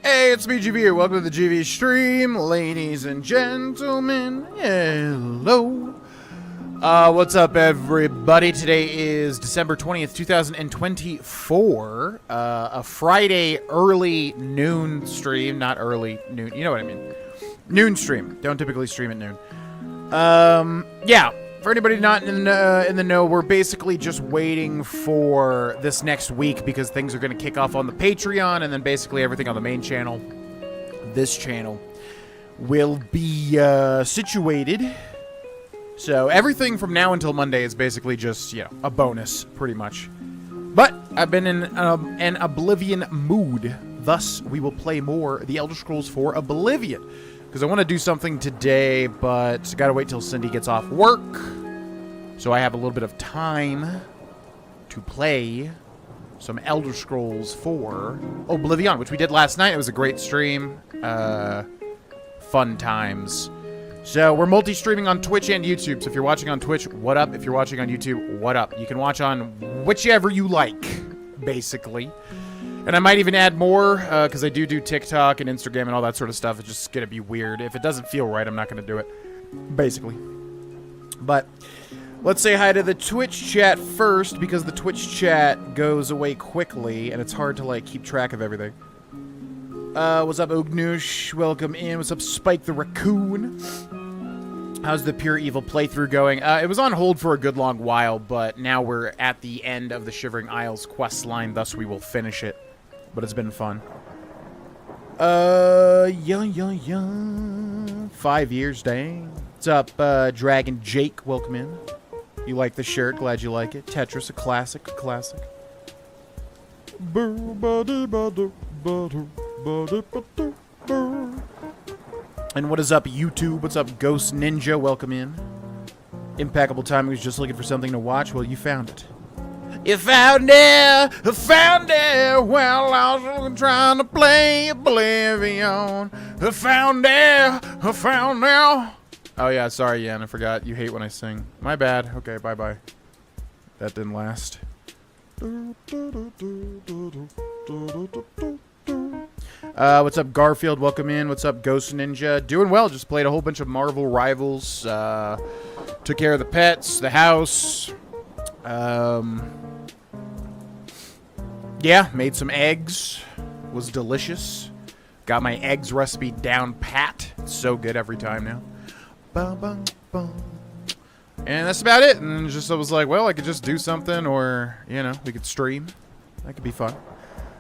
Hey, it's me, GV here. Welcome to the GV stream, ladies and gentlemen. Hello. What's up, everybody? Today is December 20th, 2024. A Friday early noon stream. Not early noon. You know what I mean. Noon stream. Don't typically stream at noon. Yeah. For anybody not in the know, we're basically just waiting for this next week because things are going to kick off on the Patreon, and then basically everything on the main channel, this channel, will be situated. So everything from now until Monday is basically just, you know, a bonus, pretty much. But I've been in an Oblivion mood. Thus, we will play more The Elder Scrolls 4 Oblivion. Because I want to do something today, but gotta wait till Cindy gets off work. So I have a little bit of time to play some Elder Scrolls 4 Oblivion, which we did last night. It was a great stream. Fun times. So we're multi-streaming on Twitch and YouTube. So if you're watching on Twitch, what up? If you're watching on YouTube, what up? You can watch on whichever you like, basically. And I might even add more, because I do TikTok and Instagram and all that sort of stuff. It's just going to be weird. If it doesn't feel right, I'm not going to do it, basically. But let's say hi to the Twitch chat first, because the Twitch chat goes away quickly, and it's hard to, like, keep track of everything. What's up, Ognush? Welcome in. What's up, Spike the Raccoon? How's the PURE-EVIL playthrough going? It was on hold for a good long while, but now we're at the end of the Shivering Isles quest line, thus we will finish it. But it's been fun. Yeah. 5 years, dang. What's up, Dragon Jake? Welcome in. You like the shirt? Glad you like it. Tetris, a classic, And what is up, YouTube? What's up, Ghost Ninja? Welcome in. Impeccable timing. Was just looking for something to watch. Well, you found it. You found it, well, I was trying to play Oblivion. I found it. Oh, yeah, sorry, Yan, I forgot. You hate when I sing. My bad. Okay, bye-bye. That didn't last. What's up, Garfield? Welcome in. What's up, Ghost Ninja? Doing well. Just played a whole bunch of Marvel Rivals. Took care of the pets, the house. Yeah, made some eggs. Was delicious. Got my eggs recipe down pat. It's so good every time now. And that's about it. And just I was like, well, I could just do something, or, you know, we could stream. That could be fun.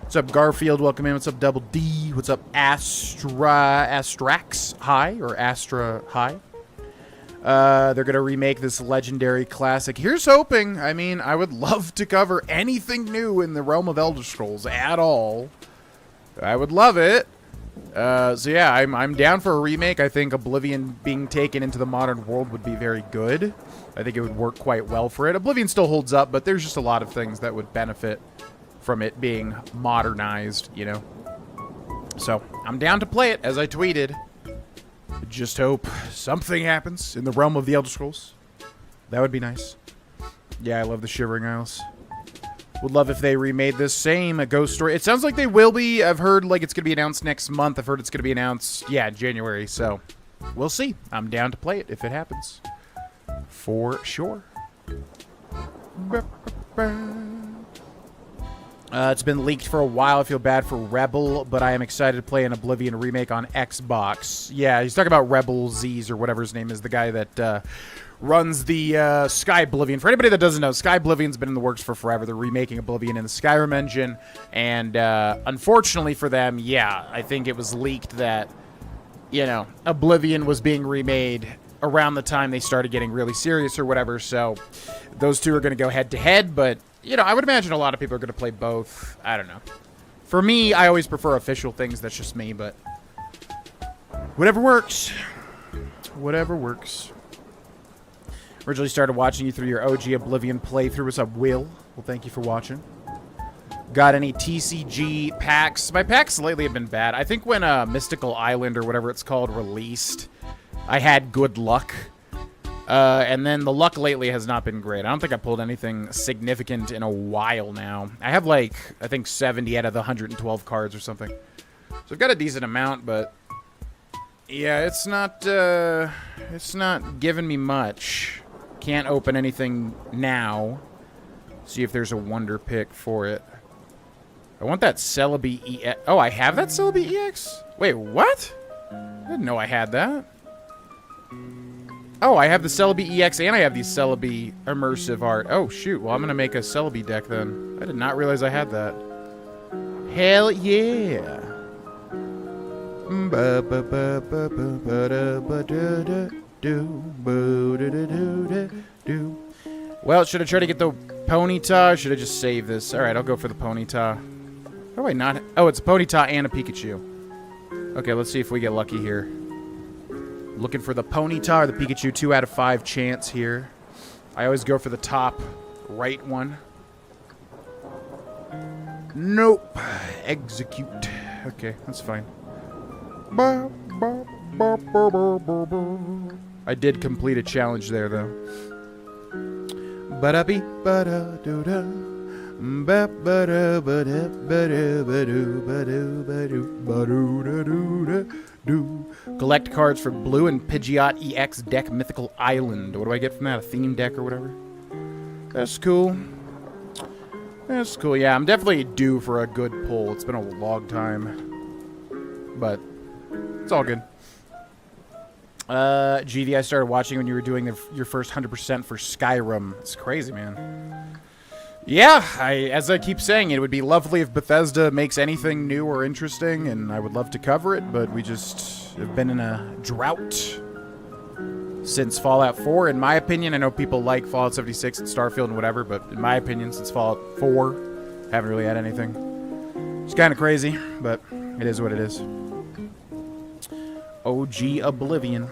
What's up, Garfield? Welcome in. What's up, Double D? What's up, Astrax High, or Astra High? They're going to remake this legendary classic. Here's hoping. I mean, I would love to cover anything new in the realm of Elder Scrolls at all. I would love it. So yeah, I'm down for a remake. I think Oblivion being taken into the modern world would be very good. I think it would work quite well for it. Oblivion still holds up, but there's just a lot of things that would benefit from it being modernized, you know. So, I'm down to play it, as I tweeted. Just hope something happens in the realm of the Elder Scrolls. That would be nice. Yeah, I love the Shivering Isles. Would love if they remade this same ghost story. It sounds like they will be. I've heard like it's going to be announced next month. I've heard it's going to be announced, yeah, in January. So, we'll see. I'm down to play it if it happens. For sure. It's been leaked for a while. I feel bad for Rebel, but I am excited to play an Oblivion remake on Xbox. Yeah, he's talking about Rebel Z's or whatever his name is, the guy that runs the Sky Oblivion. For anybody that doesn't know, Sky Oblivion's been in the works for forever. They're remaking Oblivion in the Skyrim engine, and unfortunately for them, yeah, I think it was leaked that, you know, Oblivion was being remade around the time they started getting really serious or whatever, so those two are going to go head-to-head, but you know, I would imagine a lot of people are going to play both. I don't know. For me, I always prefer official things. That's just me, but whatever works. Whatever works. Originally started watching you through your OG Oblivion playthrough. What's up, Will? Well, thank you for watching. Got any TCG packs? My packs lately have been bad. I think when Mystical Island or whatever it's called released, I had good luck. And then the luck lately has not been great. I don't think I pulled anything significant in a while now. I have, like, I think 70 out of the 112 cards or something. So I've got a decent amount, but yeah, it's not giving me much. Can't open anything now. See if there's a wonder pick for it. I want that Celebi EX. Oh, I have that Celebi EX? Wait, what? I didn't know I had that. Oh, I have the Celebi EX and I have the Celebi Immersive Art. Oh, shoot. Well, I'm going to make a Celebi deck then. I did not realize I had that. Hell yeah. Well, should I try to get the Ponyta or should I just save this? Alright, I'll go for the Ponyta. How do I not? Oh, it's a Ponyta and a Pikachu. Okay, let's see if we get lucky here. Looking for the Ponyta or the Pikachu. 2 out of 5 chance here. I always go for the top right one. Nope. Execute. Okay, that's fine. I did complete a challenge there, though. Collect cards for Blue and Pidgeot EX deck Mythical Island. What do I get from that? A theme deck or whatever? That's cool. That's cool. Yeah, I'm definitely due for a good pull. It's been a long time. But it's all good. GV, I started watching when you were doing your first 100% for Skyrim. It's crazy, man. Yeah, as I keep saying, it would be lovely if Bethesda makes anything new or interesting, and I would love to cover it, but we just have been in a drought since Fallout 4, in my opinion. I know people like Fallout 76 and Starfield and whatever, but in my opinion, since Fallout 4, haven't really had anything. It's kind of crazy, but it is what it is. OG Oblivion.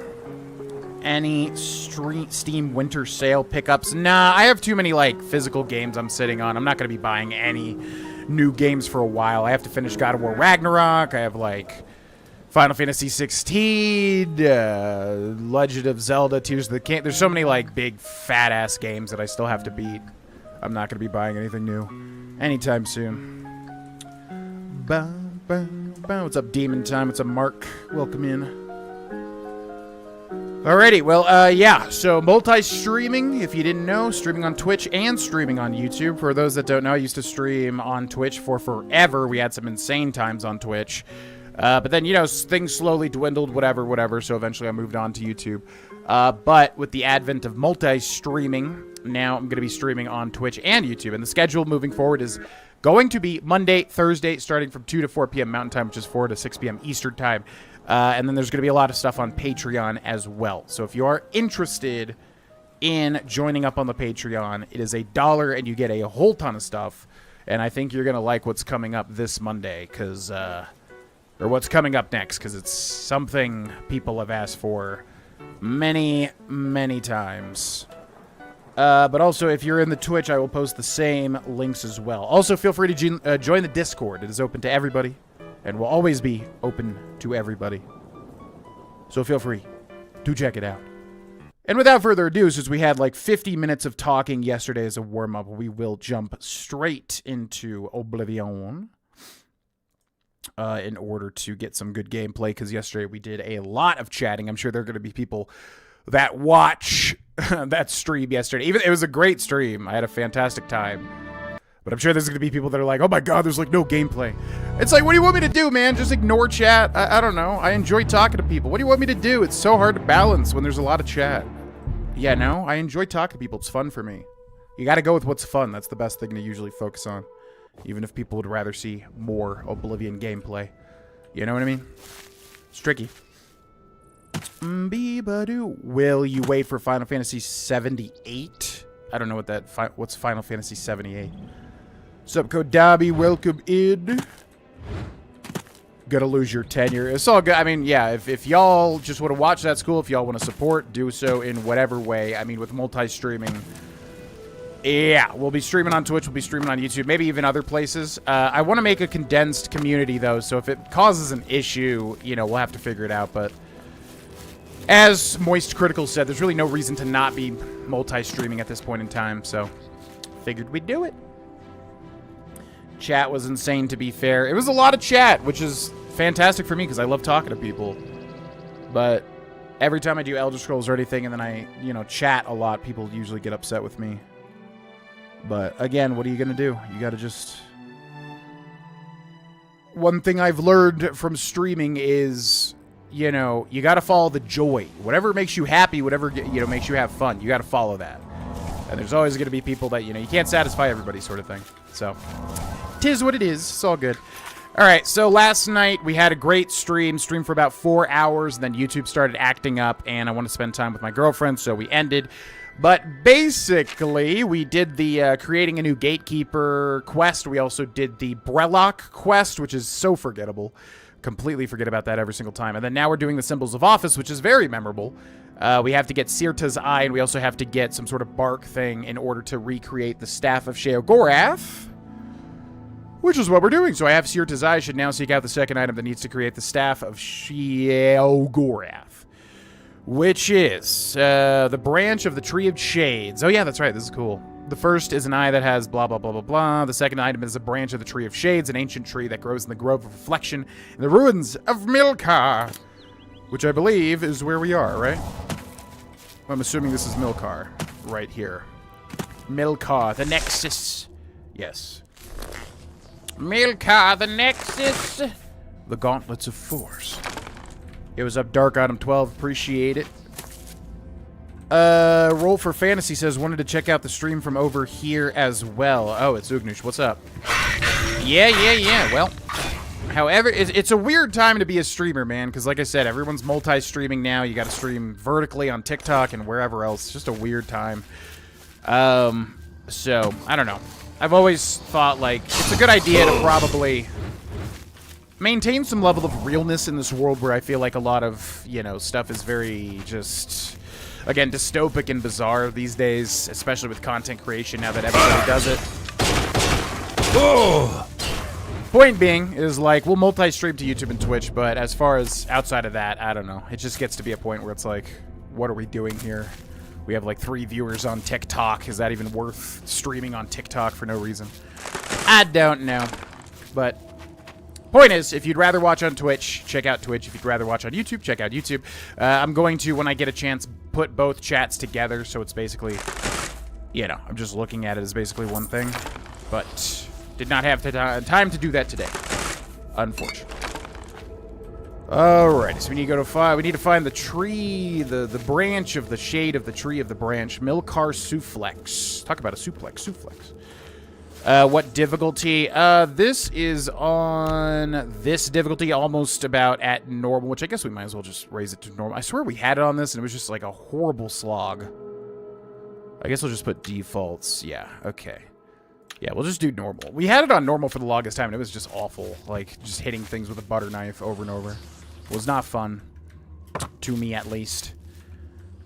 Any Steam winter sale pickups? Nah, I have too many, like, physical games I'm sitting on. I'm not going to be buying any new games for a while. I have to finish God of War Ragnarok. I have, like, Final Fantasy 16, Legend of Zelda, Tears of the Kingdom. There's so many, like, big, fat-ass games that I still have to beat. I'm not going to be buying anything new anytime soon. What's up, Demon Time? What's up, Mark? Welcome in. Alrighty, well, yeah, so multi-streaming, if you didn't know, streaming on Twitch and streaming on YouTube. For those that don't know, I used to stream on Twitch for forever. We had some insane times on Twitch. But then, you know, things slowly dwindled, whatever, so eventually I moved on to YouTube. But with the advent of multi-streaming, now I'm going to be streaming on Twitch and YouTube. And the schedule moving forward is going to be Monday, Thursday, starting from 2 to 4 p.m. Mountain Time, which is 4 to 6 p.m. Eastern Time. And then there's going to be a lot of stuff on Patreon as well. So if you are interested in joining up on the Patreon, it is $1 and you get a whole ton of stuff. And I think you're going to like what's coming up this Monday, because, or what's coming up next, because it's something people have asked for many, many times. But also, if you're in the Twitch, I will post the same links as well. Also, feel free to join the Discord. It is open to everybody, and will always be open to everybody. So feel free to check it out. And without further ado, since we had like 50 minutes of talking yesterday as a warm-up, we will jump straight into Oblivion in order to get some good gameplay, because yesterday we did a lot of chatting. I'm sure there are going to be people that watch that stream yesterday. Even it was a great stream. I had a fantastic time. But I'm sure there's going to be people that are like, oh my god, there's like no gameplay. It's like, what do you want me to do, man? Just ignore chat? I don't know. I enjoy talking to people. What do you want me to do? It's so hard to balance when there's a lot of chat. Yeah, no, I enjoy talking to people. It's fun for me. You got to go with what's fun. That's the best thing to usually focus on. Even if people would rather see more Oblivion gameplay. You know what I mean? It's tricky. Will you wait for Final Fantasy 78? I don't know what that... What's Final Fantasy 78? Sup, Kodabi, welcome in. Gonna lose your tenure. It's all good. I mean, yeah, if y'all just want to watch, that's cool. If y'all want to support, do so in whatever way. I mean, with multi-streaming... Yeah, we'll be streaming on Twitch, we'll be streaming on YouTube, maybe even other places. I want to make a condensed community, though, so if it causes an issue, you know, we'll have to figure it out, but... as Moist Critical said, there's really no reason to not be multi-streaming at this point in time, so figured we'd do it. Chat was insane, to be fair. It was a lot of chat, which is fantastic for me because I love talking to people. But every time I do Elder Scrolls or anything and then I, you know, chat a lot, people usually get upset with me. But again, what are you going to do? You got to just... One thing I've learned from streaming is, you know, you got to follow the joy. Whatever makes you happy, whatever, you know, makes you have fun, you got to follow that. And there's always going to be people that, you know, you can't satisfy everybody sort of thing. So, 'tis what it is. It's all good. All right, so last night we had a great stream for about 4 hours, and then YouTube started acting up, and I wanted to spend time with my girlfriend, so we ended. But basically, we did the creating a new gatekeeper quest. We also did the Brellock quest, which is so forgettable. Completely forget about that every single time. And then now we're doing the Symbols of Office, which is very memorable. We have to get Sirta's Eye, and we also have to get some sort of bark thing in order to recreate the Staff of Sheogorath, which is what we're doing. So I have Sirta's Eye. Should now seek out the second item that needs to create the Staff of Sheogorath, which is the branch of the Tree of Shades. Oh, yeah, that's right. This is cool. The first is an eye that has blah, blah, blah, blah, blah. The second item is a branch of the Tree of Shades, an ancient tree that grows in the Grove of Reflection in the ruins of Milkar, which I believe is where we are, right? I'm assuming this is Milkar right here. Milkar, the Nexus. Yes. Milkar, the Nexus. The Gauntlets of Force. It was up Dark Item 12. Appreciate it. Roll for Fantasy says, wanted to check out the stream from over here as well. Oh, it's Ugnush. What's up? Yeah. Well, however, it's a weird time to be a streamer, man, because like I said, everyone's multi-streaming now. You got to stream vertically on TikTok and wherever else. It's just a weird time. So, I don't know. I've always thought, like, it's a good idea to probably maintain some level of realness in this world where I feel like a lot of, you know, stuff is very just, again, dystopic and bizarre these days, especially with content creation now that everybody does it. Oh! Point being is, like, we'll multi-stream to YouTube and Twitch, but as far as outside of that, I don't know. It just gets to be a point where it's like, what are we doing here? We have, like, 3 viewers on TikTok. Is that even worth streaming on TikTok for no reason? I don't know. But point is, if you'd rather watch on Twitch, check out Twitch. If you'd rather watch on YouTube, check out YouTube. I'm going to, when I get a chance, put both chats together, so it's basically, you know, I'm just looking at it as basically one thing. But did not have time to do that today, unfortunately. Alright, so we need to find the tree, the branch of the shade of the tree of the branch. Milkar Suplex. Talk about a suplex. What difficulty? This is on this difficulty, almost about at normal, which I guess we might as well just raise it to normal. I swear we had it on this, and it was just like a horrible slog. I guess we'll just put defaults. Yeah, okay. Yeah, we'll just do normal. We had it on normal for the longest time, and it was just awful. Like, just hitting things with a butter knife over and over. It was not fun. To me, at least.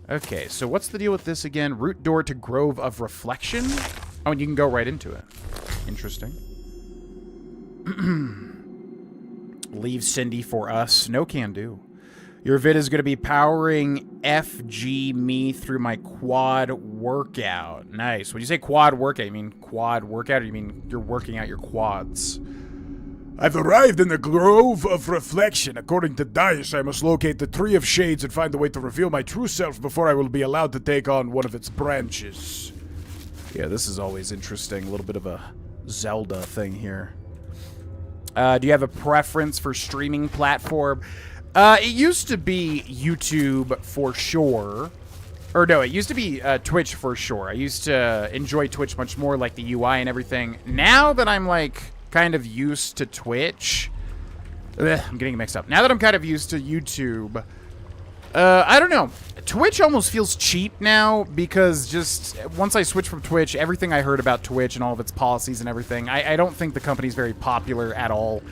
Okay, so what's the deal with this again? Root door to Grove of Reflection? Oh, and you can go right into it. Interesting. Leave Cindy for us. No can do. Your vid is going to be powering FG me through my quad workout. Nice. When you say quad workout, you mean quad workout, or you mean you're working out your quads? I've arrived in the Grove of Reflection. According to Dyus, I must locate the Tree of Shades and find a way to reveal my true self before I will be allowed to take on one of its branches. Yeah, this is always interesting. A little bit of a Zelda thing here. Do you have a preference for streaming platform? It used to be YouTube for sure. Or no, it used to be Twitch for sure. I used to enjoy Twitch much more, like the UI and everything. Now that I'm like kind of used to Twitch, I'm getting mixed up. Now that I'm kind of used to YouTube, I don't know. Twitch almost feels cheap now because just once I switch from Twitch, everything I heard about Twitch and all of its policies and everything, I don't think the company's very popular at all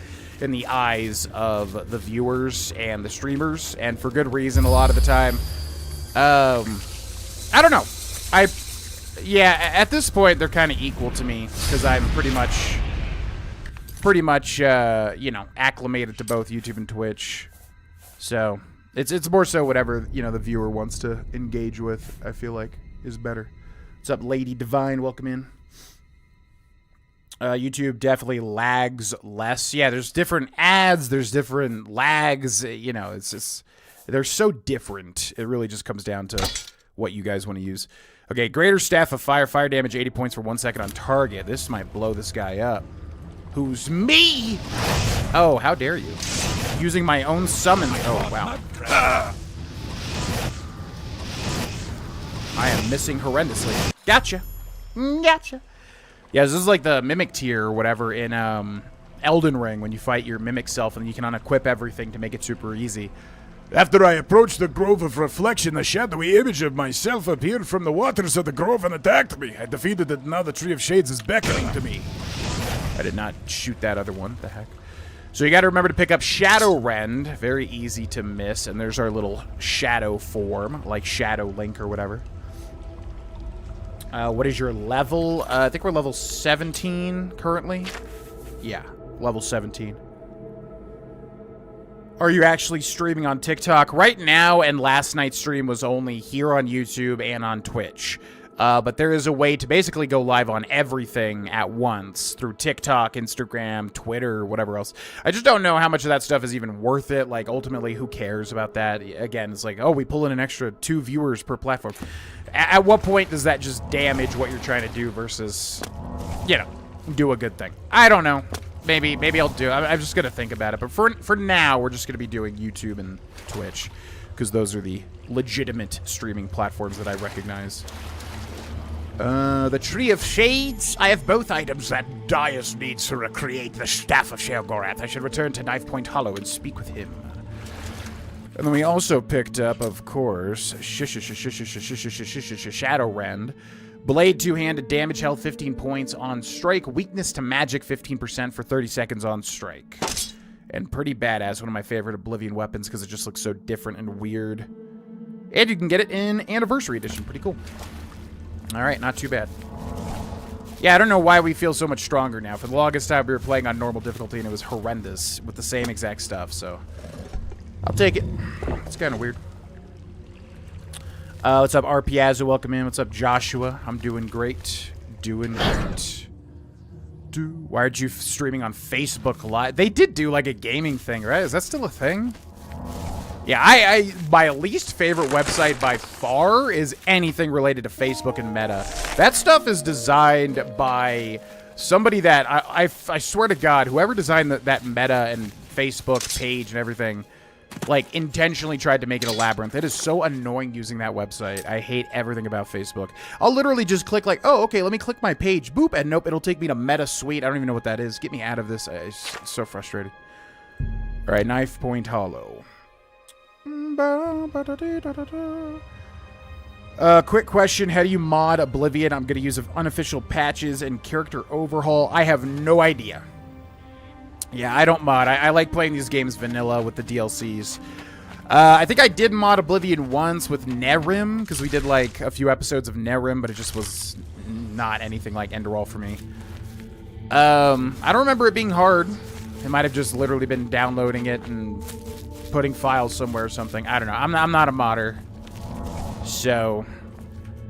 in the eyes of the viewers and the streamers, and for good reason a lot of the time. I don't know. Yeah, at this point they're kind of equal to me because I'm pretty much, you know, acclimated to both YouTube and Twitch. So It's more so whatever, you know, the viewer wants to engage with, I feel like, is better. What's up, Lady Divine? Welcome in. YouTube definitely lags less. Yeah, there's different ads, there's different lags, you know, it's just, they're so different. It really just comes down to what you guys want to use. Okay, Greater Staff of Fire, fire damage 80 points for 1 second on target. This might blow this guy up. Who's me? Oh, how dare you. Using my own summon. Oh, wow. I am missing horrendously. Gotcha. Gotcha. Yeah, this is like the Mimic tier or whatever in Elden Ring when you fight your Mimic self and you can unequip everything to make it super easy. After I approached the Grove of Reflection, a shadowy image of myself appeared from the waters of the grove and attacked me. I defeated it, now the Tree of Shades is beckoning to me. I did not shoot that other one. The heck? So you got to remember to pick up Shadow Rend. Very easy to miss. And there's our little shadow form, like Shadow Link or whatever. What is your level? I think we're level 17 currently. Yeah, level 17. Are you actually streaming on TikTok? Right now, and last night's stream was only here on YouTube and on Twitch. But there is a way to basically go live on everything at once through TikTok, Instagram, Twitter, whatever else. I just don't know how much of that stuff is even worth it. Like, ultimately, who cares about that? Again, it's like, oh, we pull in an extra 2 viewers per platform. At what point does that just damage what you're trying to do versus, you know, do a good thing? I don't know. Maybe I'll do it. I'm just going to think about it. But for now, we're just going to be doing YouTube and Twitch because those are the legitimate streaming platforms that I recognize. The Tree of Shades. I have both items that Dyus needs to recreate the Staff of Sheogorath. I should return to Knife Point Hollow and speak with him. And then we also picked up, of course, Shadow Rend. Blade two-handed, damage health 15 points on strike, weakness to magic 15% for 30 seconds on strike. And pretty badass, one of my favorite Oblivion weapons because it just looks so different and weird. And you can get it in Anniversary Edition, pretty cool. Alright, not too bad. Yeah, I don't know why we feel so much stronger now. For the longest time, we were playing on normal difficulty and it was horrendous with the same exact stuff, so I'll take it. It's kind of weird. What's up, RPazzo? Welcome in. What's up, Joshua? I'm doing great. Doing great. Why aren't you streaming on Facebook Live? They did do like a gaming thing, right? Is that still a thing? Yeah, my least favorite website by far is anything related to Facebook and Meta. That stuff is designed by somebody that I swear to God, whoever designed that Meta and Facebook page and everything, like, intentionally tried to make it a labyrinth. It is so annoying using that website. I hate everything about Facebook. I'll literally just click like, oh, okay, let me click my page. Boop, and nope, it'll take me to Meta Suite. I don't even know what that is. Get me out of this. It's so frustrating. All right, Knife Point Hollow. Quick question. How do you mod Oblivion? I'm going to use unofficial patches and character overhaul. I have no idea. Yeah, I don't mod. I like playing these games vanilla with the DLCs. I think I did mod Oblivion once with Nerim, because we did like a few episodes of Nerim, but it just was not anything like Enderall for me. I don't remember it being hard. It might have just literally been downloading it and putting files somewhere or something. I don't know. I'm not a modder. So,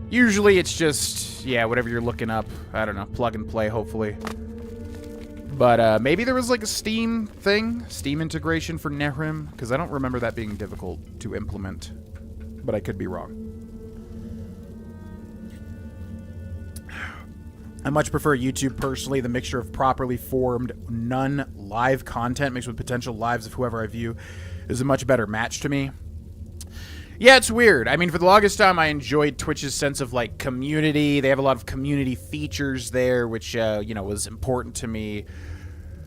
usually it's just, yeah, whatever you're looking up. I don't know. Plug and play, hopefully. But maybe there was like a Steam thing, Steam integration for Nehrim, because I don't remember that being difficult to implement, but I could be wrong. I much prefer YouTube personally. The mixture of properly formed, non-live content mixed with potential lives of whoever I view is a much better match to me. Yeah, it's weird. I mean, for the longest time, I enjoyed Twitch's sense of, like, community. They have a lot of community features there, which, you know, was important to me.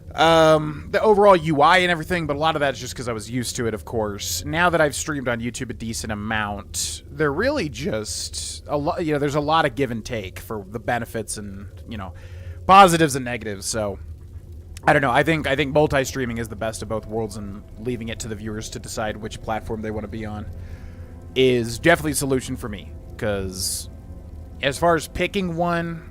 The overall UI and everything, but a lot of that's just because I was used to it, of course. Now that I've streamed on YouTube a decent amount, they're really just a lot, you know, there's a lot of give and take for the benefits and, you know, positives and negatives, so I don't know. I think multi-streaming is the best of both worlds, and leaving it to the viewers to decide which platform they want to be on is definitely a solution for me, because as far as picking one,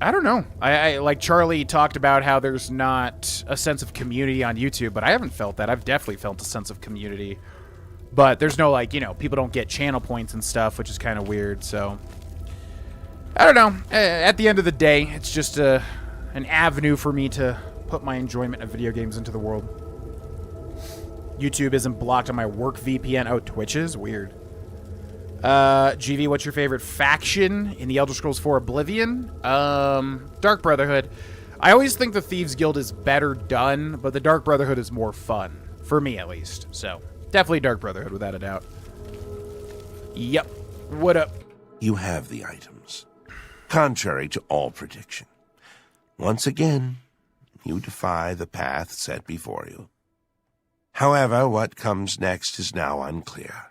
I don't know. I like Charlie talked about how there's not a sense of community on YouTube, but I haven't felt that. I've definitely felt a sense of community But there's no, like, you know, people don't get channel points and stuff, which is kind of weird, so... I don't know. At the end of the day, it's just an avenue for me to put my enjoyment of video games into the world. YouTube isn't blocked on my work VPN. Oh, Twitch is? Weird. GV, what's your favorite faction in the Elder Scrolls 4 Oblivion? Dark Brotherhood. I always think the Thieves Guild is better done, but the Dark Brotherhood is more fun. For me, at least. So, definitely Dark Brotherhood, without a doubt. Yep. What up? You have the items. Contrary to all prediction. Once again, you defy the path set before you. However, what comes next is now unclear.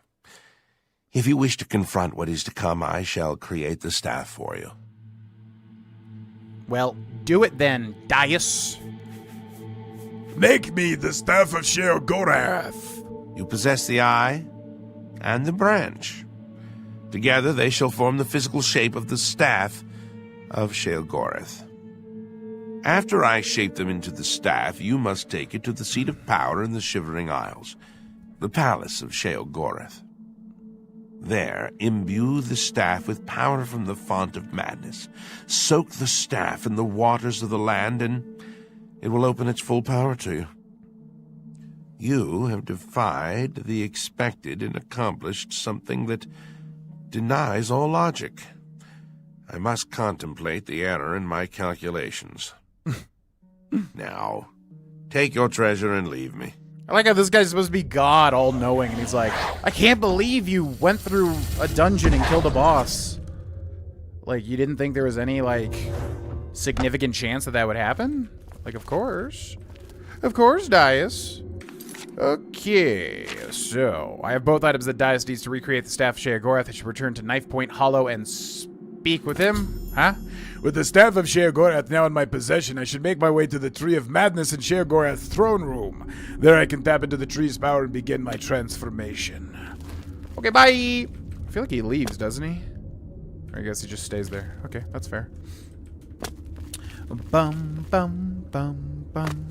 If you wish to confront what is to come, I shall create the staff for you. Well, do it then, Dyus. Make me the staff of Sheogorath. You possess the eye and the branch. Together they shall form the physical shape of the staff of Sheogorath. After I shape them into the staff, you must take it to the seat of power in the Shivering Isles, the palace of Sheogorath. There, imbue the staff with power from the font of madness. Soak the staff in the waters of the land, and it will open its full power to you. You have defied the expected and accomplished something that denies all logic. I must contemplate the error in my calculations. Now, take your treasure and leave me. I like how this guy's supposed to be God, all-knowing, and he's like, I can't believe you went through a dungeon and killed a boss. Like, you didn't think there was any, like, significant chance that that would happen? Like, of course. Of course, Dyus. Okay, so I have both items that Dyus needs to recreate the Staff of Sheogorath. I should return to Knife Point Hollow and speak with him. Huh? With the staff of Sheogorath now in my possession, I should make my way to the Tree of Madness in Sheogorath's throne room. There I can tap into the tree's power and begin my transformation. Okay, bye! I feel like he leaves, doesn't he? Or I guess he just stays there. Okay, that's fair. Bum, bum, bum, bum.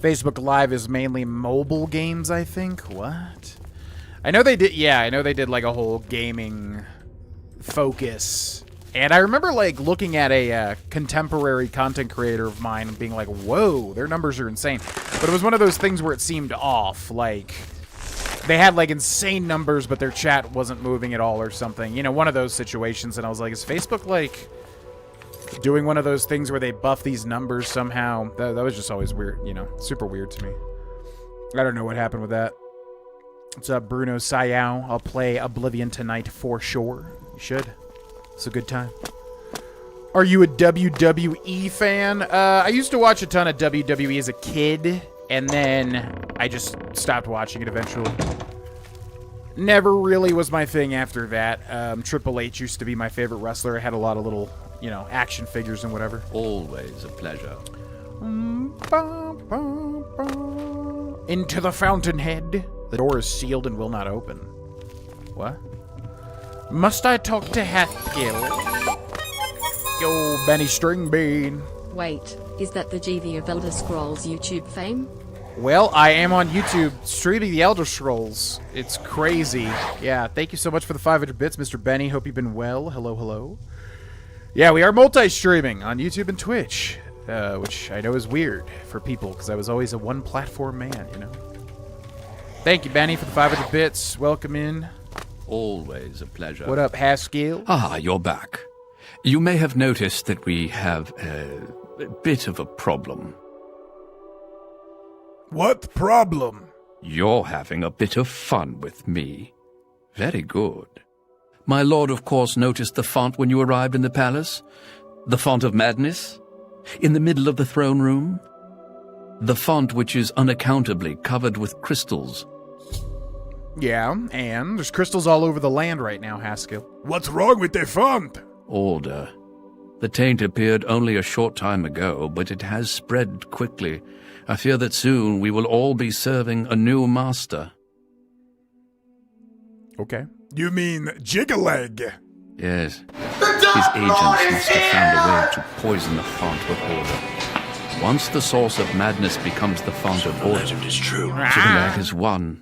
Facebook Live is mainly mobile games, I think. What? I know they did, yeah, I know they did like a whole gaming focus. And I remember like looking at a contemporary content creator of mine and being like, whoa, their numbers are insane. But it was one of those things where it seemed off. Like, they had like insane numbers, but their chat wasn't moving at all or something. You know, one of those situations. And I was like, is Facebook like doing one of those things where they buff these numbers somehow? That was just always weird, you know, super weird to me. I don't know what happened with that. What's up, Bruno Sayao? I'll play Oblivion tonight for sure. You should. It's a good time. Are you a WWE fan? I used to watch a ton of WWE as a kid, and then I just stopped watching it eventually. Never really was my thing after that. Triple H used to be my favorite wrestler. I had a lot of little, you know, action figures and whatever. Always a pleasure. Into the fountainhead. The door is sealed and will not open. What? Must I talk to Haskell? Yo, Benny Stringbean. Wait, is that the GV of Elder Scrolls YouTube fame? Well, I am on YouTube streaming the Elder Scrolls. It's crazy. Yeah, thank you so much for the 500 bits, Mr. Benny. Hope you've been well. Hello, hello. Yeah, we are multi-streaming on YouTube and Twitch, which I know is weird for people because I was always a one-platform man, you know? Thank you, Benny, for the 500 bits. Welcome in. Always a pleasure. What up, Haskell? Ah, you're back. You may have noticed that we have a bit of a problem. What problem? You're having a bit of fun with me. Very good. My lord, of course, noticed the font when you arrived in the palace. The font of madness. In the middle of the throne room. The font which is unaccountably covered with crystals. Yeah, and there's crystals all over the land right now, Haskell. What's wrong with the font? Order. The taint appeared only a short time ago, but it has spread quickly. I fear that soon we will all be serving a new master. Okay. You mean Jyggalag? Yes. His agents must have found a way to poison the font with order. Once the source of madness becomes the font of order, Jyggalag is won.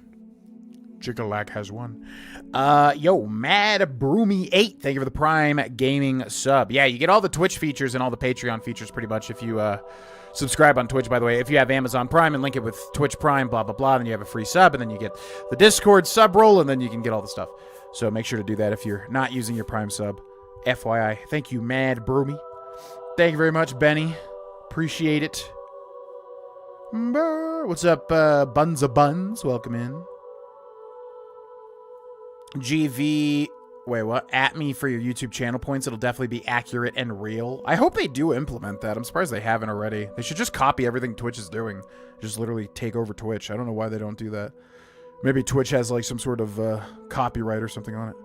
Jyggalag has one. Yo, Mad Broomy 8, thank you for the Prime Gaming sub. Yeah, you get all the Twitch features and all the Patreon features pretty much if you subscribe on Twitch, by the way. If you have Amazon Prime and link it with Twitch Prime, blah, blah, blah, then you have a free sub, and then you get the Discord sub roll, and then you can get all the stuff. So make sure to do that if you're not using your Prime sub. FYI. Thank you, Mad Broomy. Thank you very much, Benny. Appreciate it. What's up, Bunza Buns? Welcome in. GV, wait, what? At me for your YouTube channel points. It'll definitely be accurate and real. I hope they do implement that. I'm surprised they haven't already. They should just copy everything Twitch is doing. Just literally take over Twitch. I don't know why they don't do that. Maybe Twitch has like some sort of copyright or something on it.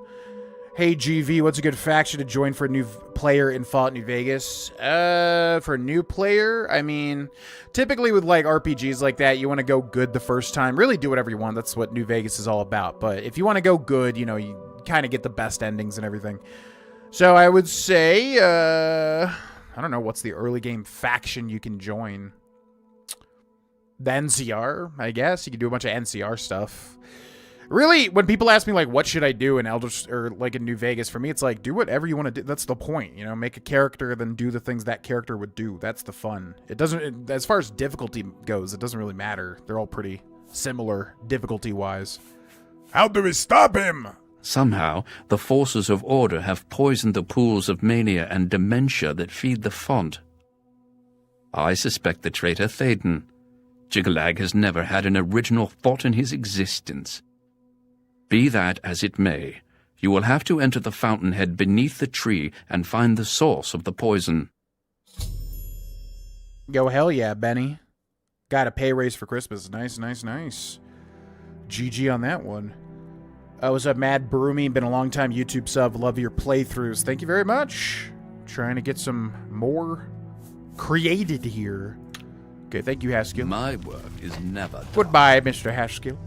Hey, GV, what's a good faction to join for a new player in Fallout New Vegas? For a new player, I mean, typically with, like, RPGs like that, you want to go good the first time. Really do whatever you want. That's what New Vegas is all about. But if you want to go good, you know, you kind of get the best endings and everything. So I would say, I don't know, what's the early game faction you can join? The NCR, I guess. You can do a bunch of NCR stuff. Really, when people ask me, like, what should I do in or like in New Vegas, for me, it's like, do whatever you want to do. That's the point, you know? Make a character, then do the things that character would do. That's the fun. It doesn't, as far as difficulty goes, it doesn't really matter. They're all pretty similar, difficulty-wise. How do we stop him? Somehow, the forces of order have poisoned the pools of mania and dementia that feed the font. I suspect the traitor Thaden. Jyggalag has never had an original thought in his existence. Be that as it may, you will have to enter the fountainhead beneath the tree and find the source of the poison. Yo, hell yeah, Benny. Got a pay raise for Christmas. Nice, nice, nice. GG on that one. What's up, Mad Broomy? Been a long time YouTube sub. Love your playthroughs. Thank you very much. Trying to get some more created here. Okay, thank you, Haskill. My work is never done. Goodbye, Mr. Haskill.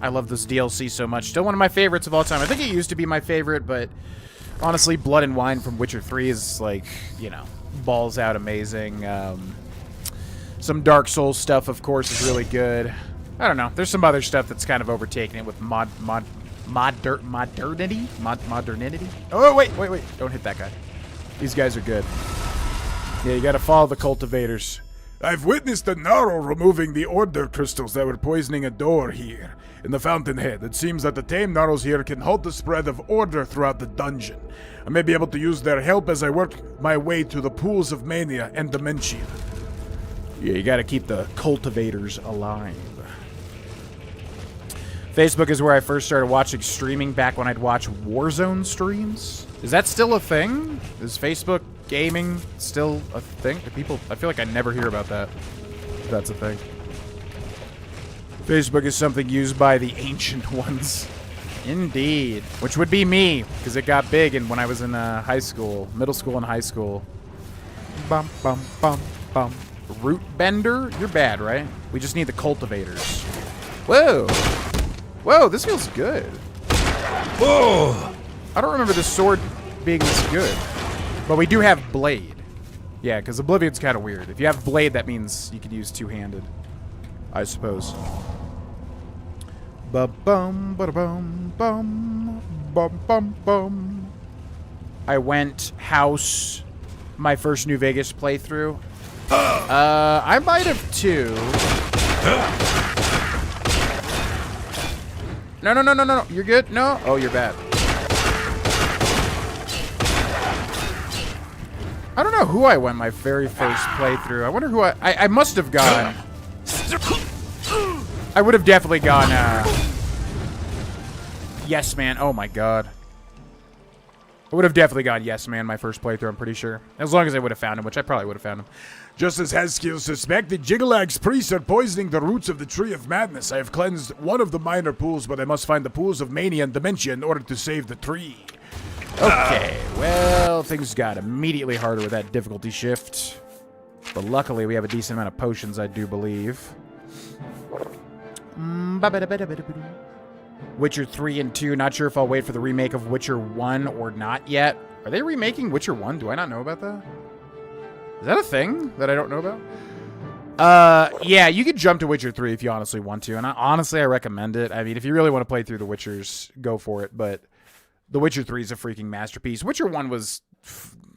I love this DLC so much. Still one of my favorites of all time. I think it used to be my favorite, but honestly, Blood and Wine from Witcher 3 is, like, you know, balls out amazing. Some Dark Souls stuff, of course, is really good. I don't know. There's some other stuff that's kind of overtaken it with modernity. Oh, wait. Don't hit that guy. These guys are good. Yeah, you gotta follow the cultivators. I've witnessed the Gnarl removing the order crystals that were poisoning a door here in the fountainhead. It seems that the tame Gnarls here can halt the spread of order throughout the dungeon. I may be able to use their help as I work my way to the pools of mania and dementia. Yeah, you gotta keep the cultivators alive. Facebook is where I first started watching streaming, back when I'd watch Warzone streams. Is that still a thing? Is Facebook gaming still a thing? Do people, I feel like I never hear about that. If that's a thing. Facebook is something used by the ancient ones. Indeed. Which would be me, because it got big when I was in high school, middle school and high school. Bum, bum, bum, bum. Root bender? You're bad, right? We just need the cultivators. Whoa. Whoa, this feels good. Whoa. I don't remember this sword being this good. But we do have blade. Yeah, because Oblivion's kind of weird. If you have blade, that means you can use two-handed, I suppose. Ba-bum, ba-da-bum, bum, bum, bum, bum. I went house my first New Vegas playthrough. I might have too. No. You're good? No? Oh, you're bad. I don't know who I went my very first playthrough. I wonder who I must have gone. I would have definitely gone, Yes Man. Oh my god. I would have definitely gone Yes Man my first playthrough, I'm pretty sure. As long as I would have found him, which I probably would have found him. Just as Haskill suspected, Jyggalag's priests are poisoning the roots of the Tree of Madness. I have cleansed one of the minor pools, but I must find the pools of mania and dementia in order to save the tree. Okay, well, things got immediately harder with that difficulty shift. But luckily, we have a decent amount of potions, I do believe. Witcher 3 and 2. Not sure if I'll wait for the remake of Witcher 1 or not yet. Are they remaking Witcher 1? Do I not know about that? Is that a thing that I don't know about? Yeah, you could jump to Witcher 3 if you honestly want to, and honestly, I recommend it. I mean, if you really want to play through the Witchers, go for it, but The Witcher 3 is a freaking masterpiece. Witcher 1 was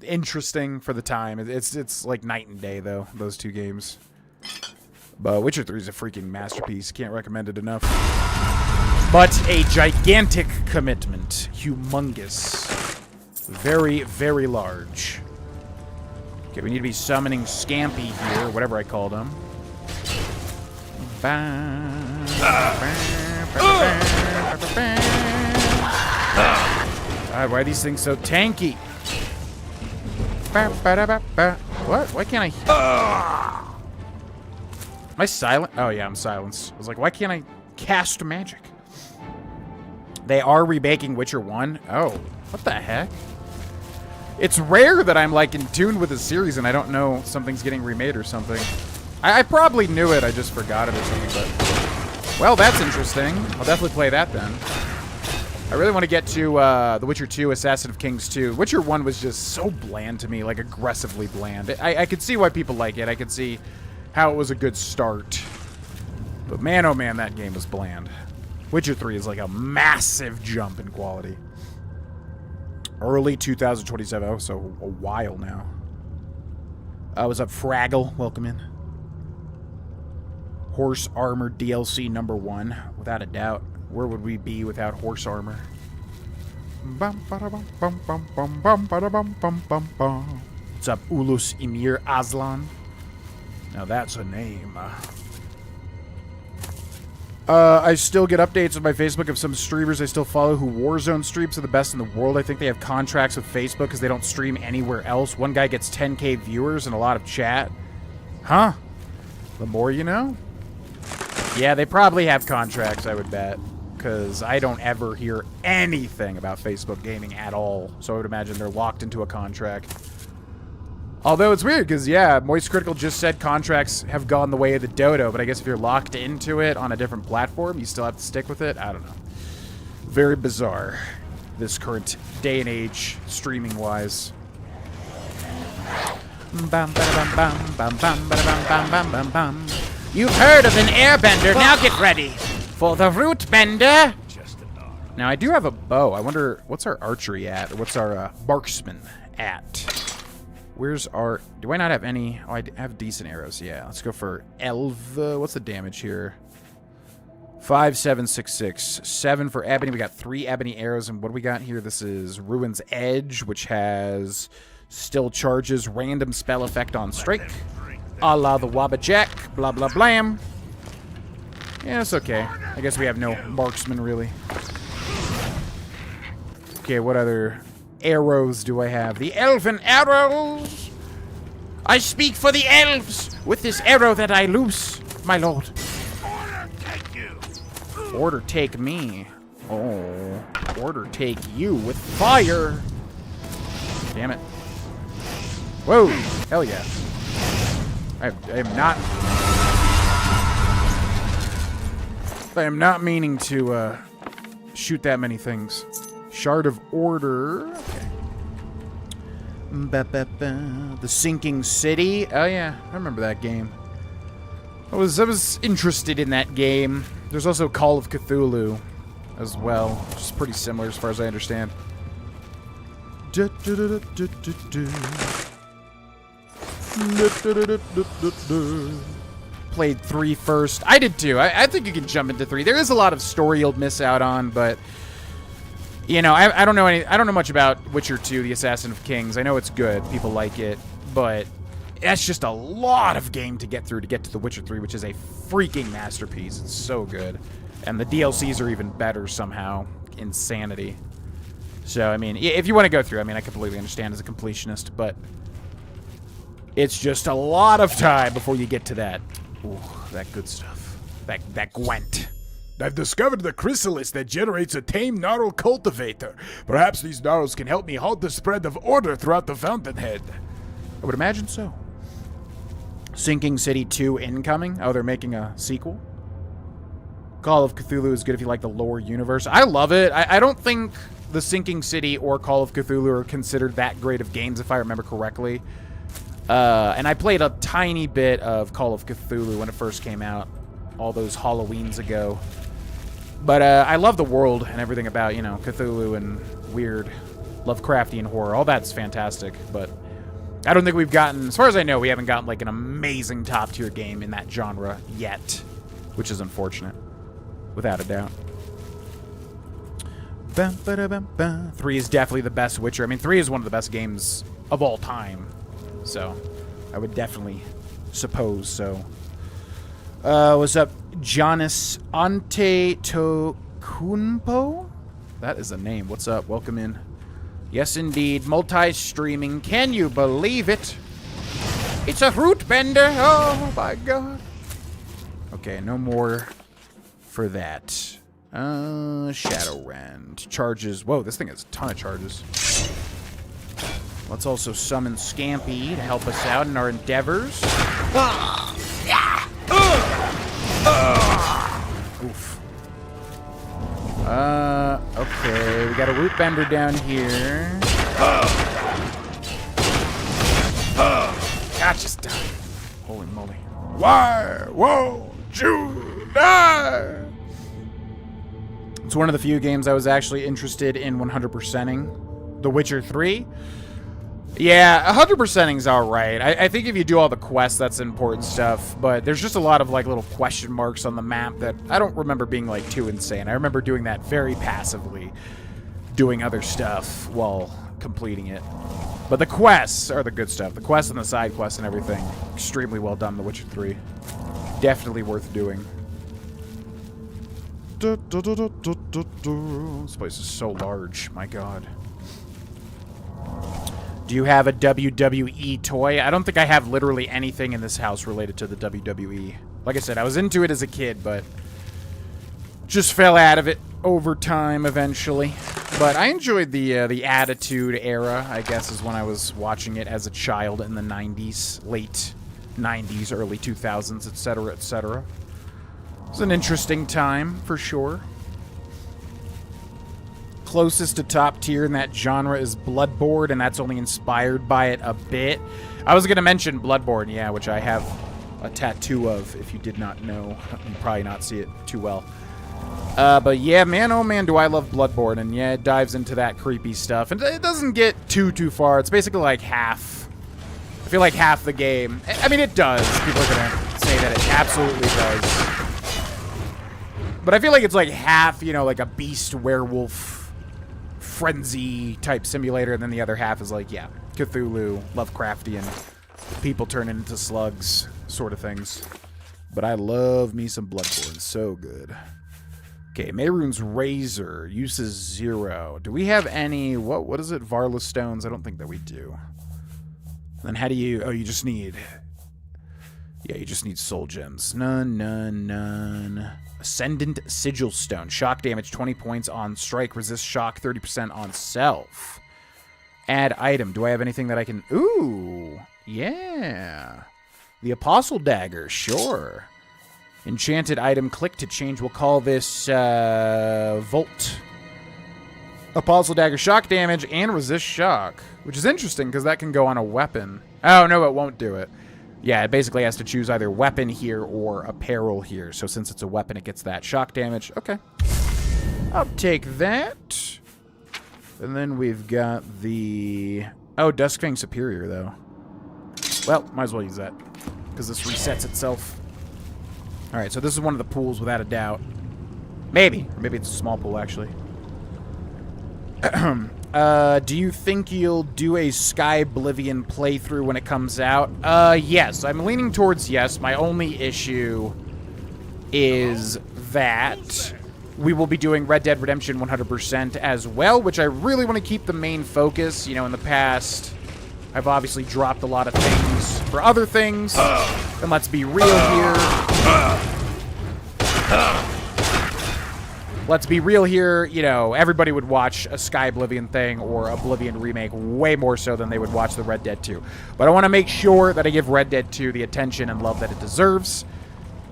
interesting for the time. It's like night and day, though, those two games. But Witcher 3 is a freaking masterpiece. Can't recommend it enough. But a gigantic commitment. Humongous. Very, very large. Okay, we need to be summoning Scampy here, whatever I called him. God, why are these things so tanky? What? Why can't I... Am I silent? Oh, yeah, I'm silenced. I was like, why can't I cast magic? They are remaking Witcher 1? Oh, what the heck? It's rare that I'm, like, in tune with a series and I don't know something's getting remade or something. I probably knew it, I just forgot it or something, but... Well, that's interesting. I'll definitely play that then. I really want to get to The Witcher 2, Assassin of Kings 2. Witcher 1 was just so bland to me, like, aggressively bland. I could see why people like it. I could see how it was a good start. But man, oh man, that game was bland. Witcher 3 is like a massive jump in quality. Early 2027, oh, so a while now. What's up, Fraggle? Welcome in. Horse Armor DLC number 1, without a doubt. Where would we be without horse armor? What's up, Ulus Emir Aslan? Now that's a name. I still get updates on my Facebook of some streamers I still follow who Warzone streams are the best in the world. I think they have contracts with Facebook because they don't stream anywhere else. One guy gets 10K viewers and a lot of chat. Huh? The more you know? Yeah, they probably have contracts, I would bet. Because I don't ever hear anything about Facebook gaming at all. So I would imagine they're locked into a contract. Although it's weird, because, yeah, Moist Critical just said contracts have gone the way of the dodo, but I guess if you're locked into it on a different platform, you still have to stick with it? I don't know. Very bizarre, this current day and age, streaming-wise. You've heard of an airbender, now get ready for the root bender! Now, I do have a bow. I wonder, what's our archery at? Or what's our marksman at? Where's our... Do I not have any... Oh, I have decent arrows. Yeah, let's go for Elva. What's the damage here? 5, 7, 6, 6. 7 for ebony. We got 3 ebony arrows. And what do we got here? This is Ruin's Edge, which has still charges random spell effect on strike. A la the Wabbajack. Blah, blah, blam. Yeah, it's okay. I guess we have no marksman, really. Okay, what other... arrows do I have? The elven arrows! I speak for the elves with this arrow that I loose, my lord. Order take you. Order take me. Oh. Order take you with fire. Damn it. Whoa. Hell yeah. I am not meaning to shoot that many things. Shard of Order. Okay. The Sinking City. Oh yeah, I remember that game. I was interested in that game. There's also Call of Cthulhu as well, which is pretty similar as far as I understand. Played 3 first. I did too. I think you can jump into 3. There is a lot of story you'll miss out on, but you know, I don't know much about Witcher 2, the Assassin of Kings. I know it's good. People like it, but that's just a lot of game to get through to get to The Witcher 3, which is a freaking masterpiece. It's so good. And the DLCs are even better somehow. Insanity. So, I mean, if you want to go through, I mean, I completely understand as a completionist, but it's just a lot of time before you get to that. Ooh, that good stuff. That Gwent. I've discovered the chrysalis that generates a tame gnarl cultivator. Perhaps these gnarls can help me halt the spread of order throughout the Fountainhead. I would imagine so. Sinking City 2 incoming. Oh, they're making a sequel. Call of Cthulhu is good if you like the lore universe. I love it. I don't think the Sinking City or Call of Cthulhu are considered that great of games, if I remember correctly. And I played a tiny bit of Call of Cthulhu when it first came out, all those Halloweens ago. But I love the world and everything about, you know, Cthulhu and weird Lovecraftian horror. All that's fantastic, but I don't think we've gotten, as far as I know, we haven't gotten like an amazing top-tier game in that genre yet, which is unfortunate, without a doubt. 3 is definitely the best Witcher. I mean, 3 is one of the best games of all time, so I would definitely suppose so. What's up, Jonas Antetokounmpo? That is a name. What's up? Welcome in. Yes, indeed. Multi-streaming. Can you believe it? It's a fruit bender. Oh, my God. Okay, no more for that. Shadowrend. Charges. Whoa, this thing has a ton of charges. Let's also summon Scampy to help us out in our endeavors. Oof. Okay, we got a root bender down here. God, just die. Holy moly. Why won't you die? It's one of the few games I was actually interested in 100%ing. The Witcher 3. Yeah, 100%ing's alright. I think if you do all the quests, that's important stuff. But there's just a lot of like little question marks on the map that I don't remember being like too insane. I remember doing that very passively, doing other stuff while completing it. But the quests are the good stuff. The quests and the side quests and everything, extremely well done. The Witcher 3, definitely worth doing. This place is so large. My God. Do you have a WWE toy? I don't think I have literally anything in this house related to the WWE. Like I said, I was into it as a kid, but just fell out of it over time eventually. But I enjoyed the Attitude Era, I guess, is when I was watching it as a child in the 90s, late 90s, early 2000s, etc., etc. It was an interesting time, for sure. Closest to top tier in that genre is Bloodborne, and that's only inspired by it a bit. I was going to mention Bloodborne, yeah, which I have a tattoo of, if you did not know. You probably not see it too well. But yeah, man, oh man, do I love Bloodborne, and yeah, it dives into that creepy stuff. And it doesn't get too far. It's basically like half. I feel like half the game. I mean, it does. People are going to say that it absolutely does. But I feel like it's like half, you know, like a beast werewolf frenzy type simulator, and then the other half is like, yeah, Cthulhu, Lovecraftian, people turning into slugs sort of things. But I love me some Bloodborne, so good. Okay, Mehrunes Razor uses 0. Do we have any, what is it, Varla Stones? I don't think that we do. Then how do you, oh, you just need, yeah, you just need soul gems. None. Ascendant Sigil Stone. Shock damage 20 points on strike. Resist shock 30% on self. Add item. Do I have anything that I can... Ooh. Yeah. The Apostle Dagger. Sure. Enchanted item. Click to change. We'll call this Volt. Apostle Dagger. Shock damage and resist shock. Which is interesting because that can go on a weapon. Oh, no, it won't do it. Yeah, it basically has to choose either weapon here or apparel here. So since it's a weapon, it gets that shock damage. Okay. I'll take that. And then we've got the... Oh, Duskfang Superior, though. Well, might as well use that. Because this resets itself. Alright, so this is one of the pools, without a doubt. Maybe. Or maybe it's a small pool, actually. Do you think you'll do a Sky Oblivion playthrough when it comes out? Yes. I'm leaning towards yes. My only issue is that we will be doing Red Dead Redemption 100% as well, which I really want to keep the main focus. You know, in the past, I've obviously dropped a lot of things for other things. And let's be real here. Let's be real here, you know, everybody would watch a Sky Oblivion thing or Oblivion remake way more so than they would watch the Red Dead 2. But I want to make sure that I give Red Dead 2 the attention and love that it deserves,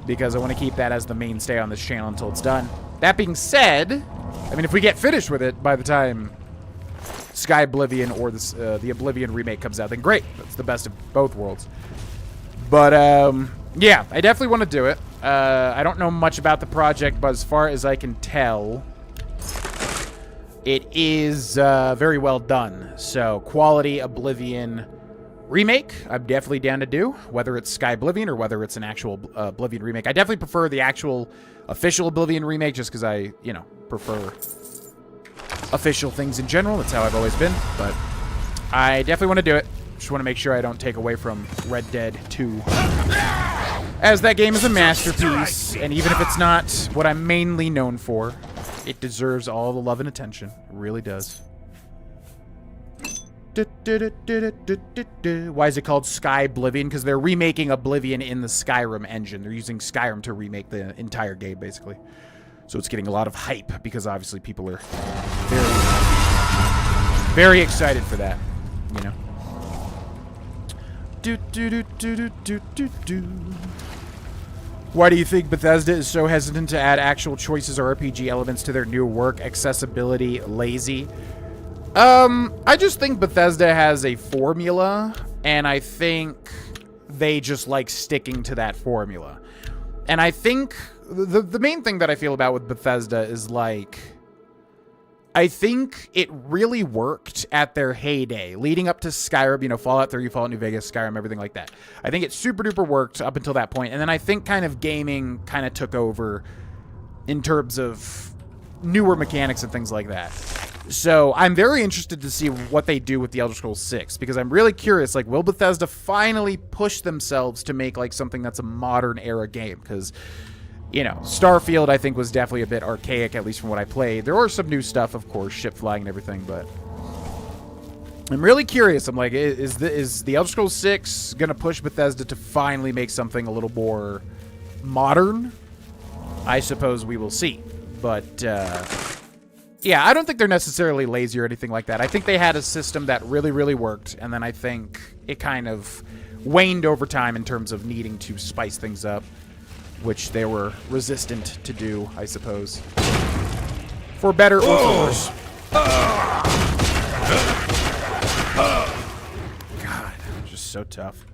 because I want to keep that as the mainstay on this channel until it's done. That being said, I mean, if we get finished with it by the time Sky Oblivion or the Oblivion remake comes out, then great. That's the best of both worlds. But, yeah, I definitely want to do it. I don't know much about the project, but as far as I can tell, it is very well done. So, quality Oblivion remake, I'm definitely down to do, whether it's Sky Oblivion or whether it's an actual Oblivion remake. I definitely prefer the actual official Oblivion remake just because I, you know, prefer official things in general. That's how I've always been, but I definitely want to do it. Just want to make sure I don't take away from Red Dead 2. As that game is a masterpiece, and even if it's not what I'm mainly known for, it deserves all the love and attention. It really does. Why is it called Sky Oblivion? Because they're remaking Oblivion in the Skyrim engine. They're using Skyrim to remake the entire game, basically. So it's getting a lot of hype, because obviously people are very, very excited for that, you know? Why do you think Bethesda is so hesitant to add actual choices or RPG elements to their new work? Accessibility, lazy? I just think Bethesda has a formula, and I think they just like sticking to that formula. And I think the main thing that I feel about with Bethesda is, like, I think it really worked at their heyday, leading up to Skyrim, you know, Fallout 3, Fallout New Vegas, Skyrim, everything like that. I think it super duper worked up until that point, and then I think kind of gaming kind of took over in terms of newer mechanics and things like that. So I'm very interested to see what they do with the Elder Scrolls 6, because I'm really curious, like, will Bethesda finally push themselves to make, like, something that's a modern era game? Because, you know, Starfield, I think, was definitely a bit archaic, at least from what I played. There were some new stuff, of course, ship flying and everything, but I'm really curious. I'm like, is the Elder Scrolls 6 going to push Bethesda to finally make something a little more modern? I suppose we will see. But, yeah, I don't think they're necessarily lazy or anything like that. I think they had a system that really, really worked, and then I think it kind of waned over time in terms of needing to spice things up, which they were resistant to do, I suppose. For better or for worse. God, just so tough.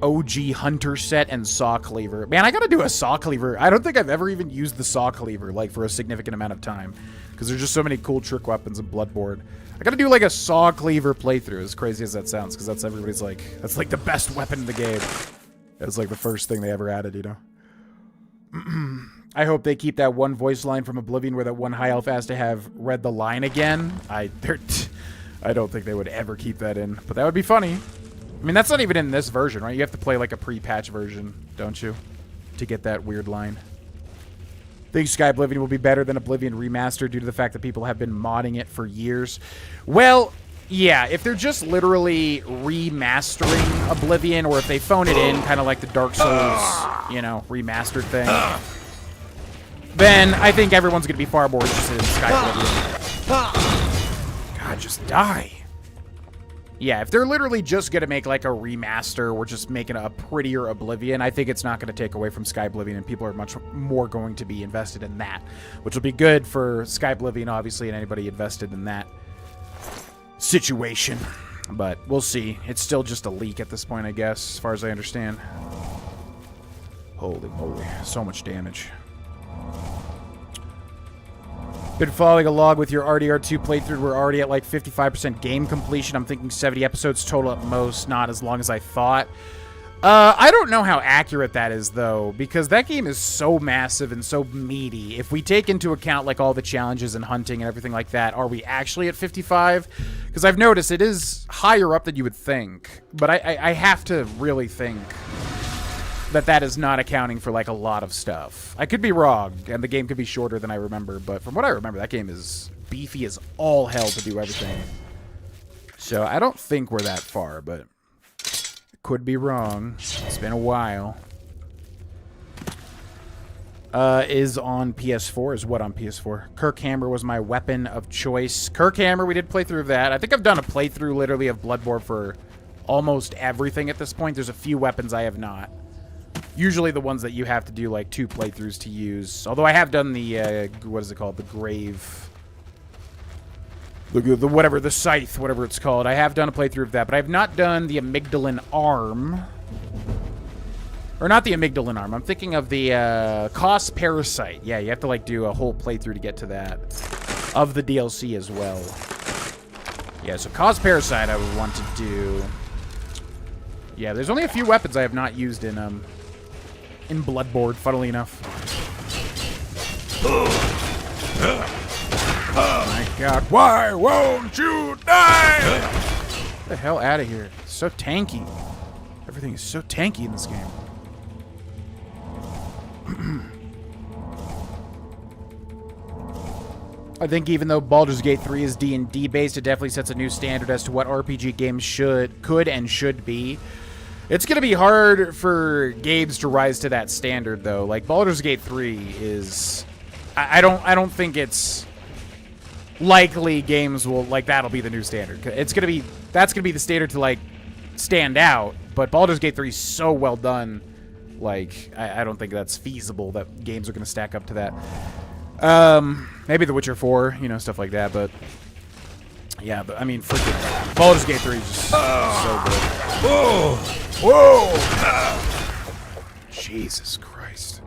OG Hunter set and Saw Cleaver. Man, I gotta do a Saw Cleaver. I don't think I've ever even used the Saw Cleaver, like, for a significant amount of time, because there's just so many cool trick weapons in Bloodborne. I gotta do, like, a Saw Cleaver playthrough, as crazy as that sounds, because that's everybody's, like, that's, like, the best weapon in the game. It's, like, the first thing they ever added, you know? I hope they keep that one voice line from Oblivion where that one high elf has to have read the line again. I don't think they would ever keep that in, but that would be funny. I mean, that's not even in this version, right? You have to play, like, a pre-patch version, don't you? To get that weird line. Think Sky Oblivion will be better than Oblivion Remastered due to the fact that people have been modding it for years? Well, yeah, if they're just literally remastering Oblivion, or if they phone it in, kind of like the Dark Souls, you know, remastered thing, then I think everyone's going to be far more interested in Sky Oblivion. God, just die. Yeah, if they're literally just going to make, like, a remaster or just making a prettier Oblivion, I think it's not going to take away from Sky Oblivion, and people are much more going to be invested in that, which will be good for Sky Oblivion, obviously, and anybody invested in that situation. But we'll see. It's still just a leak at this point, I guess, as far as I understand. Holy moly, so much damage. Been following along with your RDR2 playthrough. We're already at like 55% game completion. I'm thinking 70 episodes total at most, not as long as I thought. I don't know how accurate that is, though, because that game is so massive and so meaty. If we take into account, like, all the challenges and hunting and everything like that, are we actually at 55? Because I've noticed it is higher up than you would think, but I have to really think that is not accounting for, like, a lot of stuff. I could be wrong, and the game could be shorter than I remember, but from what I remember, that game is beefy as all hell to do everything. So I don't think we're that far, but could be wrong. It's been a while. Is on PS4. Is what on PS4? Kirkhammer was my weapon of choice. Kirkhammer, we did play through that. I think I've done a playthrough, literally, of Bloodborne for almost everything at this point. There's a few weapons I have not. usually the ones that you have to do like 2 playthroughs to use. Although I have done the what is it called? The grave, the whatever, the scythe, whatever it's called. I have done a playthrough of that, but I have not done the amygdalin arm. Or not the amygdalin arm. I'm thinking of the Cos Parasite. Yeah, you have to like do a whole playthrough to get to that. Of the DLC as well. Yeah, so Cos Parasite I would want to do. Yeah, there's only a few weapons I have not used in Bloodborne, funnily enough. Oh my god, why won't you die? Get the hell out of here. It's so tanky. Everything is so tanky in this game. I think even though Baldur's Gate 3 is D&D based, it definitely sets a new standard as to what RPG games could and should be. It's going to be hard for games to rise to that standard, though. Like, Baldur's Gate 3 is... I don't think it's likely games will... Like, that'll be the new standard. It's going to be... That's going to be the standard to, like, stand out. But Baldur's Gate 3 is so well done. Like, I don't think that's feasible that games are going to stack up to that. Maybe The Witcher 4, you know, stuff like that, but... Yeah, but, I mean, freaking... Baldur's Gate 3 is just so good. Whoa! Jesus Christ.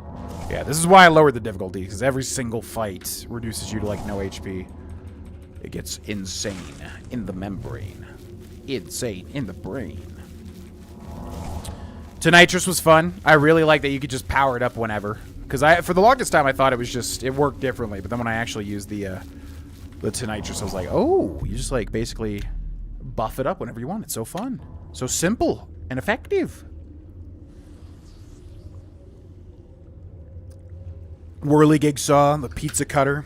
Yeah, this is why I lowered the difficulty, because every single fight reduces you to, like, no HP. It gets insane in the membrane. Insane in the brain. Tonitrus was fun. I really like that you could just power it up whenever. Because for the longest time, I thought it was just... It worked differently, but then when I actually used the Tonitrus, I was like, oh, you just, like, basically buff it up whenever you want. It's so fun. So simple and effective. Whirligig Saw, the pizza cutter.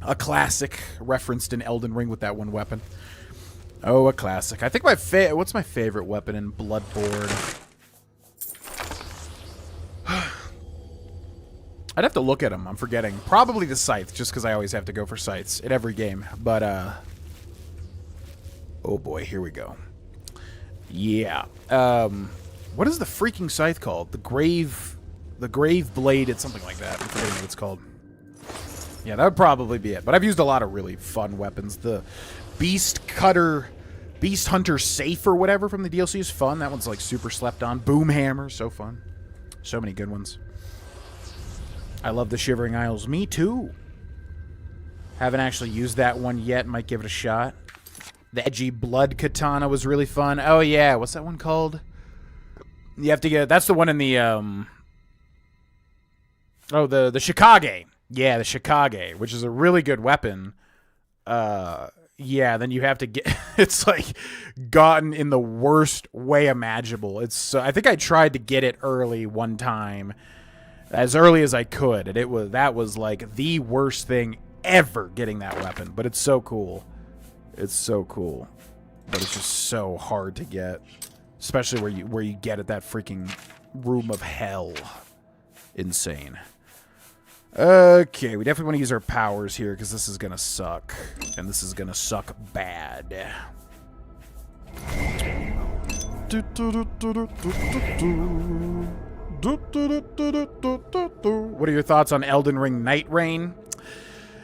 A classic referenced in Elden Ring with that one weapon. Oh, a classic. I think what's my favorite weapon in Bloodborne? I'd have to look at them. I'm forgetting. Probably the scythe, just because I always have to go for scythes in every game. But, oh boy, here we go. Yeah. What is the freaking scythe called? The grave blade. It's something like that. I'm forgetting what it's called. Yeah, that would probably be it. But I've used a lot of really fun weapons. The Beast Hunter Safe or whatever from the DLC is fun. That one's like super slept on. Boom Hammer, so fun. So many good ones. I love the Shivering Isles. Me too. Haven't actually used that one yet. Might give it a shot. The Edgy Blood Katana was really fun. Oh yeah, what's that one called? You have to get... That's the one in the... Oh, the Shikage. Yeah, the Shikage, which is a really good weapon. Yeah, then you have to get... It's like gotten in the worst way imaginable. It's... I think I tried to get it early one time. As early as I could, and that was like the worst thing ever, getting that weapon. But it's so cool. It's so cool. But it's just so hard to get. Especially where you get at that freaking room of hell. Insane. Okay, we definitely want to use our powers here, because this is gonna suck. And this is gonna suck bad. What are your thoughts on Elden Ring Night Rain?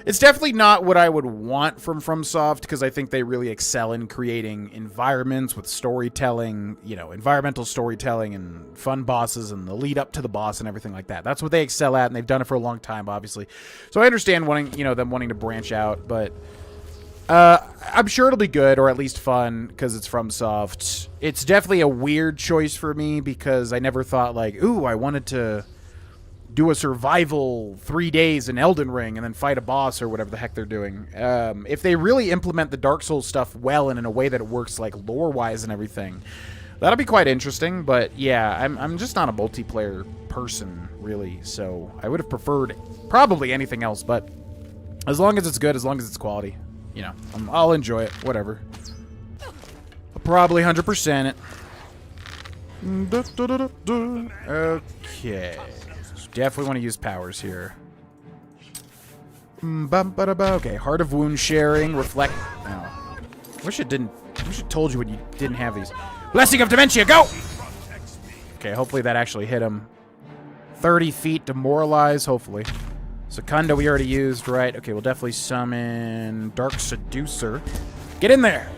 It's definitely not what I would want from FromSoft, because I think they really excel in creating environments with storytelling, you know, environmental storytelling and fun bosses and the lead up to the boss and everything like that. That's what they excel at, and they've done it for a long time, obviously. So I understand them wanting to branch out, but I'm sure it'll be good, or at least fun, because it's FromSoft. It's definitely a weird choice for me, because I never thought, like, ooh, I wanted to do a survival 3 days in Elden Ring and then fight a boss or whatever the heck they're doing. If they really implement the Dark Souls stuff well and in a way that it works, like, lore-wise and everything, that'll be quite interesting. But, yeah, I'm just not a multiplayer person, really, so I would have preferred probably anything else, but as long as it's good, as long as it's quality, you know, I'll enjoy it, whatever. I'll probably 100% it. Okay. Definitely want to use powers here. Okay, Heart of Wound Sharing, Reflect... Oh. Wish it told you when you didn't have these. Blessing of Dementia, go! Okay, hopefully that actually hit him. 30 feet, demoralize, hopefully. Secunda we already used, right? Okay, we'll definitely summon Dark Seducer. Get in there!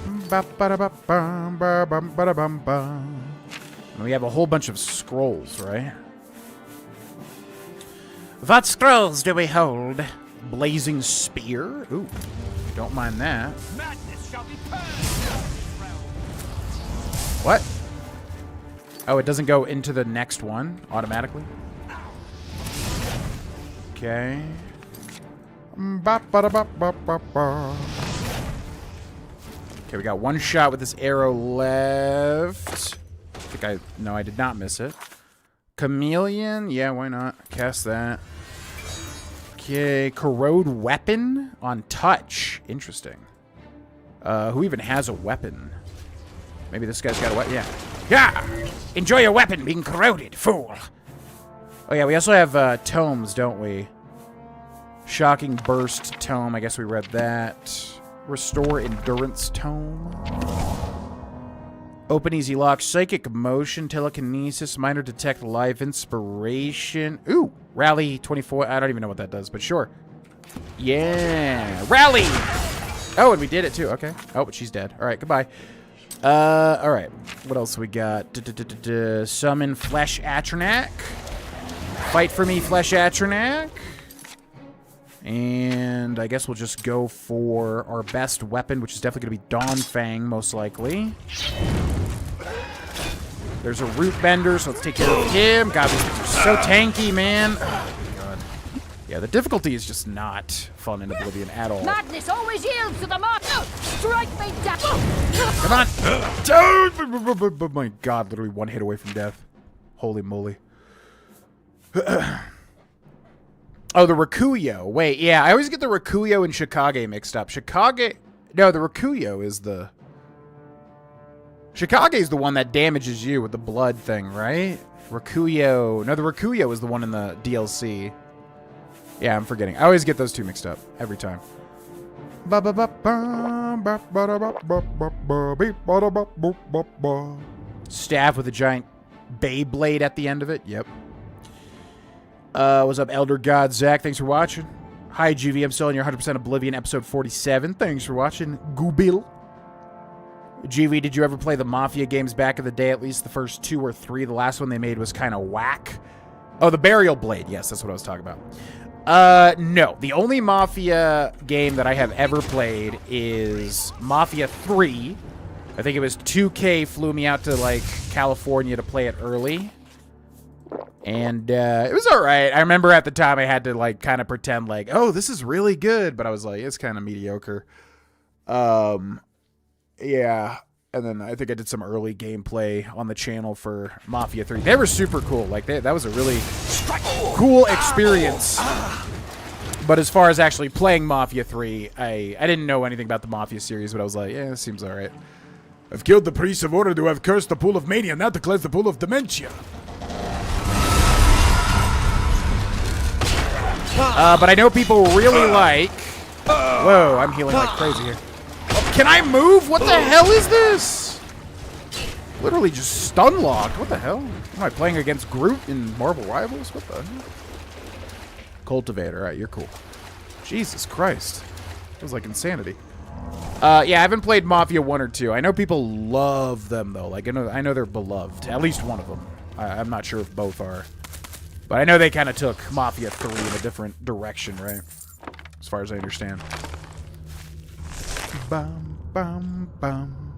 And we have a whole bunch of scrolls, right? What scrolls do we hold? Blazing Spear? Ooh, don't mind that. What? Oh, it doesn't go into the next one automatically? Okay. Okay, we got one shot with this arrow left. No, I did not miss it. Chameleon? Yeah, why not? Cast that. Okay, Corrode Weapon on touch. Interesting. Who even has a weapon? Maybe this guy's got a weapon. Yeah. Yeah! Enjoy your weapon being corroded, fool! Oh yeah, we also have tomes, don't we? Shocking Burst tome. I guess we read that. Restore Endurance tome. Open Easy Lock. Psychic Motion. Telekinesis. Minor Detect Life. Inspiration. Ooh! Rally 24. I don't even know what that does, but sure. Yeah! Rally! Oh, and we did it too. Okay. Oh, but she's dead. Alright, goodbye. Alright. What else we got? Summon Flesh Atronak. Fight for me, Flesh Atronak. And I guess we'll just go for our best weapon, which is definitely going to be Dawn Fang, most likely. There's a Root Bender, so let's take care of him. God, these things are so tanky, man. Oh, God. Yeah, the difficulty is just not fun in Oblivion at all. Madness always yields to the mark. Strike me down. Come on. Oh my God, literally one hit away from death. Holy moly. Oh, the Rakuyo. Wait, yeah, I always get the Rakuyo and Shikage mixed up. Shikage... No, the Rakuyo is the... Shikage is the one that damages you with the blood thing, right? Rakuyo... No, the Rakuyo is the one in the DLC. Yeah, I'm forgetting. I always get those two mixed up. Every time. Staff with a giant Beyblade at the end of it. Yep. What's up, Elder God Zach? Thanks for watching. Hi, GV. I'm still in your 100% Oblivion, episode 47. Thanks for watching. Goobil. GV, did you ever play the Mafia games back in the day? At least the first 2 or 3. The last one they made was kind of whack. Oh, the Burial Blade. Yes, that's what I was talking about. No. The only Mafia game that I have ever played is Mafia 3. I think it was 2K flew me out to, like, California to play it early. And it was alright. I remember at the time I had to, like, kind of pretend like, oh, this is really good. But I was like, it's kind of mediocre. Yeah. And then I think I did some early gameplay on the channel for Mafia 3. They were super cool. Like, that was a really cool experience. But as far as actually playing Mafia 3, I didn't know anything about the Mafia series. But I was like, yeah, it seems alright. I've killed the priests of order to have cursed the pool of mania, now to cleanse the pool of dementia. But I know people really like... Whoa, I'm healing like crazy here. Can I move? What the hell is this? Literally just stun locked. What the hell? Am I playing against Groot in Marvel Rivals? What the hell? Cultivator. Alright, you're cool. Jesus Christ. That was like insanity. Yeah, I haven't played Mafia 1 or 2. I know people love them, though. Like, I know they're beloved. At least one of them. I'm not sure if both are. But I know they kind of took Mafia 3 in a different direction, right? As far as I understand. Bum, bum, bum.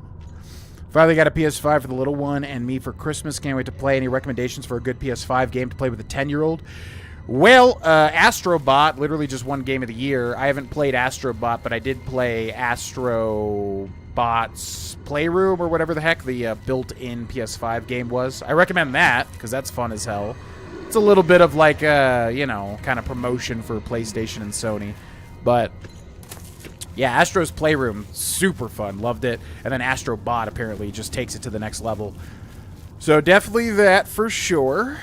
Finally got a PS5 for the little one and me for Christmas. Can't wait to play. Any recommendations for a good PS5 game to play with a 10-year-old? Well, Astrobot, literally just won Game of the Year. I haven't played Astrobot, but I did play Astrobot's Playroom or whatever the heck the built-in PS5 game was. I recommend that, because that's fun as hell. It's a little bit of like, you know, kind of promotion for PlayStation and Sony. But, yeah, Astro's Playroom, super fun. Loved it. And then Astrobot apparently just takes it to the next level. So definitely that for sure.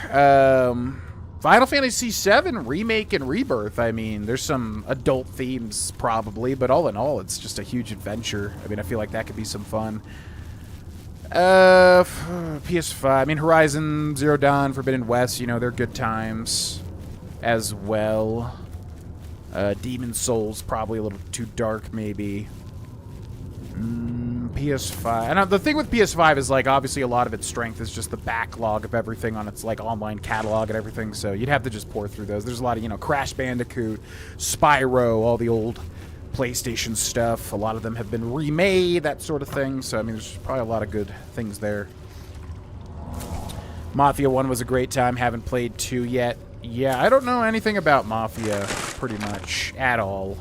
Final Fantasy VII Remake and Rebirth. I mean, there's some adult themes probably, but all in all, it's just a huge adventure. I mean, I feel like that could be some fun. PS5. I mean, Horizon Zero Dawn, Forbidden West. You know, they're good times as well. Demon Souls probably a little too dark, maybe. PS5. And the thing with PS5 is, like, obviously a lot of its strength is just the backlog of everything on its, like, online catalog and everything, so you'd have to just pour through those. There's a lot of, you know, Crash Bandicoot, Spyro, all the old PlayStation stuff. A lot of them have been remade, that sort of thing, so, I mean, there's probably a lot of good things there. Mafia 1 was a great time. Haven't played 2 yet. Yeah, I don't know anything about Mafia, pretty much, at all.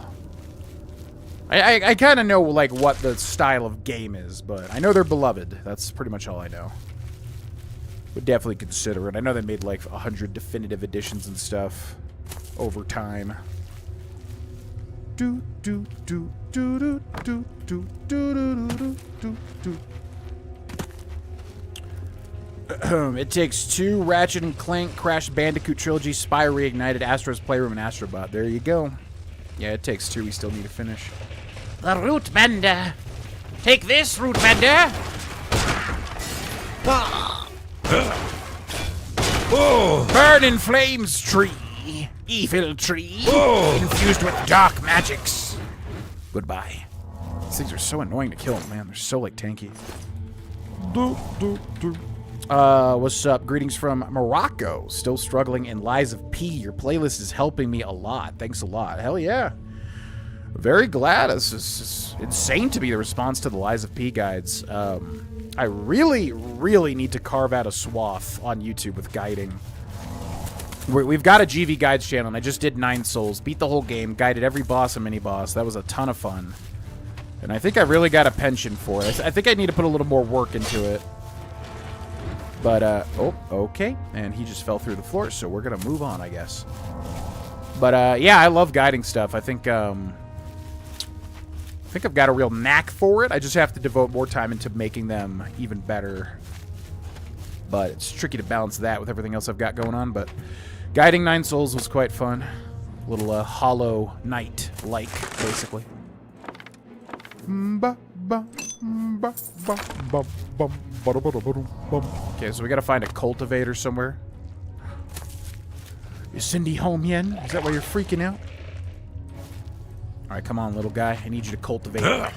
I kind of know, like, what the style of game is, but I know they're beloved. That's pretty much all I know. Would definitely consider it. I know they made, like, 100 definitive editions and stuff over time. It takes 2 Ratchet and Clank, Crash Bandicoot Trilogy, Spy Reignited, Astro's Playroom, and Astrobot. There you go. Yeah, it takes 2. We still need to finish. The Root Bender. Take this, Root Bender. Burn in flames, tree. Evil tree. Infused with dark magics. Goodbye. These things are so annoying to kill, man. They're so, like, tanky. What's up? Greetings from Morocco. Still struggling in Lies of P. Your playlist is helping me a lot. Thanks a lot. Hell yeah. Very glad. It's insane to be the response to the Lies of P guides. I really, really need to carve out a swath on YouTube with guiding. We've got a GV Guides channel, and I just did 9 Souls. Beat the whole game. Guided every boss and mini-boss. That was a ton of fun. And I think I really got a penchant for it. I think I need to put a little more work into it. But, oh, okay. And he just fell through the floor, so we're going to move on, I guess. But, yeah, I love guiding stuff. I think I've got a real knack for it. I just have to devote more time into making them even better. But it's tricky to balance that with everything else I've got going on. But guiding 9 Souls was quite fun. A little Hollow Knight-like, basically. Okay, so we gotta find a cultivator somewhere. Is Cindy home yet? Is that why you're freaking out? Alright, come on, little guy. I need you to cultivate. All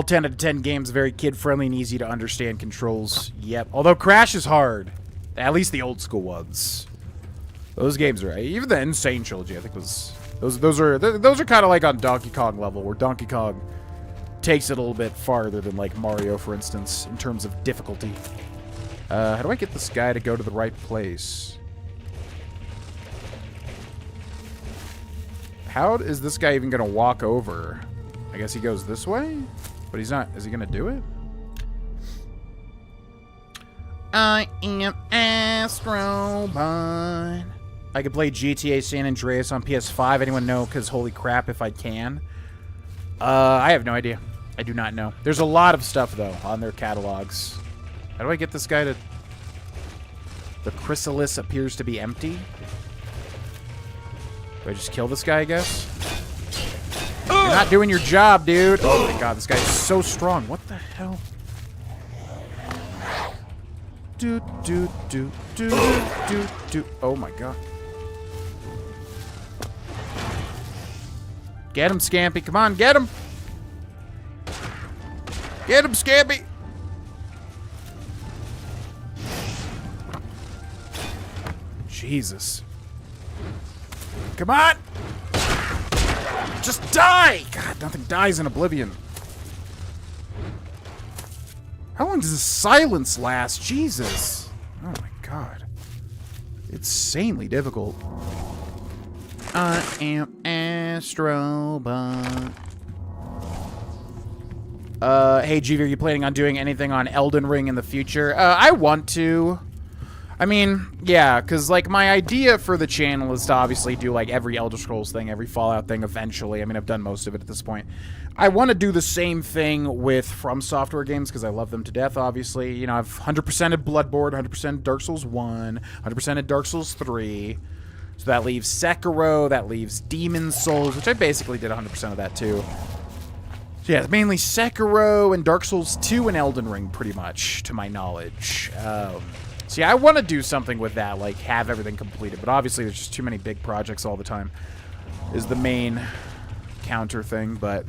10 out of 10 games, very kid-friendly and easy to understand controls. Yep. Although Crash is hard. At least the old school ones. Those games are... Even the Insane Trilogy, I think, was... Those are kind of like on Donkey Kong level, where Donkey Kong takes it a little bit farther than, like, Mario, for instance, in terms of difficulty. How do I get this guy to go to the right place? How is this guy even going to walk over? I guess he goes this way? But he's not. Is he going to do it? I am Astrobot. I could play GTA San Andreas on PS5. Anyone know? Because holy crap, if I can. I have no idea. I do not know. There's a lot of stuff, though, on their catalogs. How do I get this guy to... The chrysalis appears to be empty. Do I just kill this guy, I guess? You're not doing your job, dude. Oh my god, this guy's so strong. What the hell? Oh my god. Get him, Scampy. Come on, get him. Get him, Scampy. Jesus. Come on. Just die! God, nothing dies in Oblivion. How long does this silence last? Jesus. Oh my god. It's insanely difficult. I am Astrobot. Hey, GV, are you planning on doing anything on Elden Ring in the future? I want to. I mean, yeah, because, like, my idea for the channel is to obviously do, like, every Elder Scrolls thing, every Fallout thing eventually. I mean, I've done most of it at this point. I want to do the same thing with From Software games, because I love them to death, obviously. You know, I've 100%ed Bloodborne, 100%ed Dark Souls 1, 100%ed Dark Souls 3. So that leaves Sekiro, that leaves Demon's Souls, which I basically did 100% of that, too. So yeah, mainly Sekiro and Dark Souls 2 and Elden Ring, pretty much, to my knowledge. So yeah, I want to do something with that, like have everything completed, but obviously there's just too many big projects all the time is the main counter thing, but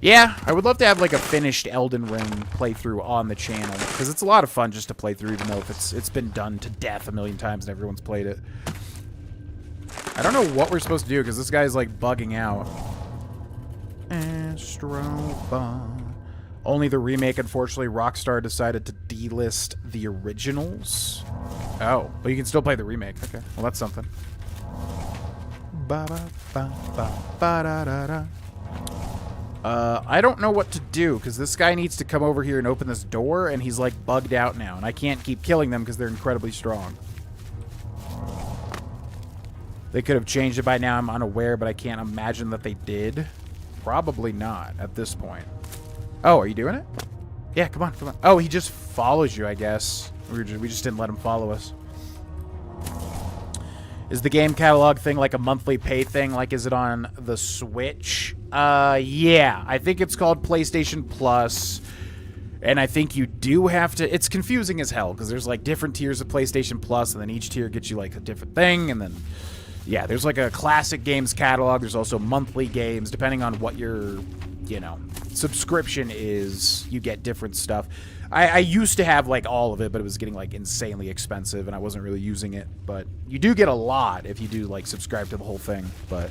yeah, I would love to have like a finished Elden Ring playthrough on the channel, because it's a lot of fun just to play through, even though if it's been done to death a million times and everyone's played it. I don't know what we're supposed to do, because this guy's like bugging out. Astrobot. Only the remake, unfortunately, Rockstar decided to delist the originals. Oh, but you can still play the remake. Okay, well, that's something. I don't know what to do, because this guy needs to come over here and open this door, and he's, like, bugged out now, and I can't keep killing them because they're incredibly strong. They could have changed it by now, I'm unaware, but I can't imagine that they did. Probably not at this point. Oh, are you doing it? Yeah, come on, come on. Oh, he just follows you, I guess. We just didn't let him follow us. Is the game catalog thing like a monthly pay thing? Like, is it on the Switch? Yeah. I think it's called PlayStation Plus. And I think you do have to... It's confusing as hell, because there's, like, different tiers of PlayStation Plus, and then each tier gets you, like, a different thing, and then... Yeah, there's, like, a classic games catalog. There's also monthly games, depending on what your... You know, subscription is, you get different stuff. I used to have like all of it, but it was getting like insanely expensive and I wasn't really using it, but you do get a lot if you do like subscribe to the whole thing. But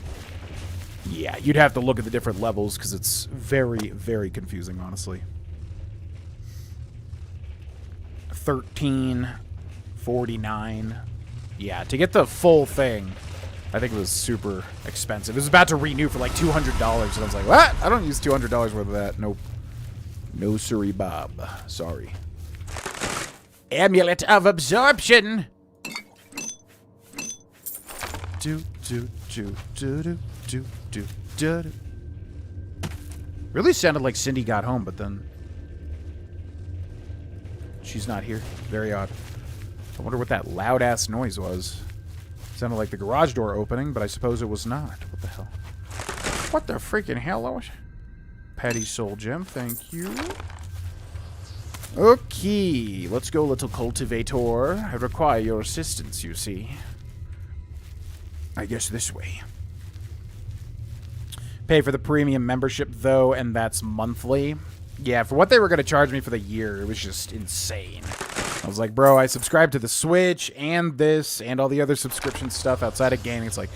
yeah, you'd have to look at the different levels because it's very, very confusing, honestly. $13.49. Yeah, to get the full thing, I think it was super expensive. It was about to renew for like $200, and I was like, what? I don't use $200 worth of that. Nope. No siree, Bob. Sorry. Amulet of Absorption! Really sounded like Cindy got home, but then... She's not here. Very odd. I wonder what that loud-ass noise was. Sounded like the garage door opening, but I suppose it was not. What the hell? What the freaking hell? Petty Soul Gem, thank you. Okay, let's go, little cultivator. I require your assistance, you see. I guess this way. Pay for the premium membership, though, and that's monthly. Yeah, for what they were going to charge me for the year, it was just insane. I was like, bro, I subscribe to the Switch and this and all the other subscription stuff outside of gaming. It's like,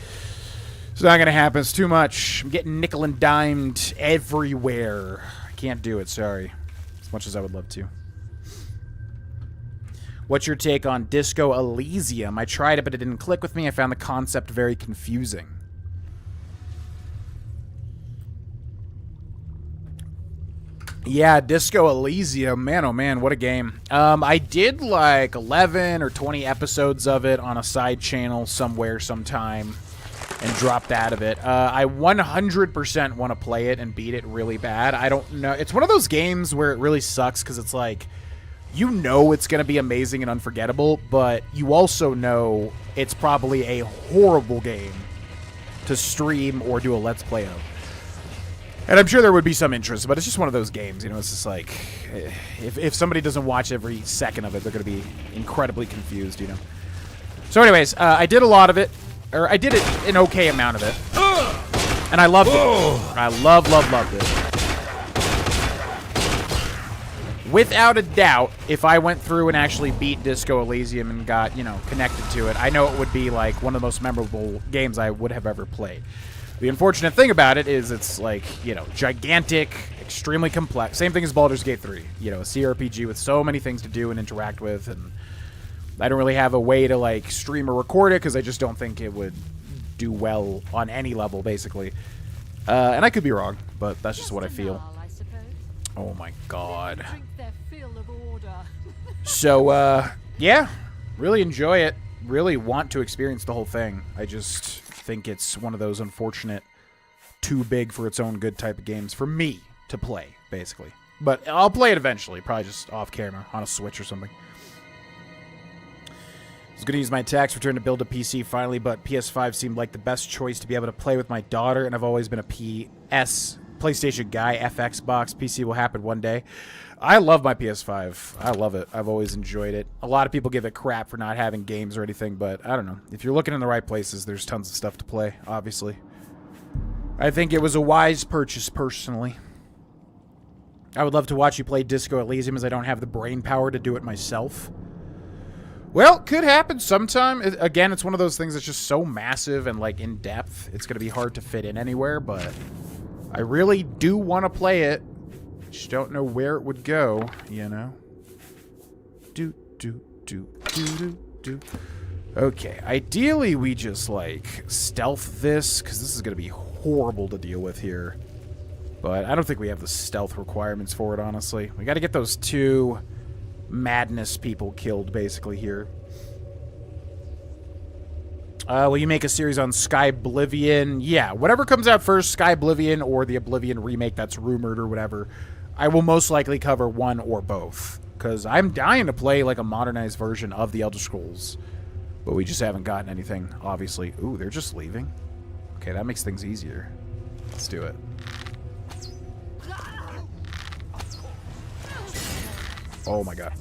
it's not going to happen. It's too much. I'm getting nickel and dimed everywhere. I can't do it, sorry. As much as I would love to. What's your take on Disco Elysium? I tried it, but it didn't click with me. I found the concept very confusing. Yeah, Disco Elysium. Man, oh man, what a game. I did like 11 or 20 episodes of it on a side channel somewhere sometime and dropped out of it. I 100% want to play it and beat it really bad. I don't know. It's one of those games where it really sucks because it's like, you know it's going to be amazing and unforgettable, but you also know it's probably a horrible game to stream or do a Let's Play of. And I'm sure there would be some interest, but it's just one of those games, you know, it's just like, if somebody doesn't watch every second of it, they're going to be incredibly confused, you know. So anyways, I did a lot of it, or I did an okay amount of it, and I loved it. I loved it. Without a doubt, if I went through and actually beat Disco Elysium and got, you know, connected to it, I know it would be like one of the most memorable games I would have ever played. The unfortunate thing about it is it's like, you know, gigantic, extremely complex. Same thing as Baldur's Gate 3. You know, a CRPG with so many things to do and interact with, and I don't really have a way to, like, stream or record it because I just don't think it would do well on any level, basically. And I could be wrong, but that's just what I feel. Oh my god. So, yeah. Really enjoy it. Really want to experience the whole thing. I just think it's one of those unfortunate, too big for its own good type of games for me to play, basically. But I'll play it eventually, probably just off camera, on a Switch or something. I was going to use my tax return to build a PC finally, but PS5 seemed like the best choice to be able to play with my daughter, and I've always been a PlayStation guy. Xbox, PC will happen one day. I love my PS5. I love it. I've always enjoyed it. A lot of people give it crap for not having games or anything, but I don't know. If you're looking in the right places, there's tons of stuff to play, obviously. I think it was a wise purchase, personally. I would love to watch you play Disco Elysium, as I don't have the brain power to do it myself. Well, could happen sometime. Again, it's one of those things that's just so massive and, like, in-depth. It's going to be hard to fit in anywhere, but I really do want to play it. Just don't know where it would go, you know? Okay, ideally we just, like, stealth this, because this is going to be horrible to deal with here. But I don't think we have the stealth requirements for it, honestly. We got to get those two madness people killed, basically, here. Will you make a series on Sky Oblivion? Yeah, whatever comes out first, Sky Oblivion or the Oblivion remake that's rumored or whatever, I will most likely cover one or both. Because I'm dying to play, like, a modernized version of the Elder Scrolls. But we just haven't gotten anything, obviously. Ooh, they're just leaving? Okay, that makes things easier. Let's do it. Oh my god.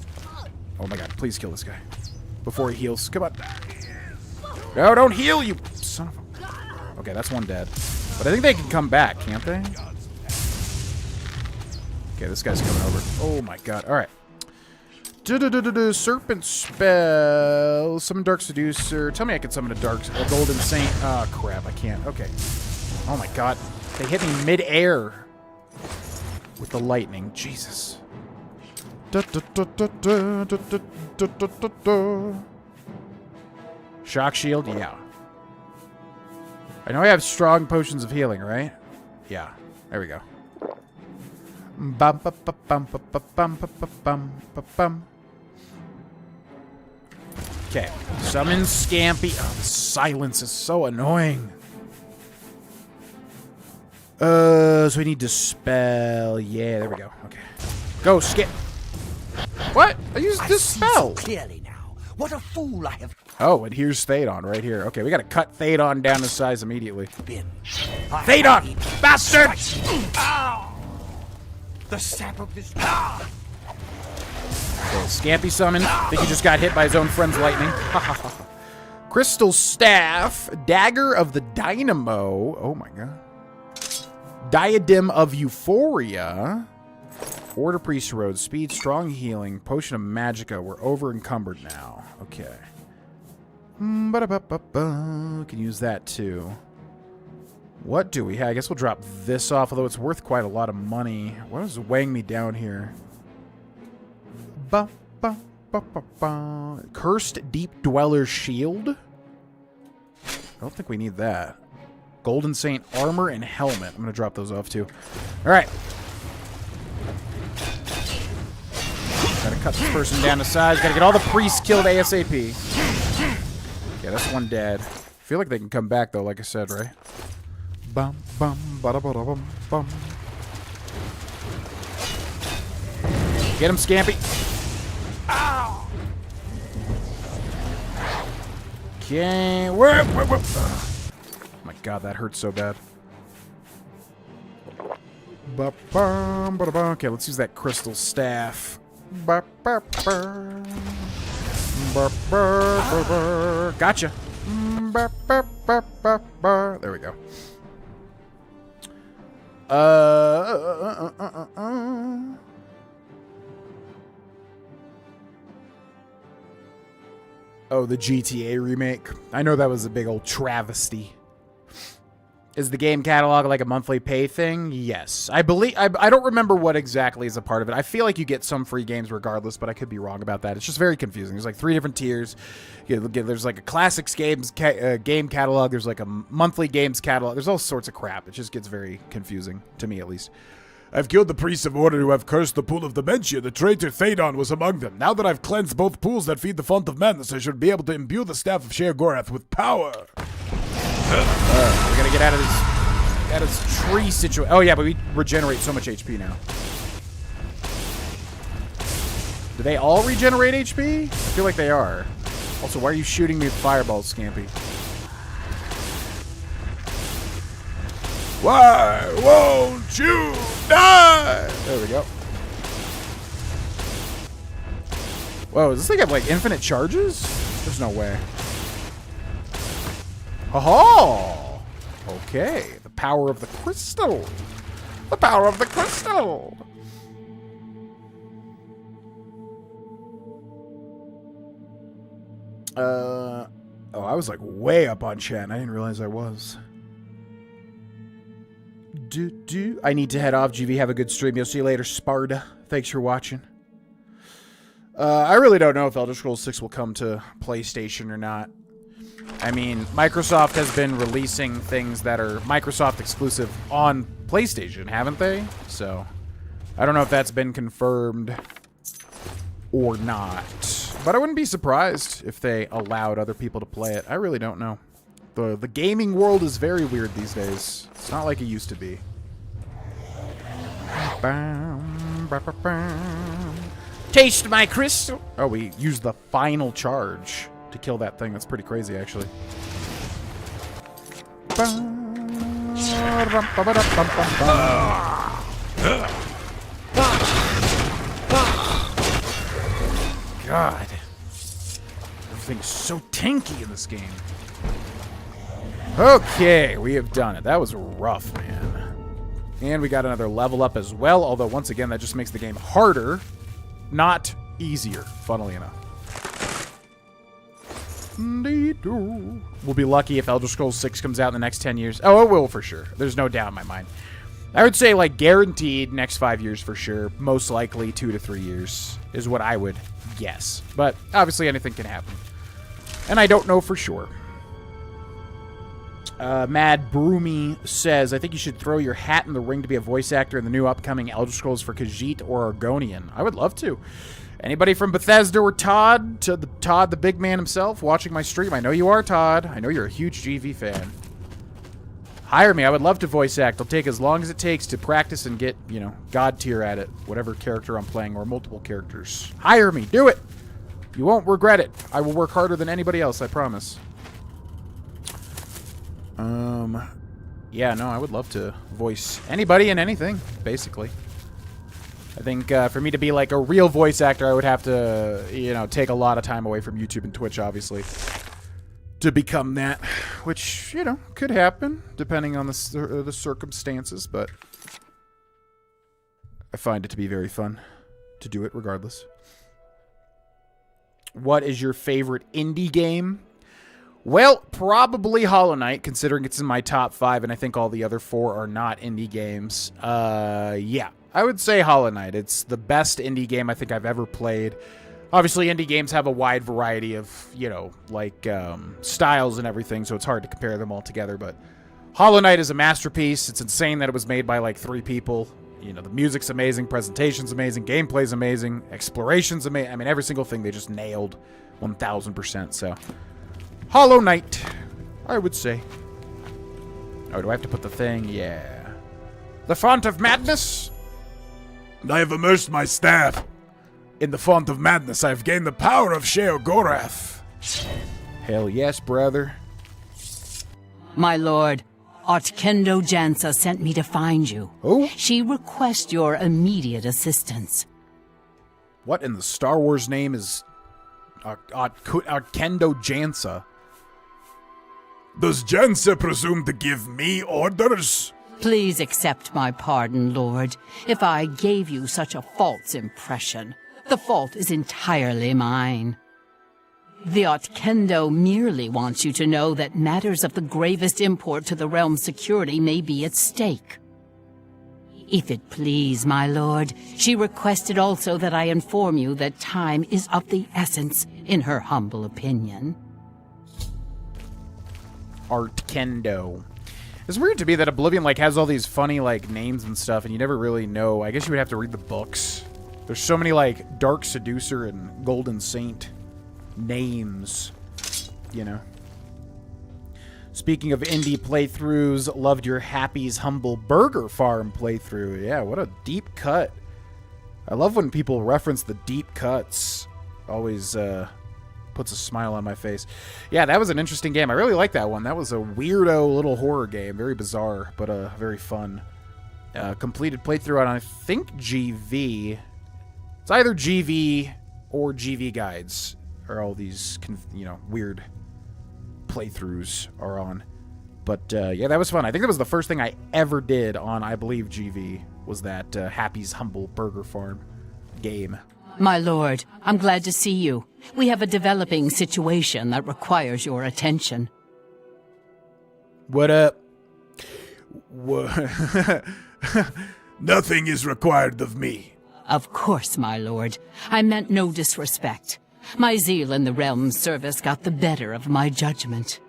Oh my god, please kill this guy. Before he heals. Come on. No, don't heal, you son of a... Okay, that's one dead. But I think they can come back, can't they? Okay, this guy's coming over. Oh my god, alright. Serpent spell. Summon Dark Seducer. Tell me I can summon a Golden Saint. Oh crap, I can't. Okay. Oh my god. They hit me mid-air with the lightning. Jesus. Shock shield, yeah. I know I have strong potions of healing, right? Yeah, there we go. Okay, summon Scampy. Oh, the silence is so annoying. So we need Dispel. Yeah, there we go. Okay. Go, Skip. What? I used Dispel. Clearly now. What a fool I have Oh, and here's Thadon right here. Okay, we gotta cut Thadon down to size immediately. been. Thadon! Bastard! The sap of this. Okay, Scampy summon. I think he just got hit by his own friend's lightning. Crystal Staff. Dagger of the Dynamo. Oh my god. Diadem of Euphoria. Order Priest Road. Speed, Strong Healing. Potion of Magicka. We're over encumbered now. Okay. Can use that too. What do we have? I guess we'll drop this off, although it's worth quite a lot of money. What is weighing me down here? Cursed Deep Dweller Shield? I don't think we need that. Golden Saint Armor and Helmet. I'm going to drop those off too. Alright. Gotta cut this person down to size. Gotta get all the priests killed ASAP. Okay, that's one dead. I feel like they can come back though, like I said, right? Bum bum bada bada bum bum. Get him, Scampy. Ow! Okay, whoa. Oh my god, that hurts so bad. Okay, let's use that crystal staff. Gotcha. There we go. Oh, the GTA remake. I know that was a big old travesty. Is the game catalog like a monthly pay thing? Yes. I believe... I don't remember what exactly is a part of it. I feel like you get some free games regardless, but I could be wrong about that. It's just very confusing. There's like 3 different tiers. There's like a classics games game catalog. There's like a monthly games catalog. There's all sorts of crap. It just gets very confusing, to me at least. I've killed the priests of order who have cursed the pool of dementia. The traitor Thaedon was among them. Now that I've cleansed both pools that feed the font of madness, I should be able to imbue the staff of Sheogorath with power. We're gonna get out of this tree situation. Oh yeah, but we regenerate so much HP now. Do they all regenerate HP? I feel like they are. Also, why are you shooting me with fireballs, Scampy? Why won't you die? There we go. Whoa, does this thing have like infinite charges? There's no way. Ha-ha! Okay, the power of the crystal. The power of the crystal. Oh, I was like way up on chat and I didn't realize I was. I need to head off. GV, have a good stream. You'll see you later, Sparta. Thanks for watching. I really don't know if Elder Scrolls 6 will come to PlayStation or not. I mean, Microsoft has been releasing things that are Microsoft exclusive on PlayStation, haven't they? So, I don't know if that's been confirmed or not. But I wouldn't be surprised if they allowed other people to play it. I really don't know. The gaming world is very weird these days. It's not like it used to be. Taste my crystal. Oh, we used the final charge to kill that thing. That's pretty crazy, actually. God. Everything's so tanky in this game. Okay, we have done it. That was rough, man. And we got another level up as well, although once again, that just makes the game harder, not easier, funnily enough. We'll be lucky if Elder Scrolls 6 comes out in the next 10 years. Oh, it will for sure. There's no doubt in my mind. I would say, like, guaranteed next 5 years for sure. Most likely 2 to 3 years is what I would guess. But obviously anything can happen. And I don't know for sure. Mad Broomy says, I think you should throw your hat in the ring to be a voice actor in the new upcoming Elder Scrolls for Khajiit or Argonian. I would love to. Anybody from Bethesda or Todd, Todd the big man himself, watching my stream? I know you are, Todd. I know you're a huge GV fan. Hire me. I would love to voice act. I'll take as long as it takes to practice and get, you know, God tier at it. Whatever character I'm playing or multiple characters. Hire me. Do it. You won't regret it. I will work harder than anybody else, I promise. Yeah, no, I would love to voice anybody in anything, basically. I think for me to be like a real voice actor, I would have to, you know, take a lot of time away from YouTube and Twitch, obviously, to become that, which, you know, could happen depending on the circumstances, but I find it to be very fun to do it regardless. What is your favorite indie game? Well, probably Hollow Knight, considering it's in my top 5, and I think all the other 4 are not indie games. Yeah, I would say Hollow Knight. It's the best indie game I think I've ever played. Obviously, indie games have a wide variety of, you know, like, styles and everything, so it's hard to compare them all together, but Hollow Knight is a masterpiece. It's insane that it was made by, like, 3 people. You know, the music's amazing, presentation's amazing, gameplay's amazing, exploration's amazing. I mean, every single thing they just nailed 1,000%, so... Hollow Knight, I would say. Oh, do I have to put the thing? Yeah. The Font of Madness? I have immersed my staff in the Font of Madness. I have gained the power of Sheogorath. Hell yes, brother. My lord, Otkendo Jansa sent me to find you. Oh? She requests your immediate assistance. What in the Star Wars name is Otkendo Jansa? Does Jansa presume to give me orders? Please accept my pardon, Lord, if I gave you such a false impression. The fault is entirely mine. The Otkendo merely wants you to know that matters of the gravest import to the realm's security may be at stake. If it please, my lord, she requested also that I inform you that time is of the essence, in her humble opinion. Otkendo. It's weird to me that Oblivion, like, has all these funny, like, names and stuff, and you never really know. I guess you would have to read the books. There's so many, like, Dark Seducer and Golden Saint names, you know. Speaking of indie playthroughs, loved your Happy's Humble Burger Farm playthrough. Yeah, what a deep cut. I love when people reference the deep cuts. Always, puts a smile on my face. Yeah, that was an interesting game. I really like that one. That was a weirdo little horror game. Very bizarre, but very fun. Completed playthrough on, I think, GV. It's either GV or GV Guides, or all these, you know, weird playthroughs are on. But, yeah, that was fun. I think that was the first thing I ever did on, I believe, GV, was that Happy's Humble Burger Farm game. My lord, I'm glad to see you. We have a developing situation that requires your attention. What up? Nothing is required of me. Of course, my lord. I meant no disrespect. My zeal in the realm's service got the better of my judgment.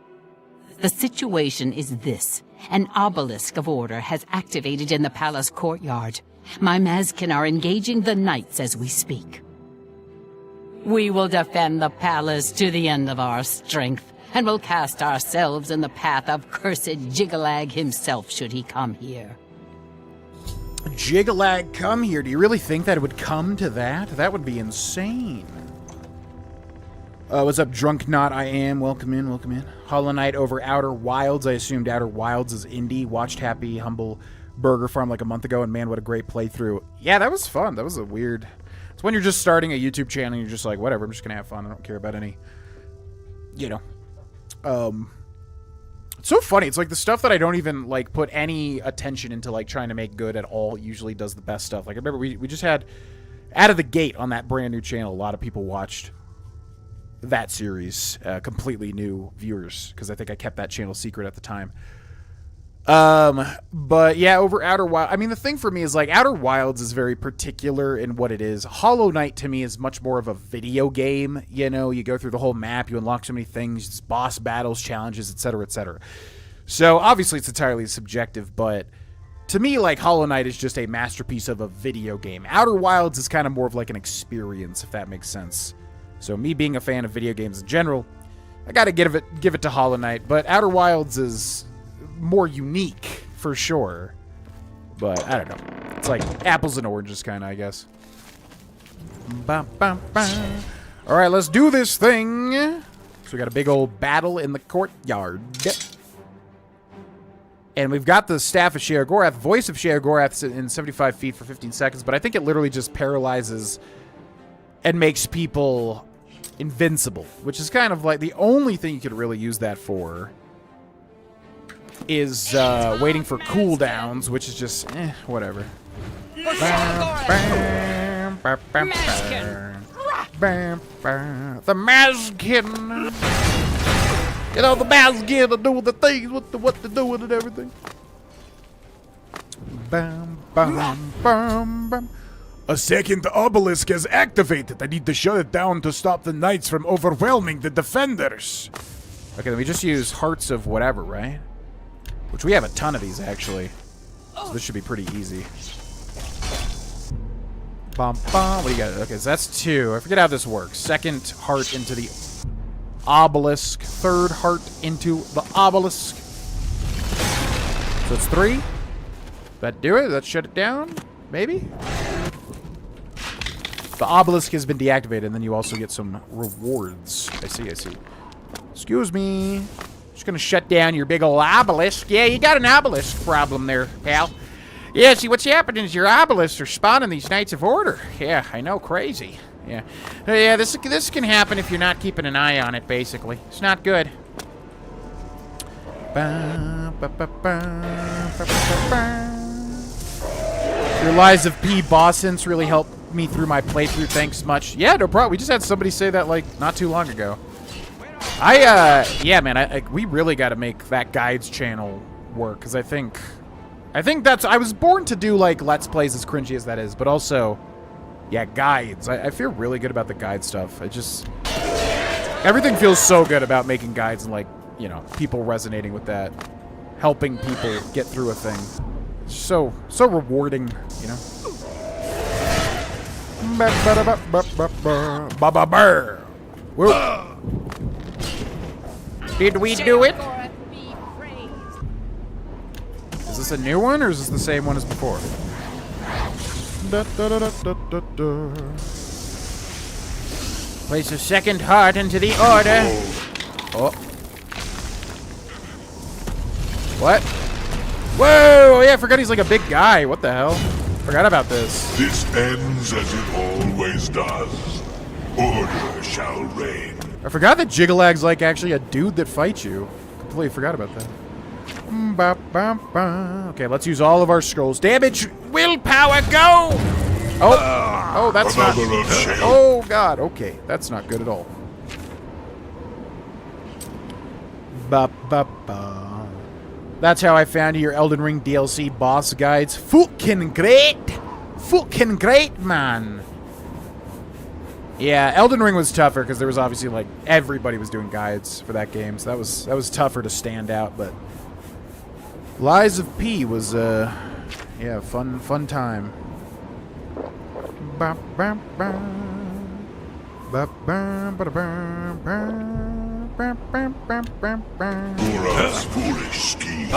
The situation is this. An obelisk of order has activated in the palace courtyard. My Mazkin are engaging the knights as we speak. We will defend the palace to the end of our strength, and will cast ourselves in the path of cursed Jyggalag himself should he come here. Jyggalag come here? Do you really think that it would come to that? That would be insane. What's up, Drunk Knot? I am. Welcome in, welcome in. Hollow Knight over Outer Wilds. I assumed Outer Wilds is indie. Watched Happy Humble Burger Farm like a month ago, and man, what a great playthrough. Yeah, that was fun. That was a weird... It's when you're just starting a YouTube channel and you're just like, whatever, I'm just gonna have fun. I don't care about any... You know. It's so funny. It's like the stuff that I don't even, like, put any attention into, like, trying to make good at all usually does the best stuff. Like, I remember we just had... Out of the gate on that brand new channel, a lot of people watched that series. Completely new viewers, because I think I kept that channel secret at the time. But yeah, over Outer Wilds, I mean, the thing for me is, like, Outer Wilds is very particular in what it is. Hollow Knight, to me, is much more of a video game, you know? You go through the whole map, you unlock so many things, boss battles, challenges, etc., etc. So, obviously, it's entirely subjective, but to me, like, Hollow Knight is just a masterpiece of a video game. Outer Wilds is kind of more of, like, an experience, if that makes sense. So, me being a fan of video games in general, I gotta give it to Hollow Knight, but Outer Wilds is more unique, for sure. But, I don't know. It's like apples and oranges, kind of, I guess. Alright, let's do this thing. So we got a big old battle in the courtyard. And we've got the Staff of Sheogorath, voice of Sheogorath in 75 feet for 15 seconds, but I think it literally just paralyzes and makes people invincible, which is kind of like the only thing you could really use that for is waiting for cooldowns, which is just, whatever. The Mazkin. You know, the Mazkin to do the things, what to do with it and everything. Bam, bam, bam, bam. A second obelisk has activated. I need to shut it down to stop the knights from overwhelming the defenders. Okay, then we just use hearts of whatever, right? Which we have a ton of these, actually. So this should be pretty easy. Bum, bum. What do you got? Okay, so that's 2. I forget how this works. Second heart into the obelisk. Third heart into the obelisk. So it's 3. That do it? That shut it down? Maybe? The obelisk has been deactivated, and then you also get some rewards. I see, I see. Excuse me. Just gonna shut down your big old obelisk. Yeah, you got an obelisk problem there, pal. Yeah, see, what's happening is your obelisks are spawning these Knights of Order. Yeah, I know, crazy. Yeah. Yeah, this can happen if you're not keeping an eye on it, basically. It's not good. Your Lies of P. Bossins really helped me through my playthrough. Thanks much. Yeah, no problem. We just had somebody say that, like, not too long ago. Yeah, man, we really got to make that guides channel work, because I think that's, I was born to do, like, Let's Plays, as cringy as that is, but also, yeah, guides. I feel really good about the guide stuff. Everything feels so good about making guides and, like, you know, people resonating with that. helping people get through a thing. It's so rewarding, you know. Whoa. Did we do it? Is this a new one, or is this the same one as before? Place a second heart into the order. Oh. What? Whoa! Yeah, I forgot he's like a big guy. What the hell? Forgot about this. This ends as it always does. Order shall reign. I forgot that Jyggalag's like actually a dude that fights you. Completely forgot about that. Okay, let's use all of our scrolls. Damage, willpower, go! Oh, that's not. Oh God. Okay, that's not good at all. That's how I found your Elden Ring DLC boss guides. Fucking great, man. Yeah, Elden Ring was tougher because there was obviously like everybody was doing guides for that game, so that was tougher to stand out. But Lies of P was yeah, fun time. Gorath's foolish scheme.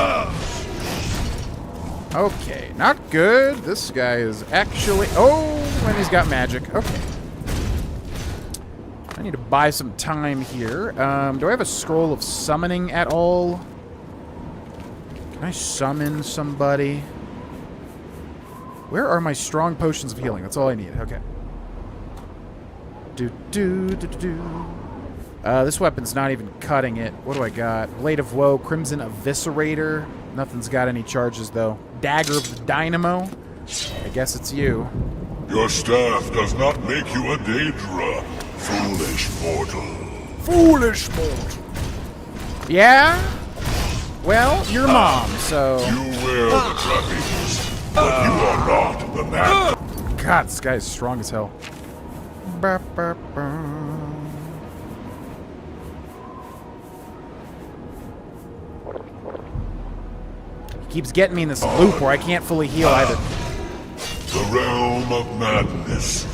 Okay, not good. This guy is actually... Oh, and he's got magic. Okay. I need to buy some time here. Do I have a scroll of summoning at all? Can I summon somebody? Where are my strong potions of healing? That's all I need. Okay. This weapon's not even cutting it. What do I got? Blade of Woe, Crimson Eviscerator. Nothing's got any charges, though. Dagger of the Dynamo. I guess it's you. Your staff does not make you a Daedra, foolish mortal. Foolish mortal. Yeah? Well, your mom, so... You wear the trappings, but you are not the man. God, this guy is strong as hell. He keeps getting me in this loop where I can't fully heal either. The realm of madness.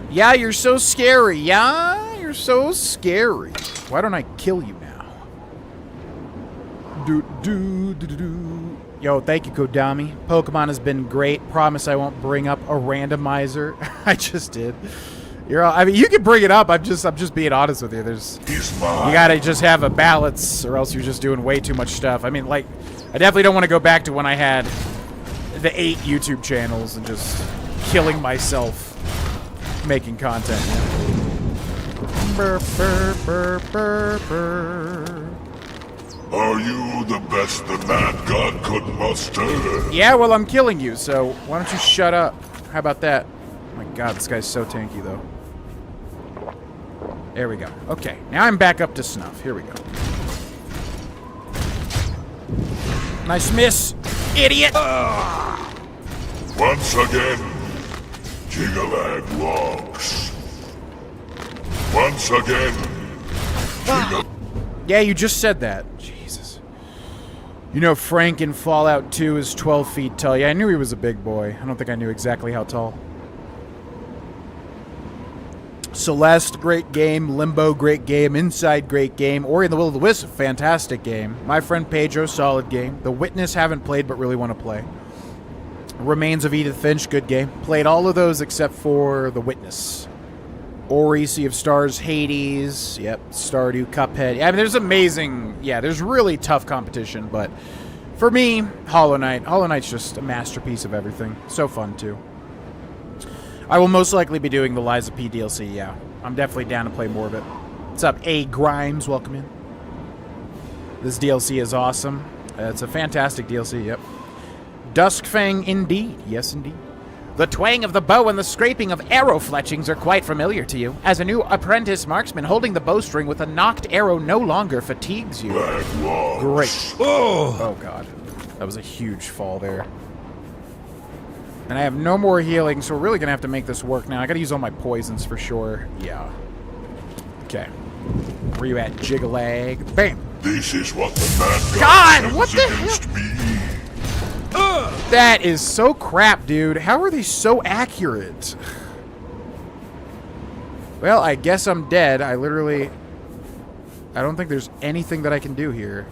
Yeah, you're so scary. Yeah, you're so scary. Why don't I kill you now? Yo, thank you, Kodami. Pokemon has been great. Promise I won't bring up a randomizer. I just did. You're all, I mean, you can bring it up. I'm just being honest with you. You gotta just have a balance, or else you're just doing way too much stuff. I mean, like, I definitely don't want to go back to when I had the 8 YouTube channels and just killing myself making content. Are you the best the mad god could muster? Yeah, well, I'm killing you, so why don't you shut up? How about that? Oh my God, this guy's so tanky, though. There we go. Okay, now I'm back up to snuff. Here we go. Nice miss, idiot! Once again, Jyggalag walks. Once again, Yeah, you just said that. Jesus. You know Frank in Fallout 2 is 12 feet tall. Yeah, I knew he was a big boy. I don't think I knew exactly how tall. Celeste, great game. Limbo, great game. Inside, great game. Ori and the Will of the Wisp, fantastic game. My Friend Pedro, solid game. The Witness, haven't played but really want to play. Remains of Edith Finch, good game. Played all of those except for The Witness. Ori, Sea of Stars, Hades, yep, Stardew, Cuphead. Yeah, I mean, there's amazing, yeah, there's really tough competition, but for me, Hollow Knight. Hollow Knight's just a masterpiece of everything. So fun, too. I will most likely be doing the Lies of P DLC, yeah. I'm definitely down to play more of it. What's up, A. Grimes? Welcome in. This DLC is awesome. It's a fantastic DLC, yep. Duskfang, indeed. Yes, indeed. The twang of the bow and the scraping of arrow fletchings are quite familiar to you. As a new apprentice marksman, holding the bowstring with a knocked arrow no longer fatigues you. Great. Oh, God. That was a huge fall there. And I have no more healing, so we're really going to have to make this work now. I got to use all my poisons for sure. Yeah. Okay. Where you at, Jyggalag? Bam! This is what the mad God, what sends the against me. That is so crap, dude. How are they so accurate? Well, I guess I'm dead. I don't think there's anything that I can do here.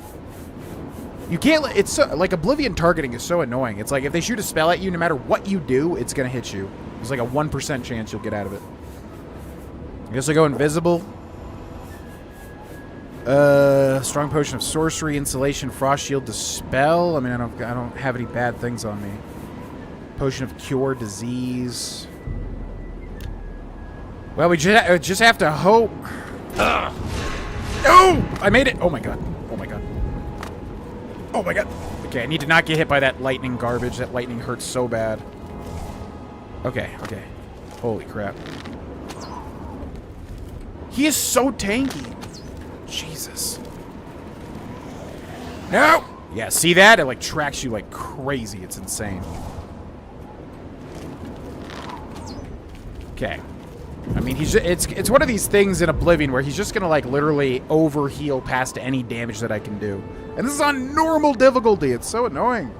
You can't, it's so, like, Oblivion targeting is so annoying. It's like, if they shoot a spell at you, no matter what you do, it's gonna hit you. There's like a 1% chance you'll get out of it. I guess I go invisible. Strong potion of sorcery, insulation, frost shield, dispel. I mean, I don't have any bad things on me. Potion of cure disease. Well, we just have to hope. No! I made it! Oh my god. Oh my god. Oh my god. Okay, I need to not get hit by that lightning garbage. That lightning hurts so bad. Okay, okay. Holy crap. He is so tanky. Jesus. No! Yeah, see that? It like tracks you like crazy. It's insane. Okay. I mean, it's one of these things in Oblivion where he's just gonna like literally overheal past any damage that I can do. And this is on normal difficulty. It's so annoying.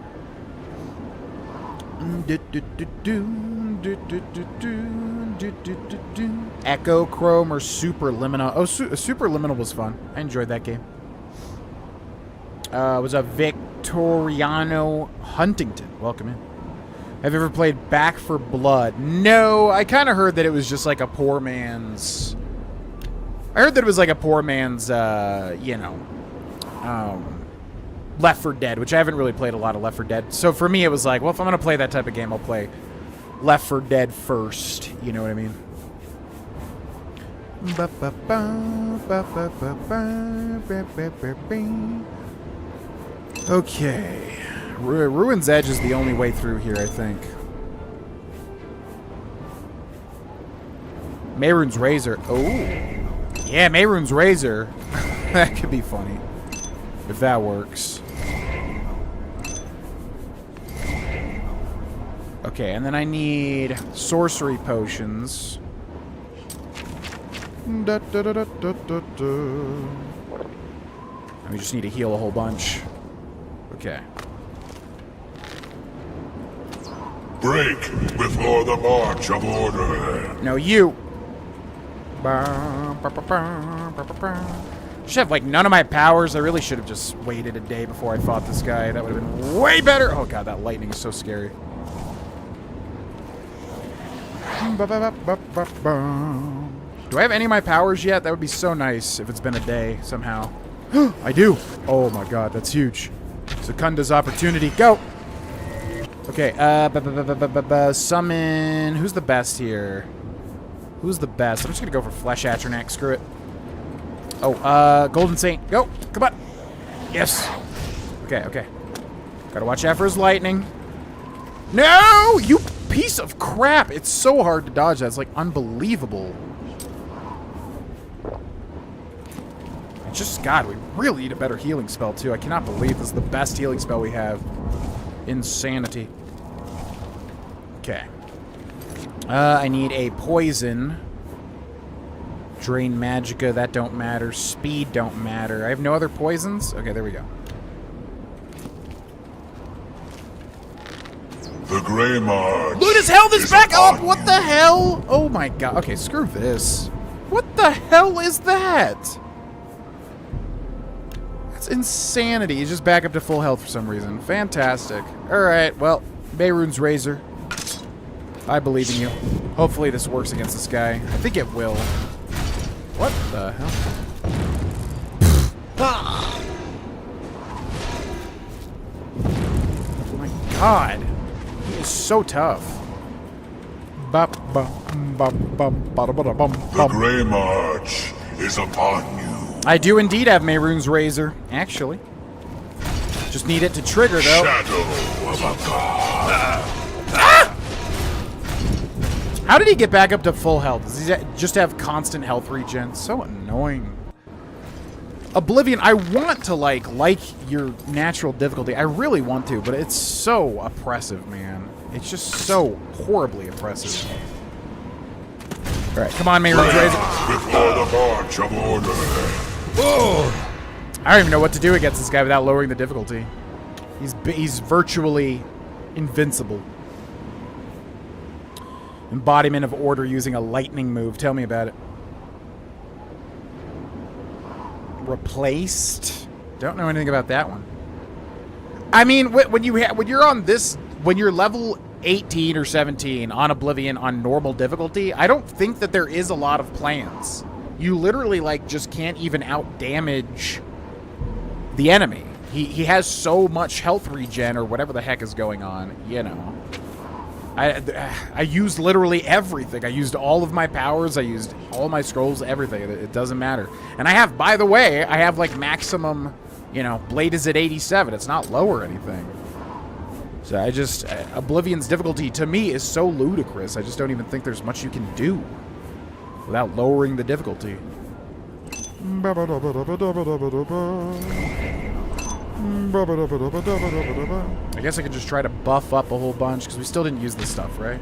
Echo Chrome or Superliminal. Oh, Superliminal was fun. I enjoyed that game. It was a Victoriano Huntington. Welcome in. Have you ever played Back for Blood? No, I kind of heard that it was just like a poor man's... I heard that it was like a poor man's, you know, Left 4 Dead, which I haven't really played a lot of Left 4 Dead. So for me, it was like, well, if I'm going to play that type of game, I'll play Left 4 Dead first. You know what I mean? Okay. Ruin's Edge is the only way through here, I think. Mehrunes Razor. Oh. Yeah, Mehrunes Razor. That could be funny. If that works. Okay, and then I need sorcery potions. Da, da, da, da, da, da, da. And we just need to heal a whole bunch. Okay. Break before the march of order. No, you. Should have like none of my powers. I really should have just waited a day before I fought this guy. That would have been way better. Oh god, that lightning is so scary. Do I have any of my powers yet? That would be so nice if it's been a day somehow. I do. Oh my god, that's huge. Sekunda's opportunity. Go. Okay, summon... Who's the best here? Who's the best? I'm just gonna go for Flesh Atronach. Screw it. Oh, Golden Saint. Go! Come on! Yes! Okay, okay. Gotta watch out for his lightning. No! You piece of crap! It's so hard to dodge that. It's, like, unbelievable. It's just, God, we really need a better healing spell, too. I cannot believe this is the best healing spell we have. Insanity. Okay. I need a poison. Drain Magicka, that don't matter. Speed don't matter. I have no other poisons? Okay, there we go. The Grey March. Look at his health is back up! What the hell? Oh my god. Okay, screw this. What the hell is that? That's insanity. He's just back up to full health for some reason. Fantastic. Alright, well, Mehrunes Razor. I believe in you. Hopefully this works against this guy. I think it will. What the hell? Oh my god. He is so tough. The Grey March is upon you. I do indeed have Mehrunes Razor, actually. Just need it to trigger, though. Shadow of a god. How did he get back up to full health? Does he just have constant health regen? So annoying. Oblivion, I want to like your natural difficulty. I really want to, but it's so oppressive, man. It's just so horribly oppressive. All right, come on, Mehrunes Razor. Before the march of order. Oh. I don't even know what to do against this guy without lowering the difficulty. He's virtually invincible. Embodiment of order using a lightning move. Tell me about it. Replaced? Don't know anything about that one. I mean, when you're level 18 or 17 on Oblivion on normal difficulty, I don't think that there is a lot of plans. You literally like just can't even out damage the enemy. He has so much health regen or whatever the heck is going on, you know. I used literally everything. I used all of my powers. I used all my scrolls, everything. It doesn't matter. And I have, by the way, I have like maximum, you know, blade is at 87. It's not low or anything. So I just, Oblivion's difficulty to me is so ludicrous. I just don't even think there's much you can do without lowering the difficulty. I guess I could just try to buff up a whole bunch, because we still didn't use this stuff, right?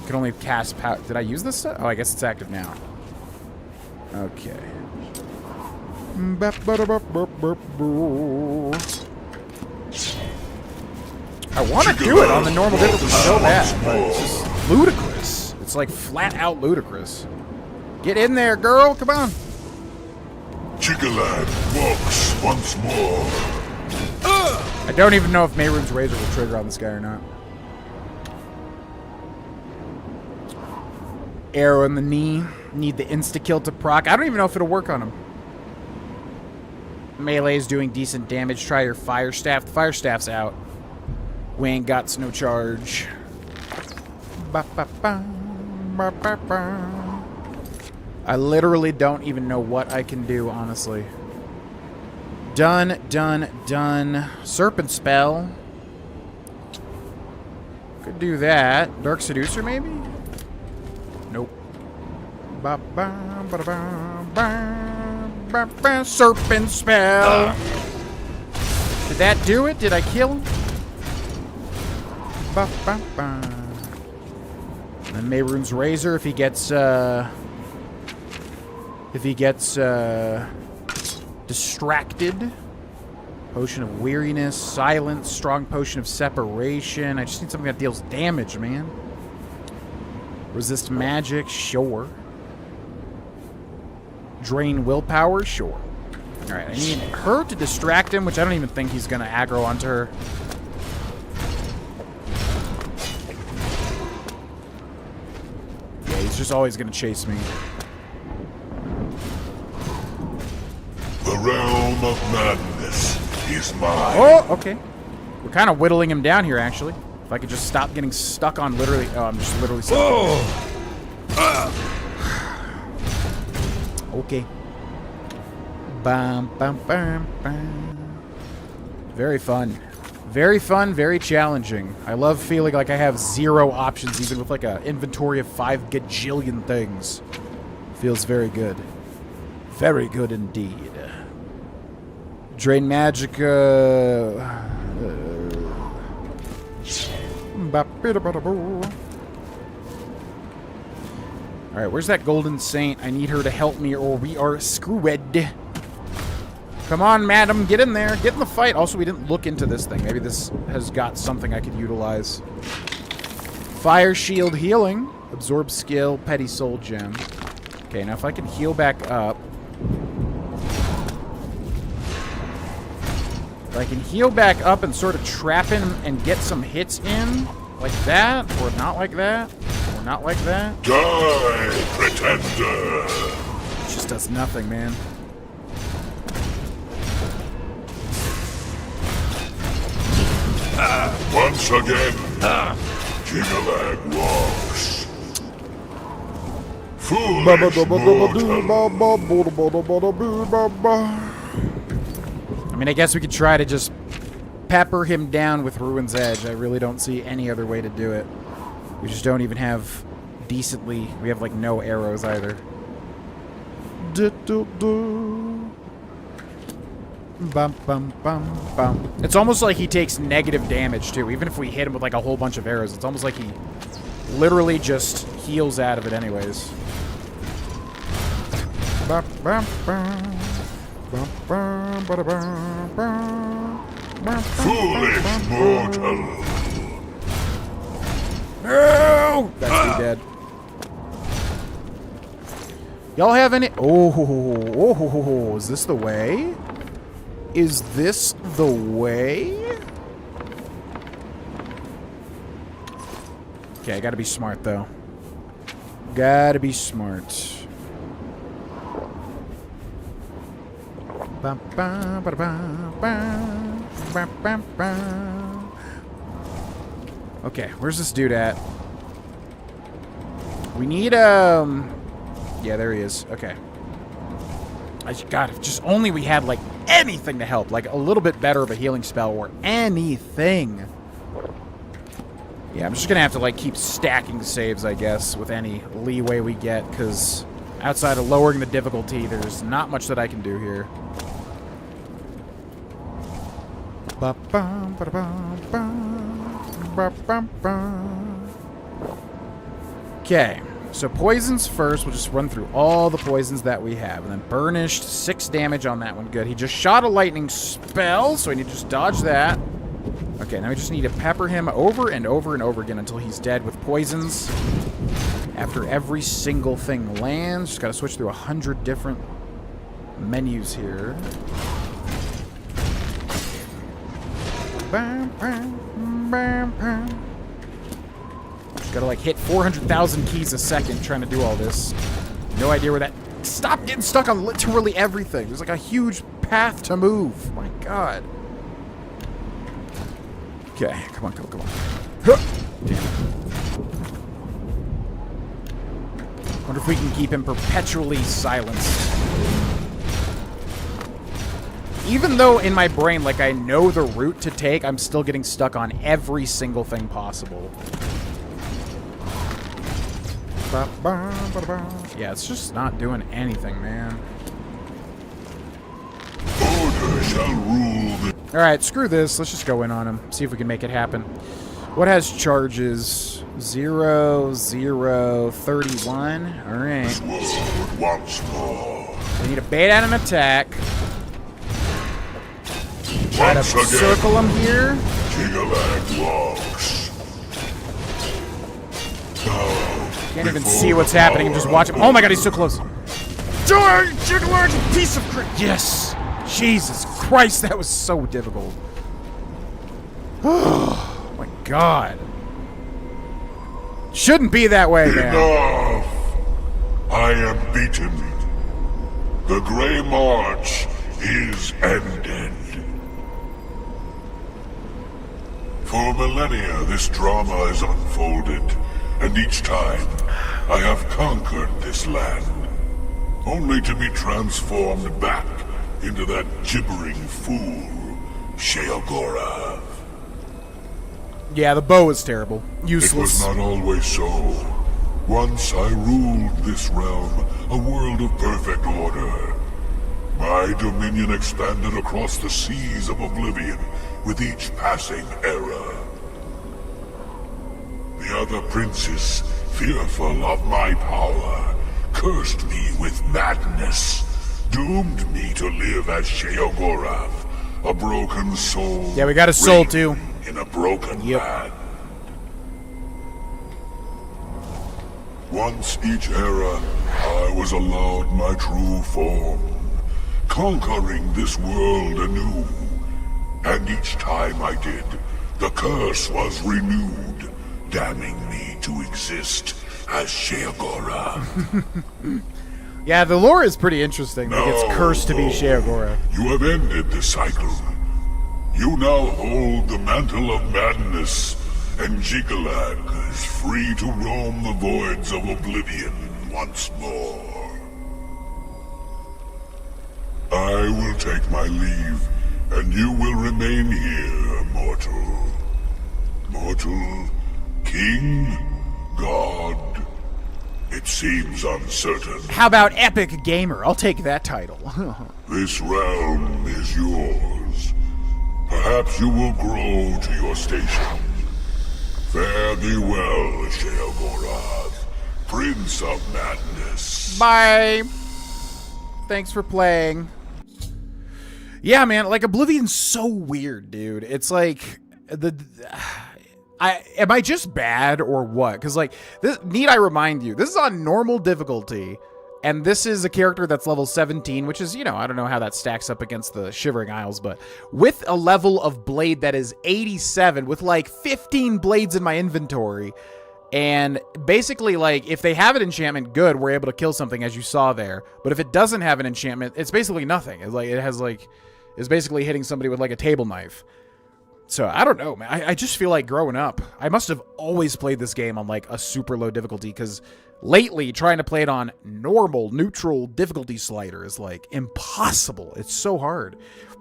You can only cast power. Did I use this stuff? Oh, I guess it's active now. Okay. I want to do it on the normal difficulty so bad, but it's just ludicrous. It's like flat out ludicrous. Get in there, girl. Come on. Jyggalag walks once more. I don't even know if Mehrunes Razor will trigger on this guy or not. Arrow in the knee. Need the insta-kill to proc. I don't even know if it'll work on him. Melee is doing decent damage. Try your Fire Staff. The Fire Staff's out. We ain't got no charge. Ba, ba, ba, ba, ba, ba. I literally don't even know what I can do, honestly. Done, done, done. Serpent Spell. Could do that. Dark Seducer, maybe? Nope. Ba, ba, ba, ba, ba, ba, ba. Serpent Spell. Did that do it? Did I kill him? Ba, ba, ba. And then Mehrunes Razor, if he gets distracted. Potion of Weariness, Silence, Strong Potion of Separation. I just need something that deals damage, man. Resist Magic, sure. Drain Willpower, sure. Alright, I need her to distract him, which I don't even think he's going to aggro onto her. Yeah, he's just always going to chase me. The realm of madness is mine. Oh, okay. We're kind of whittling him down here, actually. If I could just stop getting stuck on literally... Oh, I'm just literally stuck. Okay. Bam, bam, bam, bam. Very fun. Very fun, very challenging. I love feeling like I have zero options, even with like an inventory of 5 gajillion things. Feels very good. Very good indeed. Drain Magicka. Alright, where's that Golden Saint? I need her to help me or we are screwed. Come on, madam, get in there. Get in the fight. Also, we didn't look into this thing. Maybe this has got something I could utilize. Fire Shield Healing. Absorb Skill. Petty Soul Gem. Okay, now if I can heal back up. If I can heal back up and sort of trap him and get some hits in. Like that, or not like that, or not like that. Die, pretender! It just does nothing, man. Once again, Jyggalag walks. Foolish mortal. I mean, I guess we could try to just pepper him down with Ruin's Edge. I really don't see any other way to do it. We just don't even have decently... We have, like, no arrows either. Bum, bum, bum, bum. It's almost like he takes negative damage, too. Even if we hit him with, like, a whole bunch of arrows, it's almost like he literally just heals out of it anyways. Bum, bum, bum. Foolish mortal. No! That's me dead. Y'all have any... Oh, is this the way? Is this the way? Okay, I gotta be smart, though. Gotta be smart. Okay, where's this dude at? We need, yeah, there he is. Okay. God, if just only we had, like, anything to help. Like, a little bit better of a healing spell or anything. Yeah, I'm just gonna have to, like, keep stacking saves, I guess, with any leeway we get, because outside of lowering the difficulty, there's not much that I can do here. Okay, so poisons first. We'll just run through all the poisons that we have. And then burnished, 6 damage on that one. Good. He just shot a lightning spell, so I need to just dodge that. Okay, now we just need to pepper him over and over and over again until he's dead with poisons. After every single thing lands, just gotta switch through 100 different menus here. Gotta like hit 400,000 keys a second trying to do all this. No idea where that... Stop getting stuck on literally everything. There's like a huge path to move. My God. Okay, come on, come on, come on. Huh. Damn it. Wonder if we can keep him perpetually silenced. Even though in my brain, like, I know the route to take, I'm still getting stuck on every single thing possible. Yeah, it's just not doing anything, man. Order shall rule the... Alright, screw this. Let's just go in on him. See if we can make it happen. What has charges? 0, 0, 31. Alright. Once more. We need to bait out an attack. Try to circle him here. Jyggalag walks. Can't even see what's happening. I'm just watching. Oh my God, he's so close. Die, Jyggalag, you piece of crap. Yes. Jesus Christ, that was so difficult. Oh my God. Shouldn't be that way, man. Enough. I am beaten. The Grey March is ended. For millennia, this drama has unfolded, and each time, I have conquered this land, only to be transformed back into that gibbering fool, Sheogorath. Yeah, the bow is terrible. Useless. It was not always so. Once I ruled this realm, a world of perfect order. My dominion expanded across the seas of Oblivion with each passing era. The other princes, fearful of my power, cursed me with madness, doomed me to live as Sheogorath, a broken soul. Yeah, we got a soul too. In a broken land. Once each era, I was allowed my true form, conquering this world anew. And each time I did, the curse was renewed, damning me to exist as Sheogorath. Yeah, the lore is pretty interesting. Like, it's cursed to be Sheogorath. You have ended the cycle. You now hold the mantle of madness, and Jyggalag is free to roam the voids of Oblivion once more. I will take my leave, and you will remain here, mortal. Mortal, king, god. It seems uncertain. How about Epic Gamer? I'll take that title. This realm is yours. Perhaps you will grow to your station. Fare thee well, Sheogorath, Prince of Madness. Bye. Thanks for playing. Yeah, man, like Oblivion's so weird, dude. It's like am I just bad or what? Because like need I remind you, this is on normal difficulty, and this is a character that's level 17, which is, I don't know how that stacks up against the Shivering Isles, but with a level of blade that is 87, with like 15 blades in my inventory. And basically, like, if they have an enchantment, good, we're able to kill something, as you saw there. But if it doesn't have an enchantment, it's basically nothing. It's basically hitting somebody with, like, a table knife. So, I don't know, man. I just feel like growing up, I must have always played this game on, like, a super low difficulty, because lately, trying to play it on normal, neutral difficulty slider is, like, impossible. It's so hard.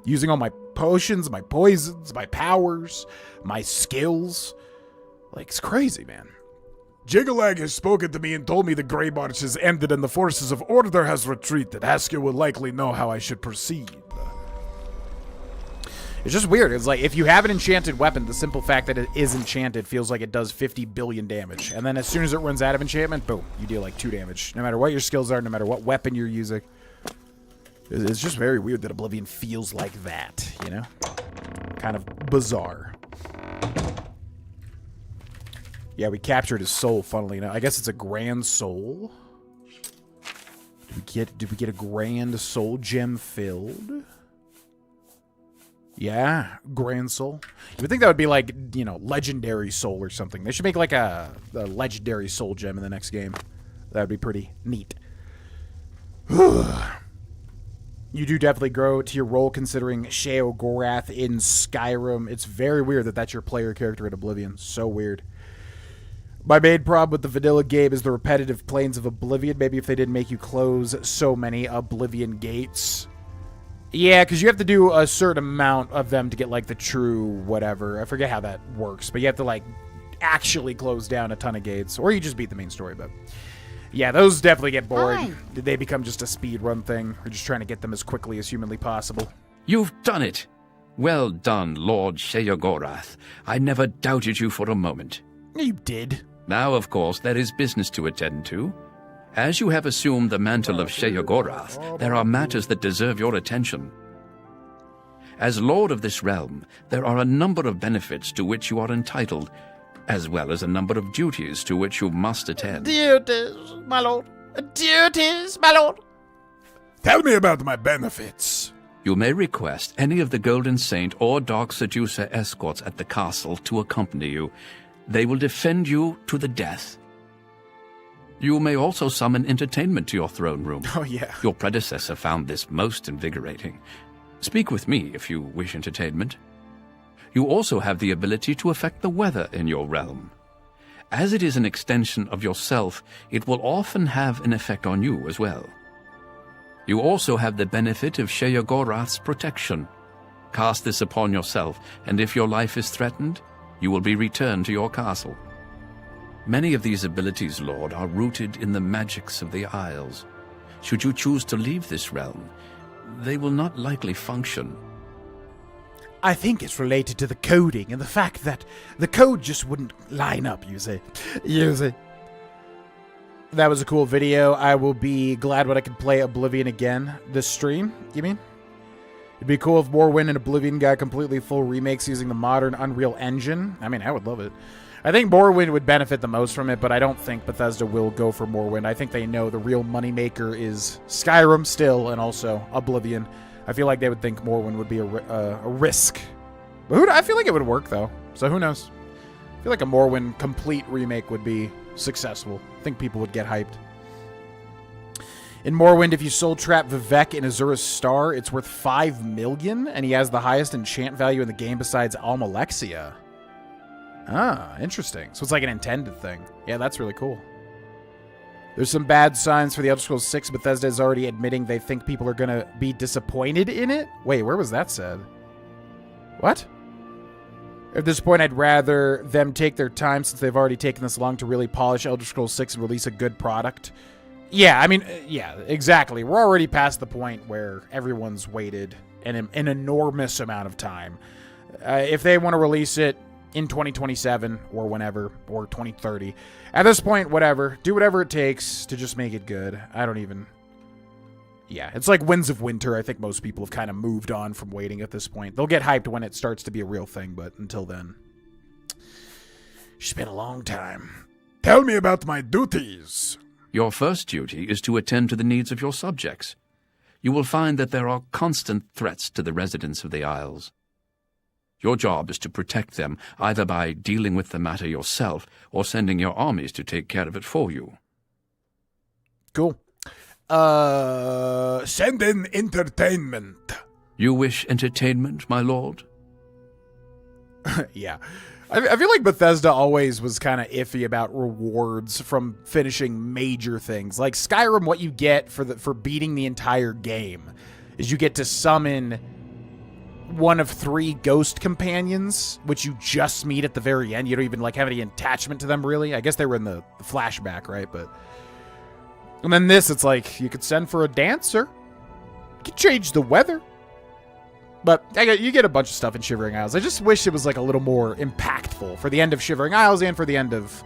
Using all my potions, my poisons, my powers, my skills. Like, it's crazy, man. Jyggalag has spoken to me and told me the Grey March has ended and the forces of Order has retreated. Haskell will likely know how I should proceed. It's just weird. It's like, if you have an enchanted weapon, the simple fact that it is enchanted feels like it does 50 billion damage. And then as soon as it runs out of enchantment, boom, you deal like 2 damage. No matter what your skills are, no matter what weapon you're using. It's just very weird that Oblivion feels like that, you know? Kind of bizarre. Yeah, we captured his soul, funnily enough. I guess it's a grand soul. Did we get a grand soul gem filled? Yeah, grand soul. You would think that would be like, legendary soul or something. They should make like a legendary soul gem in the next game. That would be pretty neat. You do definitely grow to your role considering Sheogorath in Skyrim. It's very weird that that's your player character in Oblivion. So weird. My main problem with the vanilla game is the repetitive planes of Oblivion. Maybe if they didn't make you close so many Oblivion gates. Yeah, because you have to do a certain amount of them to get, like, the true whatever. I forget how that works, but you have to, like, actually close down a ton of gates. Or you just beat the main story, but... Yeah, those definitely get boring. Hi. They become just a speedrun thing. We're just trying to get them as quickly as humanly possible. You've done it. Well done, Lord Sheogorath. I never doubted you for a moment. You did. Now, of course, there is business to attend to. As you have assumed the mantle of Sheogorath, there are matters that deserve your attention. As Lord of this realm, there are a number of benefits to which you are entitled, as well as a number of duties to which you must attend. Duties, my lord. Duties, my lord. Tell me about my benefits. You may request any of the Golden Saint or Dark Seducer escorts at the castle to accompany you. They will defend you to the death. You may also summon entertainment to your throne room. Oh, yeah. Your predecessor found this most invigorating. Speak with me if you wish entertainment. You also have the ability to affect the weather in your realm. As it is an extension of yourself, it will often have an effect on you as well. You also have the benefit of Sheogorath's protection. Cast this upon yourself, and if your life is threatened, you will be returned to your castle. Many of these abilities, Lord, are rooted in the magics of the Isles. Should you choose to leave this realm, they will not likely function. I think it's related to the coding and the fact that the code just wouldn't line up, you see. That was a cool video. I will be glad when I can play Oblivion again this stream, you mean? It'd be cool if Morrowind and Oblivion got completely full remakes using the modern Unreal Engine. I mean, I would love it. I think Morrowind would benefit the most from it, but I don't think Bethesda will go for Morrowind. I think they know the real moneymaker is Skyrim still, and also Oblivion. I feel like they would think Morrowind would be a risk. But I feel like it would work, though. So who knows? I feel like a Morrowind complete remake would be successful. I think people would get hyped. In Morrowind, if you soul trap Vivek in Azura's Star, it's worth 5 million, and he has the highest enchant value in the game besides Almalexia. Ah, interesting. So it's like an intended thing. Yeah, that's really cool. There's some bad signs for the Elder Scrolls 6. Bethesda is already admitting they think people are going to be disappointed in it. Wait, where was that said? What? At this point, I'd rather them take their time since they've already taken this long to really polish Elder Scrolls 6 and release a good product. Yeah, I mean, yeah, exactly. We're already past the point where everyone's waited an enormous amount of time. If they want to release it in 2027 or whenever, or 2030, at this point, whatever. Do whatever it takes to just make it good. I don't even... yeah, it's like Winds of Winter. I think most people have kind of moved on from waiting at this point. They'll get hyped when it starts to be a real thing, but until then, it's been a long time. Tell me about my duties. Your first duty is to attend to the needs of your subjects. You will find that there are constant threats to the residents of the Isles. Your job is to protect them, either by dealing with the matter yourself or sending your armies to take care of it for you. Cool. Send in entertainment. You wish entertainment, my lord? Yeah. I feel like Bethesda always was kind of iffy about rewards from finishing major things. Like Skyrim, what you get for beating the entire game is you get to summon one of 3 ghost companions, which you just meet at the very end. You don't even like have any attachment to them, really. I guess they were in the flashback, right? And then this, it's like you could send for a dancer. You could change the weather. But you get a bunch of stuff in Shivering Isles. I just wish it was like a little more impactful for the end of Shivering Isles and for the end of,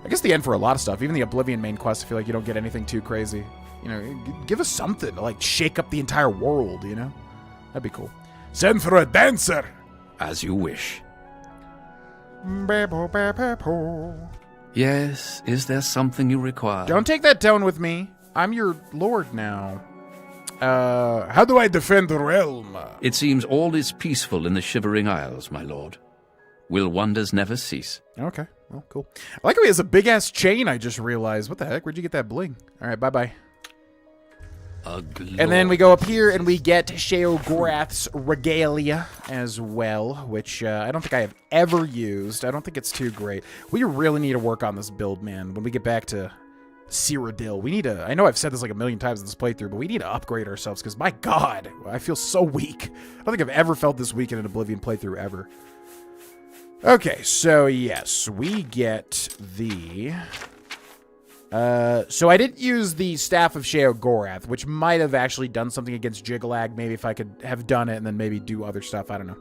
I guess the end for a lot of stuff. Even the Oblivion main quest, I feel like you don't get anything too crazy. You know, give us something to like shake up the entire world, you know? That'd be cool. Send for a dancer. As you wish. Yes, is there something you require? Don't take that tone with me. I'm your lord now. How do I defend the realm? It seems all is peaceful in the Shivering Isles, my lord. Will wonders never cease? Okay, well, cool. I like how he has a big-ass chain, I just realized. What the heck? Where'd you get that bling? All right, bye-bye. And then we go up here, and we get Sheogorath's Regalia as well, which I don't think I have ever used. I don't think it's too great. We really need to work on this build, man, when we get back to Cyrodiil. We need to, I know I've said this like a million times in this playthrough, but we need to upgrade ourselves because, my God, I feel so weak. I don't think I've ever felt this weak in an Oblivion playthrough ever. Okay, so yes, we get the... so I didn't use the Staff of Sheogorath, which might have actually done something against Jyggalag, maybe if I could have done it and then maybe do other stuff, I don't know.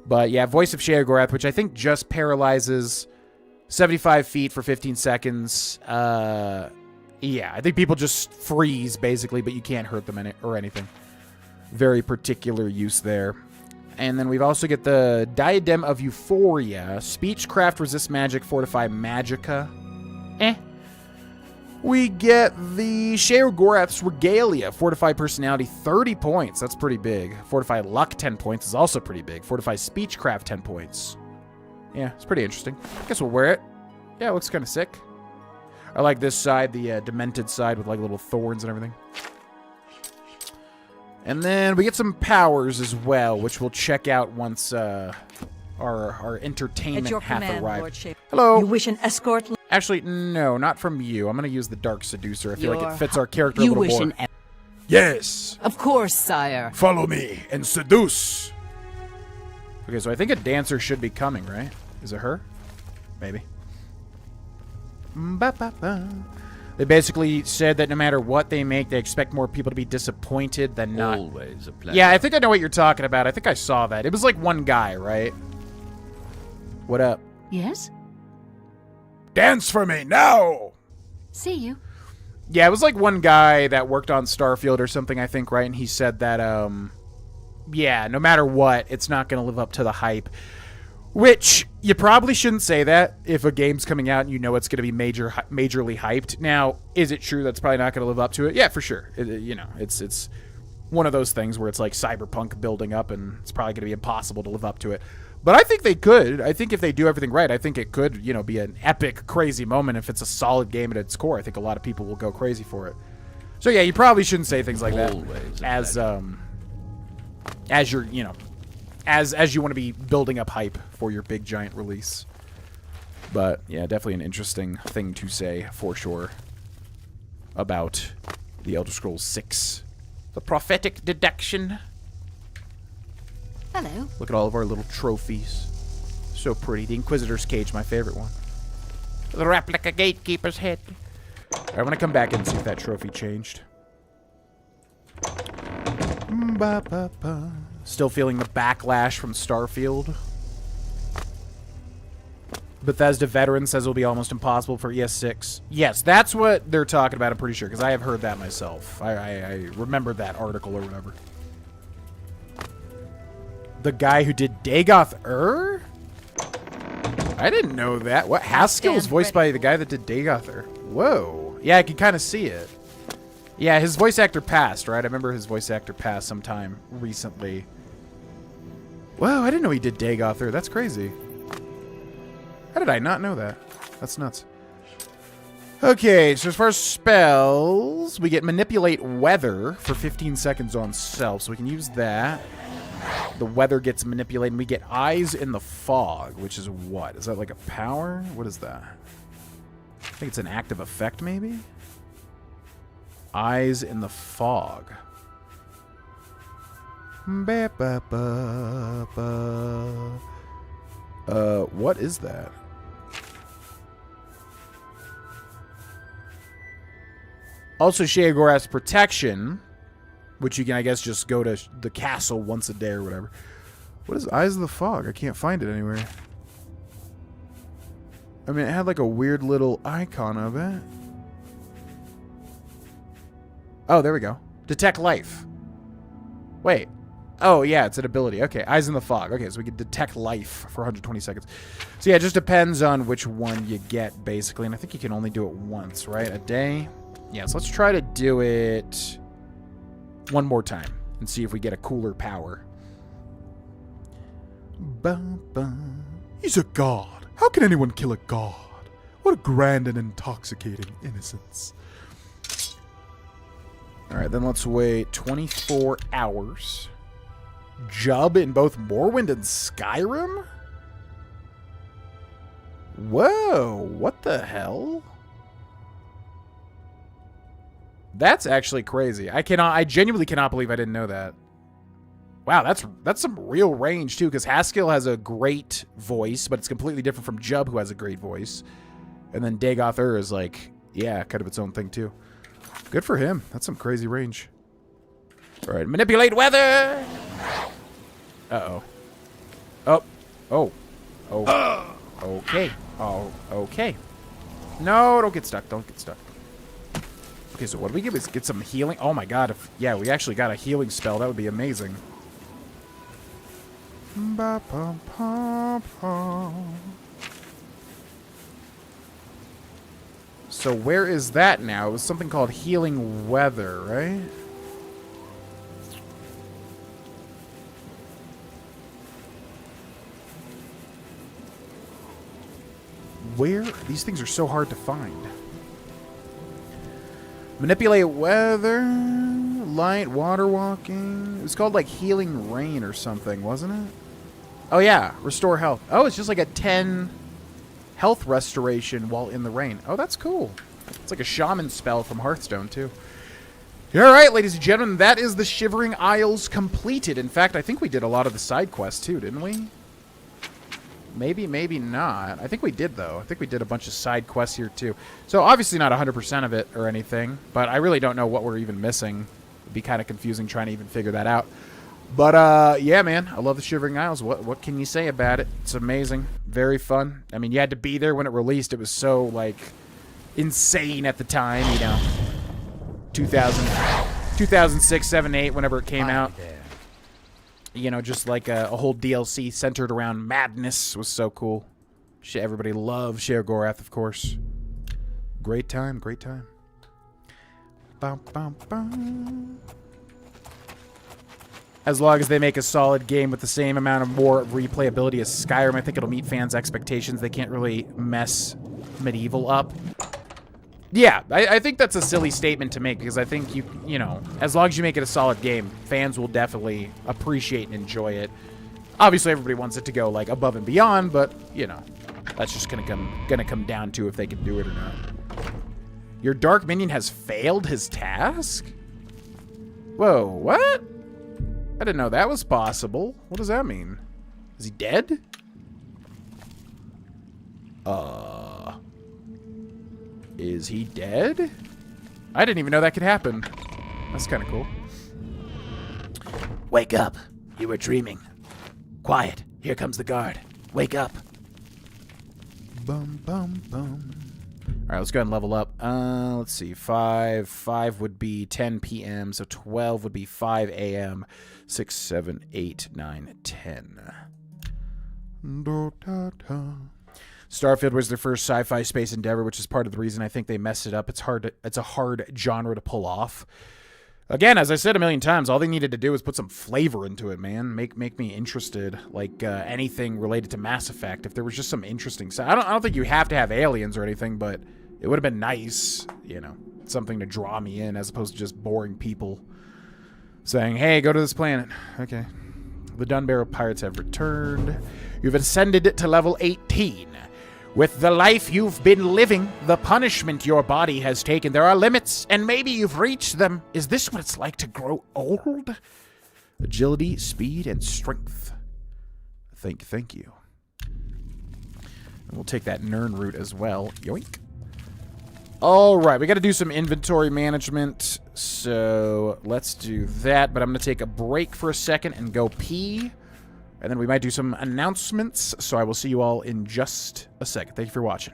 But yeah, Voice of Sheogorath, which I think just paralyzes 75 feet for 15 seconds. Yeah, I think people just freeze, basically, but you can't hurt them or anything. Very particular use there. And then we've also get the Diadem of Euphoria. Speechcraft, Resist Magic, Fortify Magicka. We get the Sheogorath's Regalia. Fortify Personality, 30 points. That's pretty big. Fortify Luck, 10 points is also pretty big. Fortify Speechcraft, 10 points. Yeah, it's pretty interesting. Guess we'll wear it. Yeah, it looks kind of sick. I like this side, the demented side with like little thorns and everything. And then we get some powers as well, which we'll check out once our entertainment hath arrived. Hello. You wish an escort? Actually, no, not from you. I'm going to use the Dark Seducer. I feel like it fits our character a little more. Yes. Of course, sire. Follow me and seduce. Okay, so I think a dancer should be coming, right? Is it her? Maybe. They basically said that no matter what they make, they expect more people to be disappointed than not. Always a pleasure. Yeah, I think I know what you're talking about. I think I saw that. It was like one guy, right? What up? Yes? Dance for me now! See you. Yeah, it was like one guy that worked on Starfield or something, I think, right? And he said that, yeah, no matter what, it's not going to live up to the hype. Which, you probably shouldn't say that if a game's coming out and you know it's going to be majorly hyped. Now, is it true that's probably not going to live up to it? Yeah, for sure. You know, it's one of those things where it's like Cyberpunk building up and it's probably going to be impossible to live up to it. But I think they could. I think if they do everything right, I think it could, you know, be an epic, crazy moment if it's a solid game at its core. I think a lot of people will go crazy for it. So yeah, you probably shouldn't say things like that as you're, you know, as you want to be building up hype for your big giant release. But yeah, definitely an interesting thing to say for sure about the Elder Scrolls 6. The prophetic deduction. Hello. Look at all of our little trophies. So pretty. The Inquisitor's Cage, my favorite one. The replica Gatekeeper's head. I want to come back and see if that trophy changed. Still feeling the backlash from Starfield. Bethesda veteran says it'll be almost impossible for ES6. Yes, that's what they're talking about, I'm pretty sure, because I have heard that myself. I remember that article or whatever. The guy who did Dagoth I didn't know that. What? Haskell's voiced by the guy that did Dagoth Whoa. Yeah, I can kind of see it. Yeah, his voice actor passed, right? I remember his voice actor passed sometime recently. Whoa, I didn't know he did Dagoth That's crazy. How did I not know that? That's nuts. Okay, so as far as spells, we get Manipulate Weather for 15 seconds on self, so we can use that. The weather gets manipulated, and we get Eyes in the Fog, which is what? Is that like a power? What is that? I think it's an active effect, maybe? Eyes in the Fog. What is that? Also, Sheogorath's protection, which you can, I guess, just go to the castle once a day or whatever. What is Eyes of the Fog? I can't find it anywhere. I mean, it had like a weird little icon of it. Oh, there we go. Detect life. Wait. Oh, yeah, it's an ability. Okay, Eyes in the Fog. Okay, so we can detect life for 120 seconds. So, yeah, it just depends on which one you get, basically. And I think you can only do it once, right? A day? Yeah, so let's try to do it one more time and see if we get a cooler power. He's a god. How can anyone kill a god? What a grand and intoxicating innocence. Alright, then let's wait 24 hours. Jub in both Morrowind and Skyrim? Whoa, what the hell? That's actually crazy. I genuinely cannot believe I didn't know that. Wow, that's some real range too, because Haskell has a great voice, but it's completely different from Jub, who has a great voice. And then Dagoth is like, yeah, kind of its own thing too. Good for him. That's some crazy range. All right, manipulate weather. Uh-oh. Oh. Oh. Oh. Okay. Oh. Okay. No, don't get stuck. Don't get stuck. Okay, so what do we get? Is get some healing. Oh my god! Yeah, we actually got a healing spell. That would be amazing. So where is that now? It was something called Healing Weather, right? Where? These things are so hard to find. Manipulate weather, light, water walking. It was called like Healing Rain or something, wasn't it? Oh yeah, restore health. Oh, it's just like a 10 health restoration while in the rain. Oh, that's cool. It's like a shaman spell from Hearthstone too. All right, ladies and gentlemen, that is the Shivering Isles completed. In fact, I think we did a lot of the side quests too, didn't we? Maybe, maybe not. I think we did, though. I think we did a bunch of side quests here, too. So, obviously not 100% of it or anything, but I really don't know what we're even missing. It'd be kind of confusing trying to even figure that out. But, yeah, man, I love the Shivering Isles. What can you say about it? It's amazing. Very fun. I mean, you had to be there when it released. It was so, like, insane at the time, you know. 2006, 7, 8, whenever it came out. You know, just like a whole DLC centered around madness was so cool. Everybody loved Sheogorath, of course. Great time, great time. Bum, bum, bum. As long as they make a solid game with the same amount of more replayability as Skyrim, I think it'll meet fans' expectations. They can't really mess Medieval up. Yeah, I think that's a silly statement to make, because I think you know, as long as you make it a solid game, fans will definitely appreciate and enjoy it. Obviously, everybody wants it to go like above and beyond, but you know, that's just gonna come down to if they can do it or not. Your dark minion has failed his task? Whoa, what? I didn't know that was possible. What does that mean? Is he dead? Is he dead? I didn't even know that could happen. That's kind of cool. Wake up. You were dreaming. Quiet. Here comes the guard. Wake up. Bum, bum, bum. All right, let's go ahead and level up. Let's see. 5 would be 10 p.m., so 12 would be 5 a.m., 6, 7, 8, 9, 10. Starfield was their first sci-fi space endeavor, which is part of the reason I think they messed it up. It's a hard genre to pull off. Again, as I said a million times, all they needed to do was put some flavor into it, man. Make me interested, like anything related to Mass Effect. If there was just some interesting stuff. I don't think you have to have aliens or anything, but it would have been nice, you know, something to draw me in as opposed to just boring people saying, "Hey, go to this planet." Okay. The Dunbarrow Pirates have returned. You've ascended to level 18. With the life you've been living, the punishment your body has taken, there are limits, and maybe you've reached them. Is this what it's like to grow old? Agility, speed, and strength. Thank you. And we'll take that Nern route as well. Yoink. All right, we got to do some inventory management, so let's do that. But I'm going to take a break for a second and go pee. And then we might do some announcements, so I will see you all in just a second. Thank you for watching.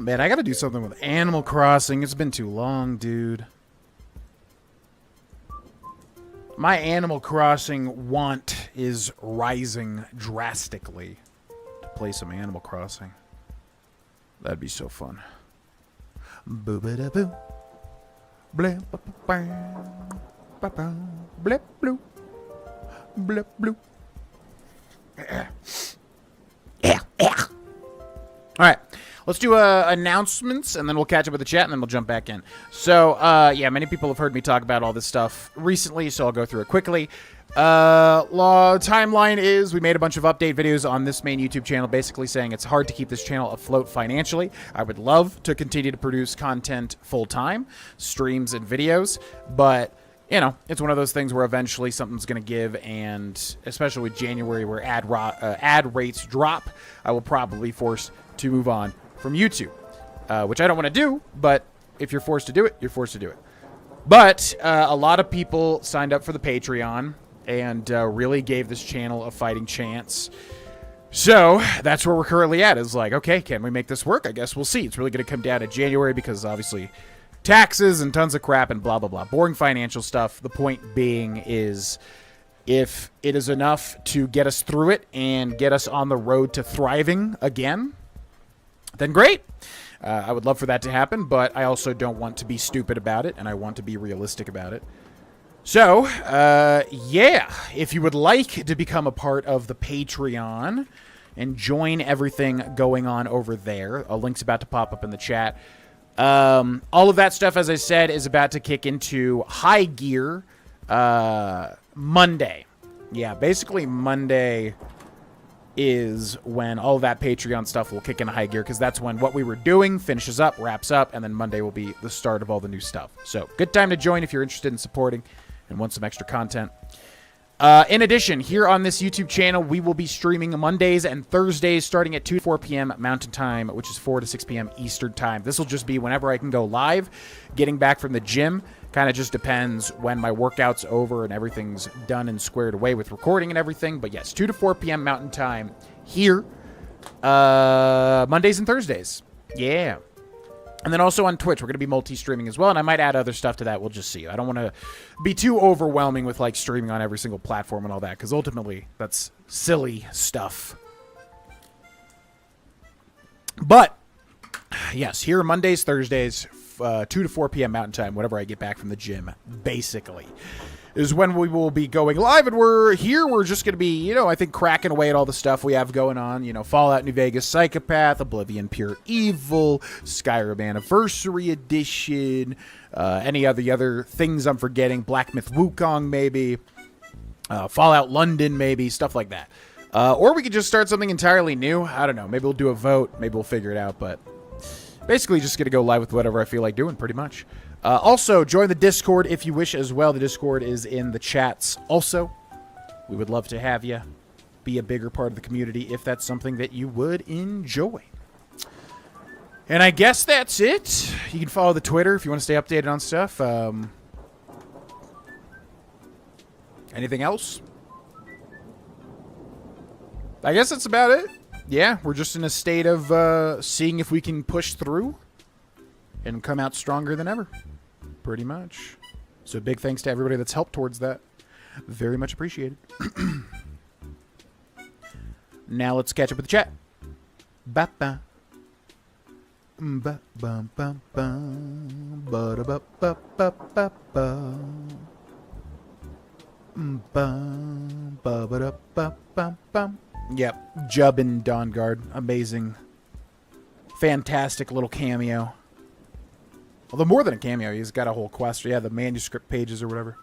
Man, I gotta do something with Animal Crossing. It's been too long, dude. My Animal Crossing want is rising drastically to play some Animal Crossing. That'd be so fun. Boo-ba-da-boo. Blip, blip, blue. Blip, blue. All right, let's do announcements, and then we'll catch up with the chat, and then we'll jump back in. So, yeah, many people have heard me talk about all this stuff recently, so I'll go through it quickly. Timeline is we made a bunch of update videos on this main YouTube channel, basically saying it's hard to keep this channel afloat financially. I would love to continue to produce content full-time, streams and videos, but you know, it's one of those things where eventually something's going to give, and especially with January where ad rates drop, I will probably be forced to move on from YouTube, which I don't want to do, but if you're forced to do it, you're forced to do it. But a lot of people signed up for the Patreon and really gave this channel a fighting chance. So that's where we're currently at. Is like, okay, can we make this work? I guess we'll see. It's really going to come down to January because obviously taxes and tons of crap and blah, blah, blah. Boring financial stuff. The point being is if it is enough to get us through it and get us on the road to thriving again, then great. I would love for that to happen, but I also don't want to be stupid about it, and I want to be realistic about it. So, yeah, if you would like to become a part of the Patreon and join everything going on over there, a link's about to pop up in the chat. All of that stuff, as I said, is about to kick into high gear Monday. Yeah, basically Monday is when all of that Patreon stuff will kick into high gear, because that's when what we were doing finishes up, wraps up, and then Monday will be the start of all the new stuff. So, good time to join if you're interested in supporting and want some extra content. In addition, here on this YouTube channel, we will be streaming Mondays and Thursdays starting at 2 to 4 p.m. Mountain Time, which is 4 to 6 p.m. Eastern Time. This will just be whenever I can go live. Getting back from the gym kind of just depends when my workout's over and everything's done and squared away with recording and everything. But yes, 2 to 4 p.m. Mountain Time here, Mondays and Thursdays. Yeah. And then also on Twitch, we're going to be multi-streaming as well, and I might add other stuff to that. We'll just see. I don't want to be too overwhelming with, like, streaming on every single platform and all that, because ultimately, that's silly stuff. But, yes, here Mondays, Thursdays, 2 to 4 p.m. Mountain Time, whenever I get back from the gym, basically, is when we will be going live, and we're just going to be, you know, I think cracking away at all the stuff we have going on, you know, Fallout New Vegas Psychopath, Oblivion PURE-EVIL, Skyrim Anniversary Edition, any of the other things I'm forgetting, Black Myth Wukong maybe, Fallout London maybe, stuff like that. Or we could just start something entirely new. I don't know, maybe we'll do a vote, maybe we'll figure it out, but basically just going to go live with whatever I feel like doing, pretty much. Also, join the Discord if you wish as well. The Discord is in the chats also. We would love to have you be a bigger part of the community if that's something that you would enjoy. And I guess that's it. You can follow the Twitter if you want to stay updated on stuff. Anything else? I guess that's about it. Yeah, we're just in a state of seeing if we can push through and come out stronger than ever. Pretty much. So big thanks to everybody that's helped towards that. Very much appreciated. Now let's catch up with the chat. Ba-ba. Ba-bum-bum-bum. Ba-da-ba-ba-ba-ba-ba. Ba-ba-da-ba-ba-bum. Yep, Jubbin Dawnguard. Amazing. Fantastic little cameo. Although more than a cameo, he's got a whole quest. Yeah, the manuscript pages or whatever.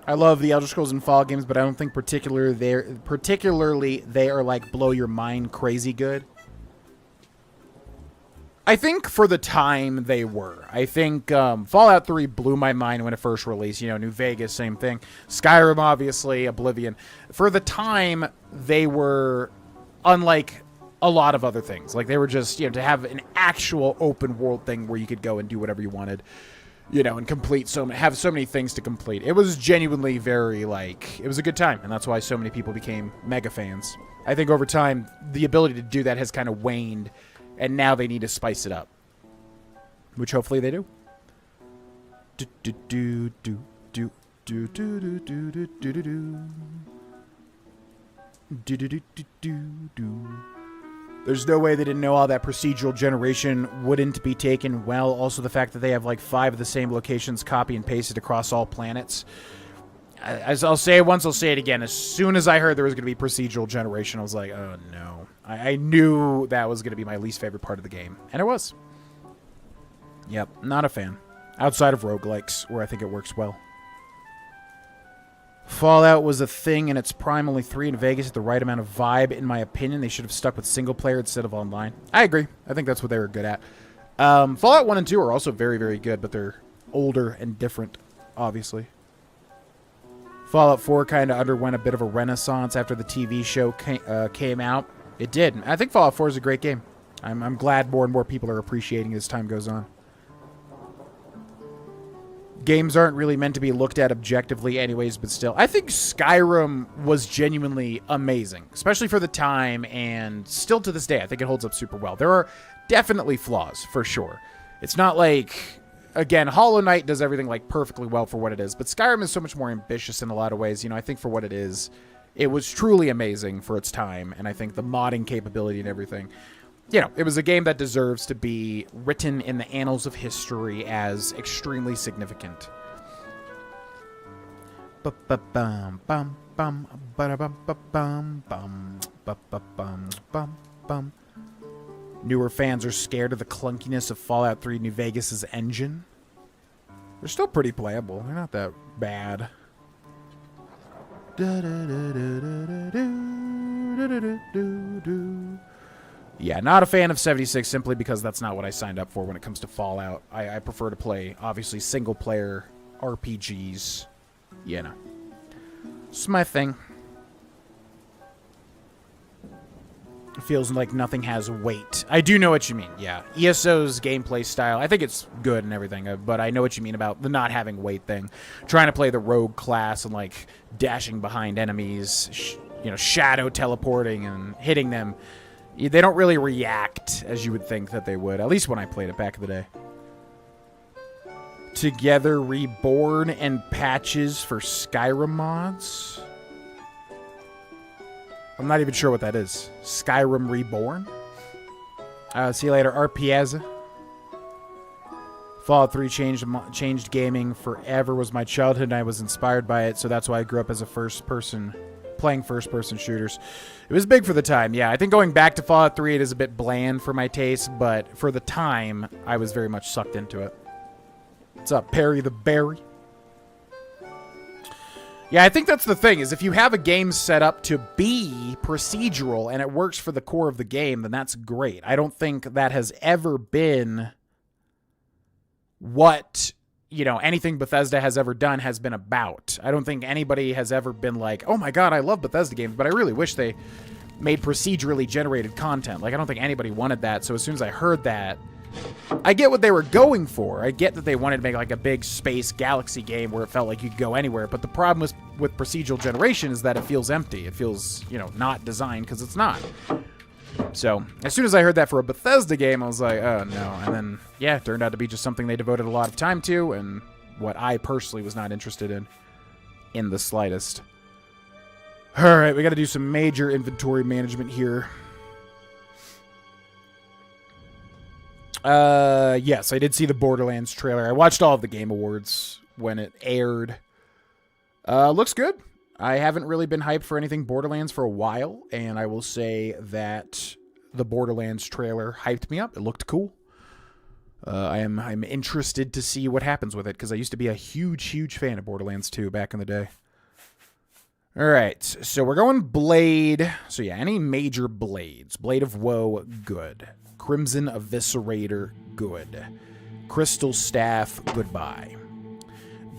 I love the Elder Scrolls and Fallout games, but I don't think particularly they are like blow your mind crazy good. I think for the time they were. I think Fallout 3 blew my mind when it first released. You know, New Vegas, same thing. Skyrim, obviously, Oblivion. For the time, they were unlike a lot of other things. Like, they were just, you know, to have an actual open world thing where you could go and do whatever you wanted, you know, and complete have so many things to complete. It was genuinely very, like, it was a good time, and that's why so many people became mega fans. I think over time, the ability to do that has kind of waned, and now they need to spice it up, which hopefully they do. There's no way they didn't know all that procedural generation wouldn't be taken well. Also, the fact that they have like 5 of the same locations copy and pasted across all planets. As I'll say it once, I'll say it again. As soon as I heard there was going to be procedural generation, I was like, oh no. I knew that was going to be my least favorite part of the game. And it was. Yep, not a fan. Outside of roguelikes, where I think it works well. Fallout was a thing in its prime, only 3 in Vegas at the right amount of vibe, in my opinion. They should have stuck with single player instead of online. I agree. I think that's what they were good at. Fallout 1 and 2 are also very, very good, but they're older and different, obviously. Fallout 4 kind of underwent a bit of a renaissance after the TV show came out. It did. I think Fallout 4 is a great game. I'm glad more and more people are appreciating it as time goes on. games aren't really meant to be looked at objectively anyways, but still. I think Skyrim was genuinely amazing, especially for the time, and still to this day, I think it holds up super well. There are definitely flaws, for sure. It's not like, again, Hollow Knight does everything like perfectly well for what it is, but Skyrim is so much more ambitious in a lot of ways. You know, I think for what it is, it was truly amazing for its time, and I think the modding capability and everything, you know, it was a game that deserves to be written in the annals of history as extremely significant. Newer fans are scared of the clunkiness of Fallout 3 New Vegas' engine. They're still pretty playable. They're not that bad. Yeah, not a fan of 76 simply because that's not what I signed up for when it comes to Fallout. I prefer to play, obviously, single-player RPGs. You know. It's my thing. It feels like nothing has weight. I do know what you mean, yeah. ESO's gameplay style, I think it's good and everything, but I know what you mean about the not having weight thing. Trying to play the rogue class and, like, dashing behind enemies, you know, shadow teleporting and hitting them. They don't really react as you would think that they would, at least when I played it back in the day. Together Reborn and patches for Skyrim mods? I'm not even sure what that is. Skyrim Reborn? See you later, RPS. Fallout 3 changed gaming forever, was my childhood, and I was inspired by it, so that's why I grew up as a playing first-person shooters. It was big for the time, yeah. I think going back to Fallout 3, it is a bit bland for my taste, but for the time, I was very much sucked into it. What's up, Perry the Berry? Yeah, I think that's the thing, is if you have a game set up to be procedural and it works for the core of the game, then that's great. I don't think that has ever been what, you know, anything Bethesda has ever done has been about. I don't think anybody has ever been like, oh my god, I love Bethesda games, but I really wish they made procedurally generated content. Like, I don't think anybody wanted that, so as soon as I heard that, I get what they were going for. I get that they wanted to make like a big space galaxy game where it felt like you could go anywhere, but the problem with procedural generation is that it feels empty. It feels, you know, not designed because it's not. So, as soon as I heard that for a Bethesda game, I was like, oh no. And then, yeah, it turned out to be just something they devoted a lot of time to, and what I personally was not interested in the slightest. Alright, we gotta do some major inventory management here. Yes, I did see the Borderlands trailer. I watched all of the Game Awards when it aired. Looks good. I haven't really been hyped for anything Borderlands for a while, and I will say that the Borderlands trailer hyped me up. It looked cool. I'm interested to see what happens with it, because I used to be a huge fan of Borderlands 2 back in the day. Alright, so we're going Blade. So yeah, any major blades. Blade of Woe, good. Crimson Eviscerator, good. Crystal Staff, goodbye.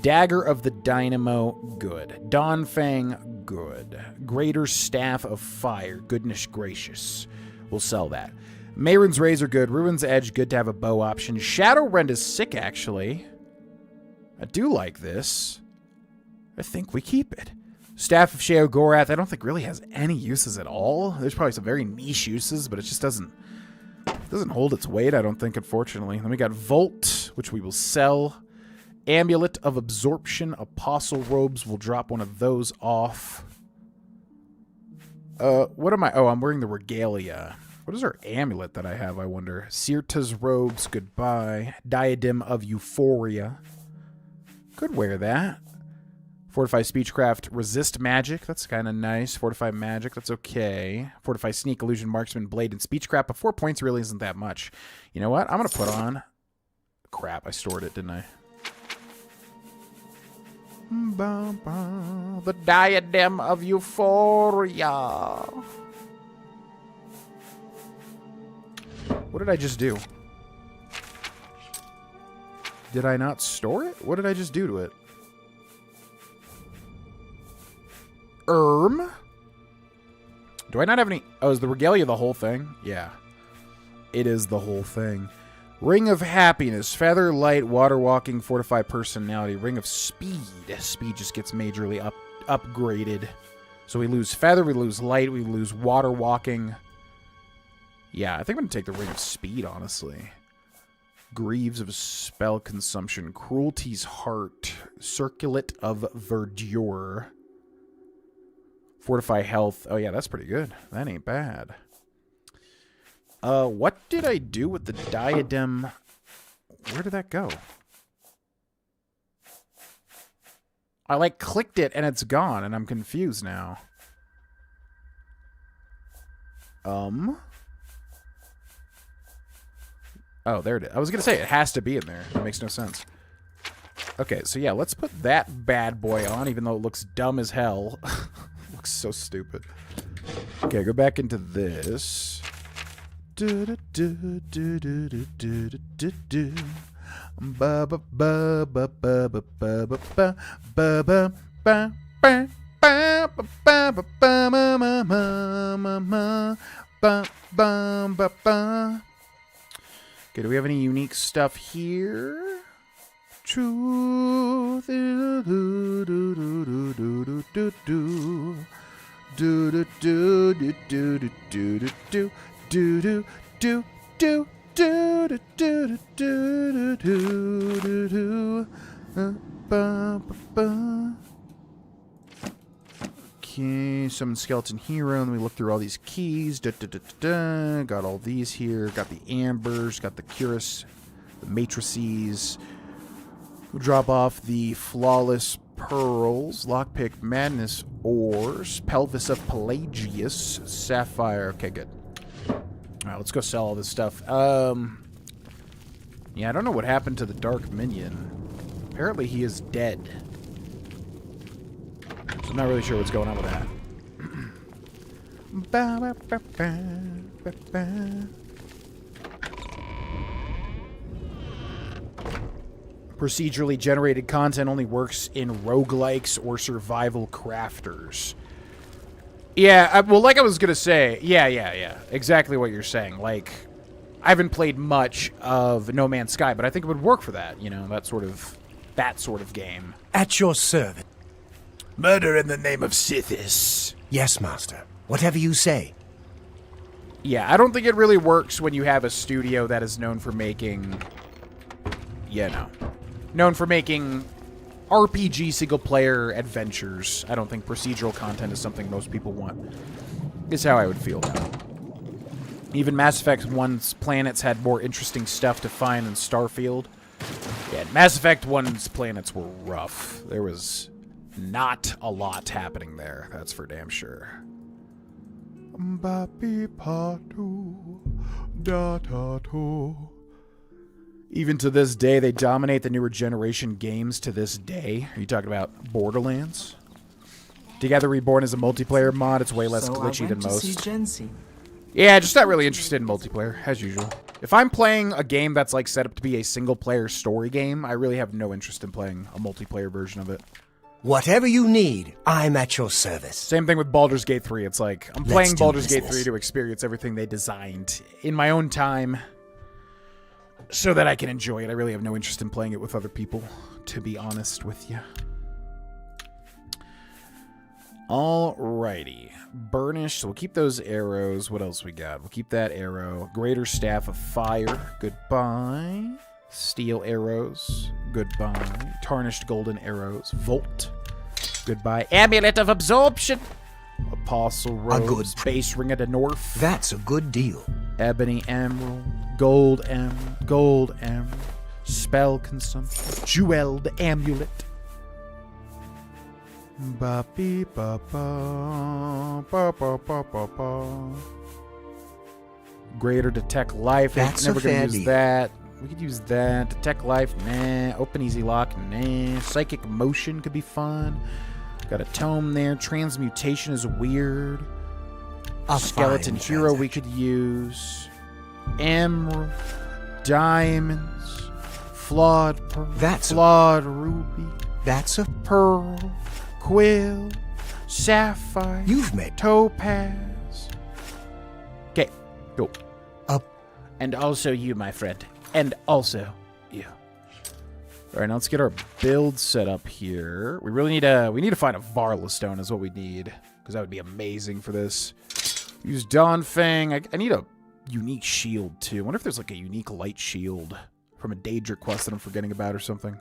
Dagger of the Dynamo, good. Dawnfang, good. Greater Staff of Fire, goodness gracious. We'll sell that. Mayron's Razor, good. Ruin's Edge, good to have a bow option. Shadowrend is sick, actually. I do like this. I think we keep it. Staff of Sheogorath, I don't think really has any uses at all. There's probably some very niche uses, but it just doesn't hold its weight, I don't think, unfortunately. Then we got Volt, which we will sell. Amulet of Absorption, Apostle Robes, we'll drop one of those off. What am I? Oh, I'm wearing the Regalia. What is our amulet that I have, I wonder? Sirta's Robes, goodbye. Diadem of Euphoria. Could wear that. Fortify Speechcraft, Resist Magic. That's kind of nice. Fortify Magic, that's okay. Fortify Sneak, Illusion, Marksman, Blade, and Speechcraft. But 4 points really isn't that much. You know what? I'm going to put on... Crap, I stored it, didn't I? The Diadem of Euphoria. What did I just do? Did I not store it? What did I just do to it? Do I not have any... Oh, is the Regalia the whole thing? Yeah. It is the whole thing. Ring of Happiness. Feather, Light, Water Walking, Fortify Personality. Ring of Speed. Speed just gets majorly upgraded. So we lose Feather, we lose Light, we lose Water Walking. Yeah, I think I'm going to take the Ring of Speed, honestly. Greaves of Spell Consumption. Cruelty's Heart. Circuit of Verdure. Fortify Health. Oh, yeah, that's pretty good. That ain't bad. What did I do with the Diadem? Where did that go? I, like, clicked it, and it's gone, and I'm confused now. Oh, there it is. I was going to say, it has to be in there. It makes no sense. Okay, so yeah, let's put that bad boy on, even though it looks dumb as hell. Looks so stupid. Okay, go back into this. Ba ba ba ba ba ba ba ba ba ba ba ba ba ba ba ba. Okay, do we have any unique stuff here? Truth. Okay, summon skeleton hero, and we look through all these keys. Got all these here. Got the ambers. Got the cuirass, the matrices. We'll drop off the flawless pearls, lockpick madness ores, pelvis of Pelagius, sapphire. Okay, good. All right, let's go sell all this stuff. Yeah, I don't know what happened to the dark minion. Apparently, he is dead. So I'm not really sure what's going on with that. Procedurally generated content only works in roguelikes or survival crafters. Yeah, well, like I was going to say, yeah. Exactly what you're saying. Like, I haven't played much of No Man's Sky, but I think it would work for that, you know, that sort of game. At your service. Murder in the name of Sithis. Yes, master. Whatever you say. Yeah, I don't think it really works when you have a studio that is known for making, known for making RPG single-player adventures. I don't think procedural content is something most people want. Is how I would feel about it. Even Mass Effect 1's planets had more interesting stuff to find than Starfield. Yeah, Mass Effect 1's planets were rough. There was not a lot happening there, that's for damn sure. Even to this day, they dominate the newer generation games to this day. Are you talking about Borderlands? Together Reborn is a multiplayer mod. It's way less glitchy than most. Yeah, just not really interested in multiplayer, as usual. If I'm playing a game that's like set up to be a single-player story game, I really have no interest in playing a multiplayer version of it. Whatever you need, I'm at your service. Same thing with Baldur's Gate 3. It's like, I'm playing Baldur's Gate 3 to experience everything they designed in my own time so that I can enjoy it. I really have no interest in playing it with other people, to be honest with you. Alrighty. Burnished, so we'll keep those arrows. What else we got? We'll keep that arrow. Greater Staff of Fire. Goodbye. Steel arrows. Goodbye. Tarnished golden arrows. Volt. Goodbye. Amulet of Absorption. Apostle Rose. Base Ring of the North. That's a good deal. Ebony Emerald. Gold Emerald. Gold Emerald. Spell Consumption. Jeweled Amulet. Ba beep ba ba ba ba ba ba ba. Greater Detect Life. That's never a fair gonna use deal. that. We could use that. Detect Life, nah. Open Easy Lock, nah. Psychic Motion could be fun. Got a tome there. Transmutation is weird. A Skeleton fine Hero we could use. Emerald. Diamonds. Flawed Pearl. Flawed Ruby. That's a Pearl. Quill. Sapphire. You've made Topaz. Okay, go. Up. And also you, my friend. And also you. All right, now let's get our build set up here. We really need to find a Varla stone is what we need, because that would be amazing for this. Use Dawnfang. I need a unique shield too. I wonder if there's like a unique light shield from a Daedric quest that I'm forgetting about or something.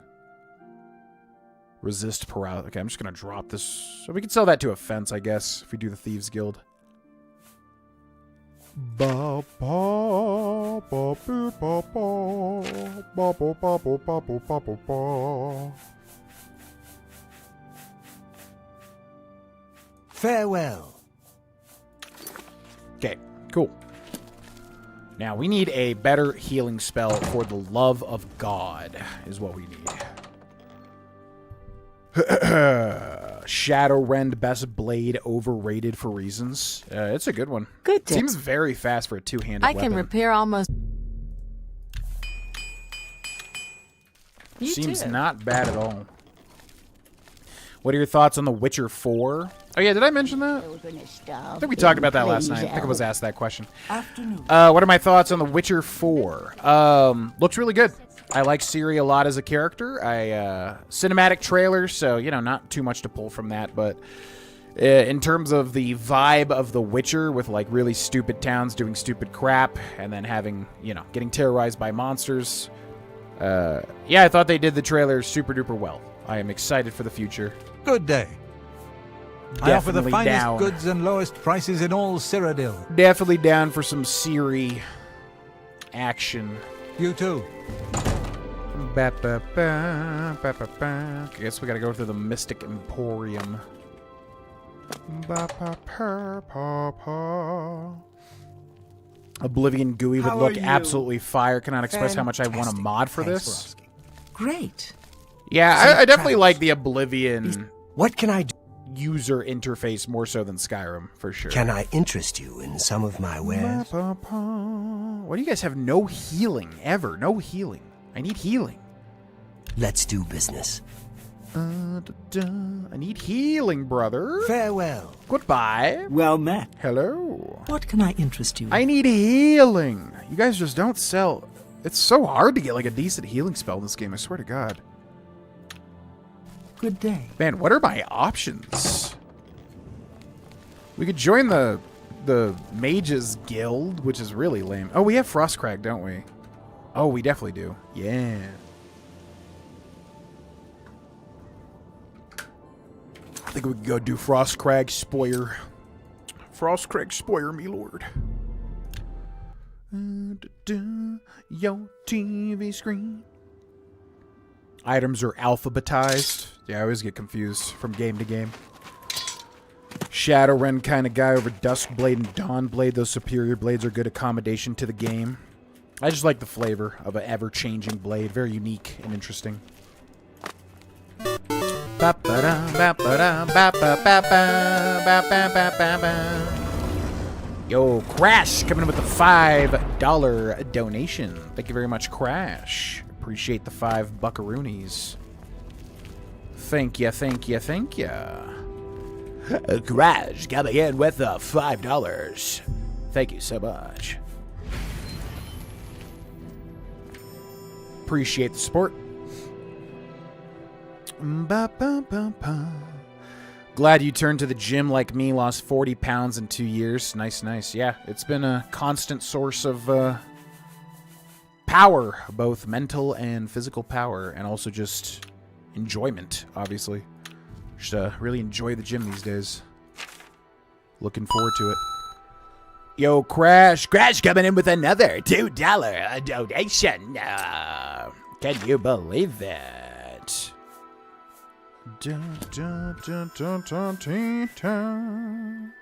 Resist paralysis. Okay, I'm just gonna drop this. So we can sell that to a fence, I guess, if we do the Thieves Guild. Farewell. Okay, cool. Now we need a better healing spell for the love of God, is what we need. Shadowrend Best Blade, overrated for reasons. It's a good one. Good tip. Seems very fast for a two-handed I weapon. can repair almost... You Seems too. not bad at all. What are your thoughts on The Witcher 4? Oh yeah, did I mention that? I think we talked about that last night. I think I was asked that question. What are my thoughts on The Witcher 4? Looks really good. I like Ciri a lot as a character. Cinematic trailer, so, you know, not too much to pull from that, but in terms of the vibe of The Witcher with, like, really stupid towns doing stupid crap and then having, you know, getting terrorized by monsters, yeah, I thought they did the trailer super duper well. I am excited for the future. Good day. I offer the Definitely finest down. goods and lowest prices in all Cyrodiil. Definitely down for some Ciri action. You too. Ba, ba, ba, ba, ba, ba. I guess we gotta go through the Mystic Emporium. Ba, pa, pa, pa, pa. Oblivion GUI would How look are you? absolutely fire. Cannot express how much I want a Fantastic. mod for Thanks this. asking. Great. Yeah, Safe I definitely travels. like the Oblivion What can I do? user interface more so than Skyrim, for sure. Can I interest you in some of my wares? Ba, ba, ba. Why do you guys have no healing ever? No healing. I need healing. Let's do business. I need healing, brother. Farewell. Goodbye. Well met. Hello. What can I interest you in? I need healing. You guys just don't sell. It's so hard to get like a decent healing spell in this game, I swear to God. Good day. Man, what are my options? We could join the Mages Guild, which is really lame. Oh, we have Frostcrag, don't we? Oh, we definitely do. Yeah. I think we could go do Frostcrag Spoiler. Frostcrag Spoiler, me lord. Your TV screen. Items are alphabetized. Yeah, I always get confused from game to game. Shadowrend kind of guy over Duskblade and Dawnblade. Those superior blades are good accommodation to the game. I just like the flavor of an ever-changing blade. Very unique and interesting. Yo, Crash coming in with the $5 donation. Thank you very much, Crash. Appreciate the 5 buckaroonies. Thank ya, thank ya, thank ya. Crash coming in with the $5. Thank you so much. Appreciate the support. Glad you turned to the gym like me, lost 40 pounds in 2 years. Nice, nice. Yeah, it's been a constant source of power, both mental and physical power, and also just enjoyment, obviously. Just really enjoy the gym these days. Looking forward to it. Yo, Crash. Crash coming in with another $2 donation. Can you believe that? Dun, dun, dun, dun, dun, dun, dun.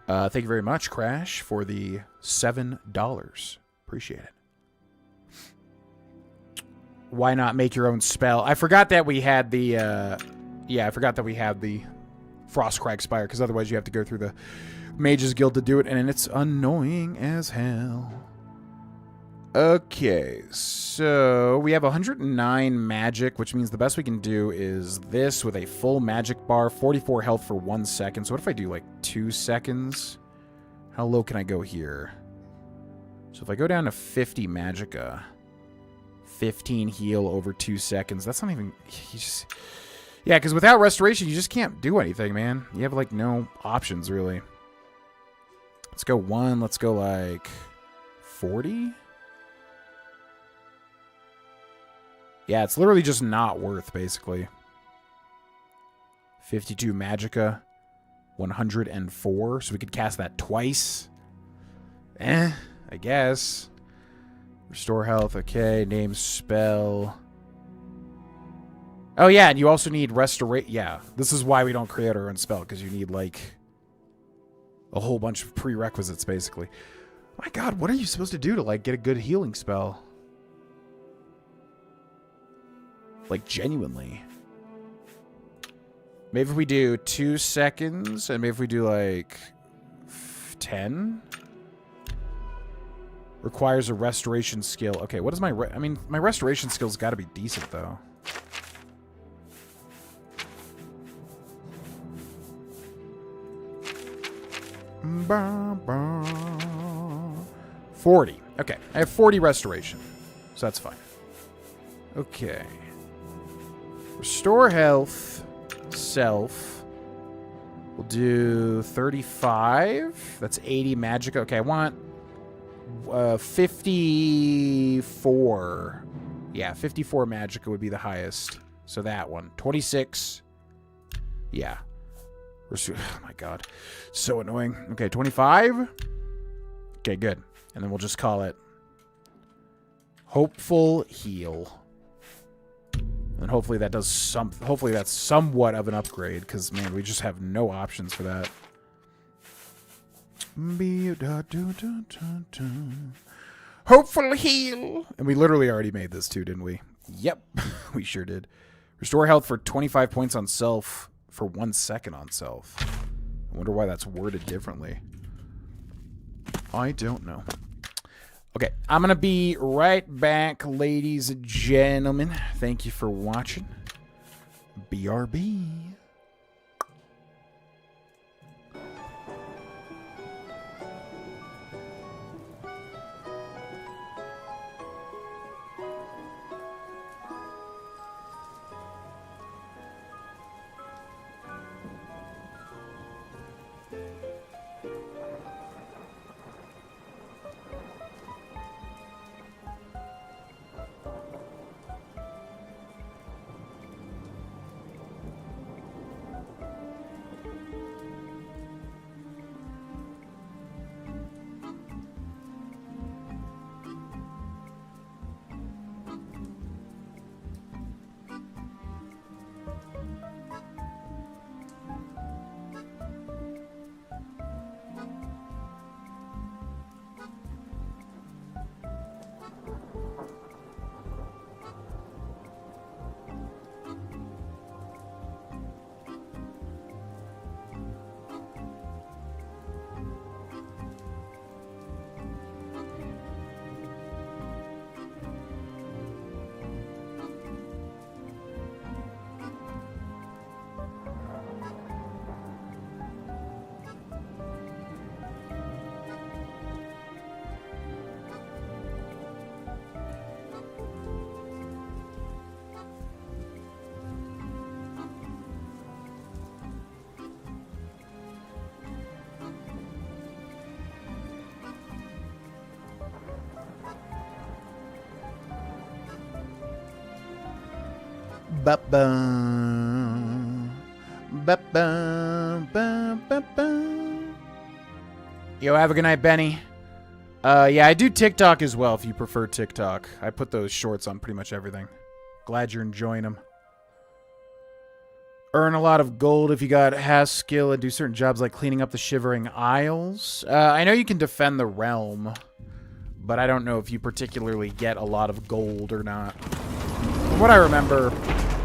Thank you very much, Crash, for the $7. Appreciate it. Why not make your own spell? I forgot that we had the, yeah, I forgot that we had the Frostcrag Spire, because otherwise you have to go through the Mages Guild to do it, and it's annoying as hell. Okay, so we have 109 magic, which means the best we can do is this with a full magic bar, 44 health for 1 second. So what if I do like 2 seconds? How low can I go here? So if I go down to 50 magicka, 15 heal over 2 seconds, that's not even... Yeah, because without restoration, you just can't do anything, man. You have, like, no options, really. Let's go 1. Let's go, like, 40? Yeah, it's literally just not worth, basically. 52 magicka, 104. So we could cast that twice. I guess. Restore health, okay. Name spell. Oh, yeah, and you also need restoration. Yeah, this is why we don't create our own spell, because you need, like, a whole bunch of prerequisites, basically. My god, what are you supposed to do to, like, get a good healing spell? Like, genuinely. Maybe if we do 2 seconds, and maybe if we do, like, 10? Requires a restoration skill. Okay, what is my... I mean, my restoration skill's got to be decent, though. Bah, bah. 40. Okay, I have 40 restoration. So that's fine. Okay. Restore health. Self. We'll do 35. That's 80 magicka. Okay, I want 54. Yeah, 54 magicka would be the highest. So that one. 26. Yeah. Oh my god. So annoying. Okay, 25. Okay, good. And then we'll just call it Hopeful Heal. And hopefully that does some... Hopefully that's somewhat of an upgrade, because, man, we just have no options for that. Hopeful Heal! And we literally already made this too, didn't we? Yep, we sure did. Restore health for 25 points on self for 1 second on self. I wonder why that's worded differently. I don't know. Okay, I'm going to be right back, ladies and gentlemen. Thank you for watching. BRB. Ba-bum. Ba-bum. Ba-ba-bum. Yo, have a good night, Benny. Yeah, I do TikTok as well if you prefer TikTok. I put those shorts on pretty much everything. Glad you're enjoying them. Earn a lot of gold if you got has skill and do certain jobs like cleaning up the Shivering Isles. I know you can defend the realm, but I don't know if you particularly get a lot of gold or not. From what I remember,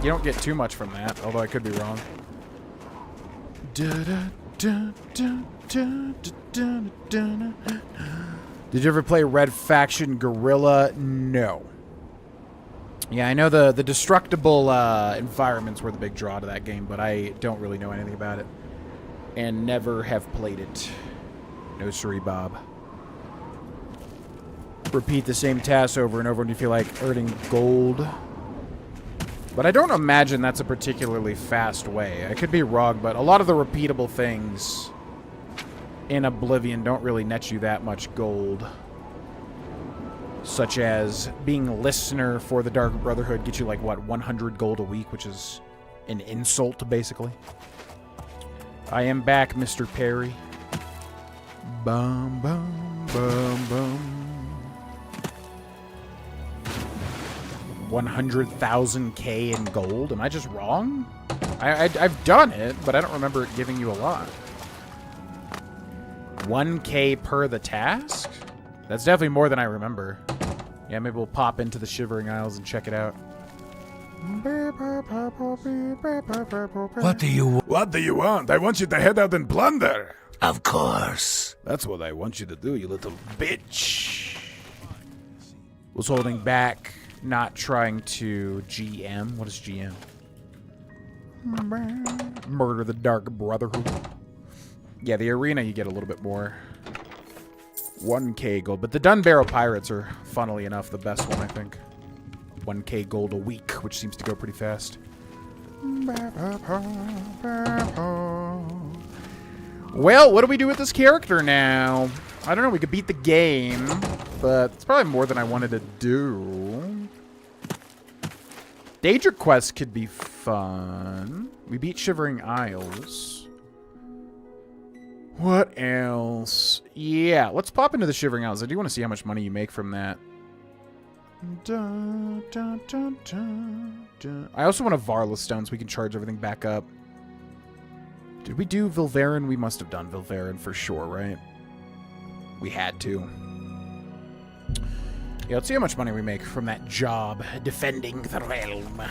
you don't get too much from that, although I could be wrong. Did you ever play Red Faction Guerrilla? No. Yeah, I know the destructible environments were the big draw to that game, but I don't really know anything about it. And never have played it. No siree, Bob. repeat the same tasks over and over when you feel like earning gold. But I don't imagine that's a particularly fast way. I could be wrong, but a lot of the repeatable things in Oblivion don't really net you that much gold. Such as being listener for the Dark Brotherhood gets you like, what, 100 gold a week, which is an insult, basically. I am back, Mr. Perry. Bum, bum, bum, bum. 100,000k in gold? Am I just wrong? I've done it, but I don't remember it giving you a lot. 1k per the task? That's definitely more than I remember. Yeah, maybe we'll pop into the Shivering Isles and check it out. What do you want? What do you want? I want you to head out and plunder. Of course. That's what I want you to do, you little bitch. Was holding back, not trying to GM. What is GM? Murder the Dark Brotherhood. Yeah, the arena you get a little bit more. 1k gold. But the Dunbarrow Pirates are, funnily enough, the best one, I think. 1k gold a week, which seems to go pretty fast. Well, what do we do with this character now? I don't know, we could beat the game, but it's probably more than I wanted to do. Daedric Quest could be fun. We beat Shivering Isles. What else? Yeah, let's pop into the Shivering Isles. I do want to see how much money you make from that. I also want a Varla Stone so we can charge everything back up. Did we do Vilverin? We must have done Vilverin for sure, right? We had to. Yeah, let's see how much money we make from that job defending the realm.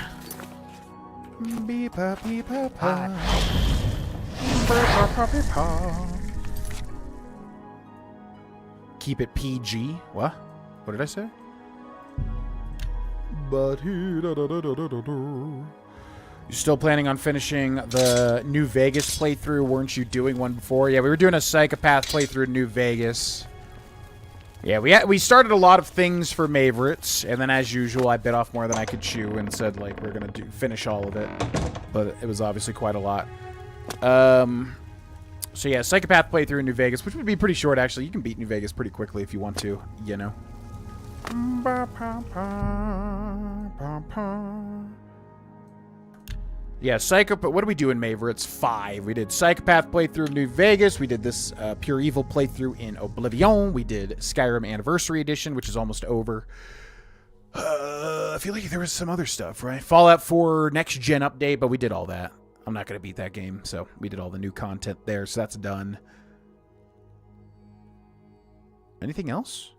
Keep it PG. What? What did I say? But you're still planning on finishing the New Vegas playthrough? Weren't you doing one before? Yeah, we were doing a Psychopath playthrough in New Vegas. Yeah, we started a lot of things for Maverites, and then as usual, I bit off more than I could chew and said, like, we're gonna finish all of it. But it was obviously quite a lot. So yeah, Psychopath playthrough in New Vegas, which would be pretty short, actually. You can beat New Vegas pretty quickly if you want to, you know. Yeah, Psychopath. What do we do in Maverites? 5. We did Psychopath playthrough in New Vegas. We did this Pure Evil playthrough in Oblivion. We did Skyrim Anniversary Edition, which is almost over. I feel like there was some other stuff, right? Fallout 4 Next Gen update, but we did all that. I'm not going to beat that game, so we did all the new content there, so that's done. Anything else?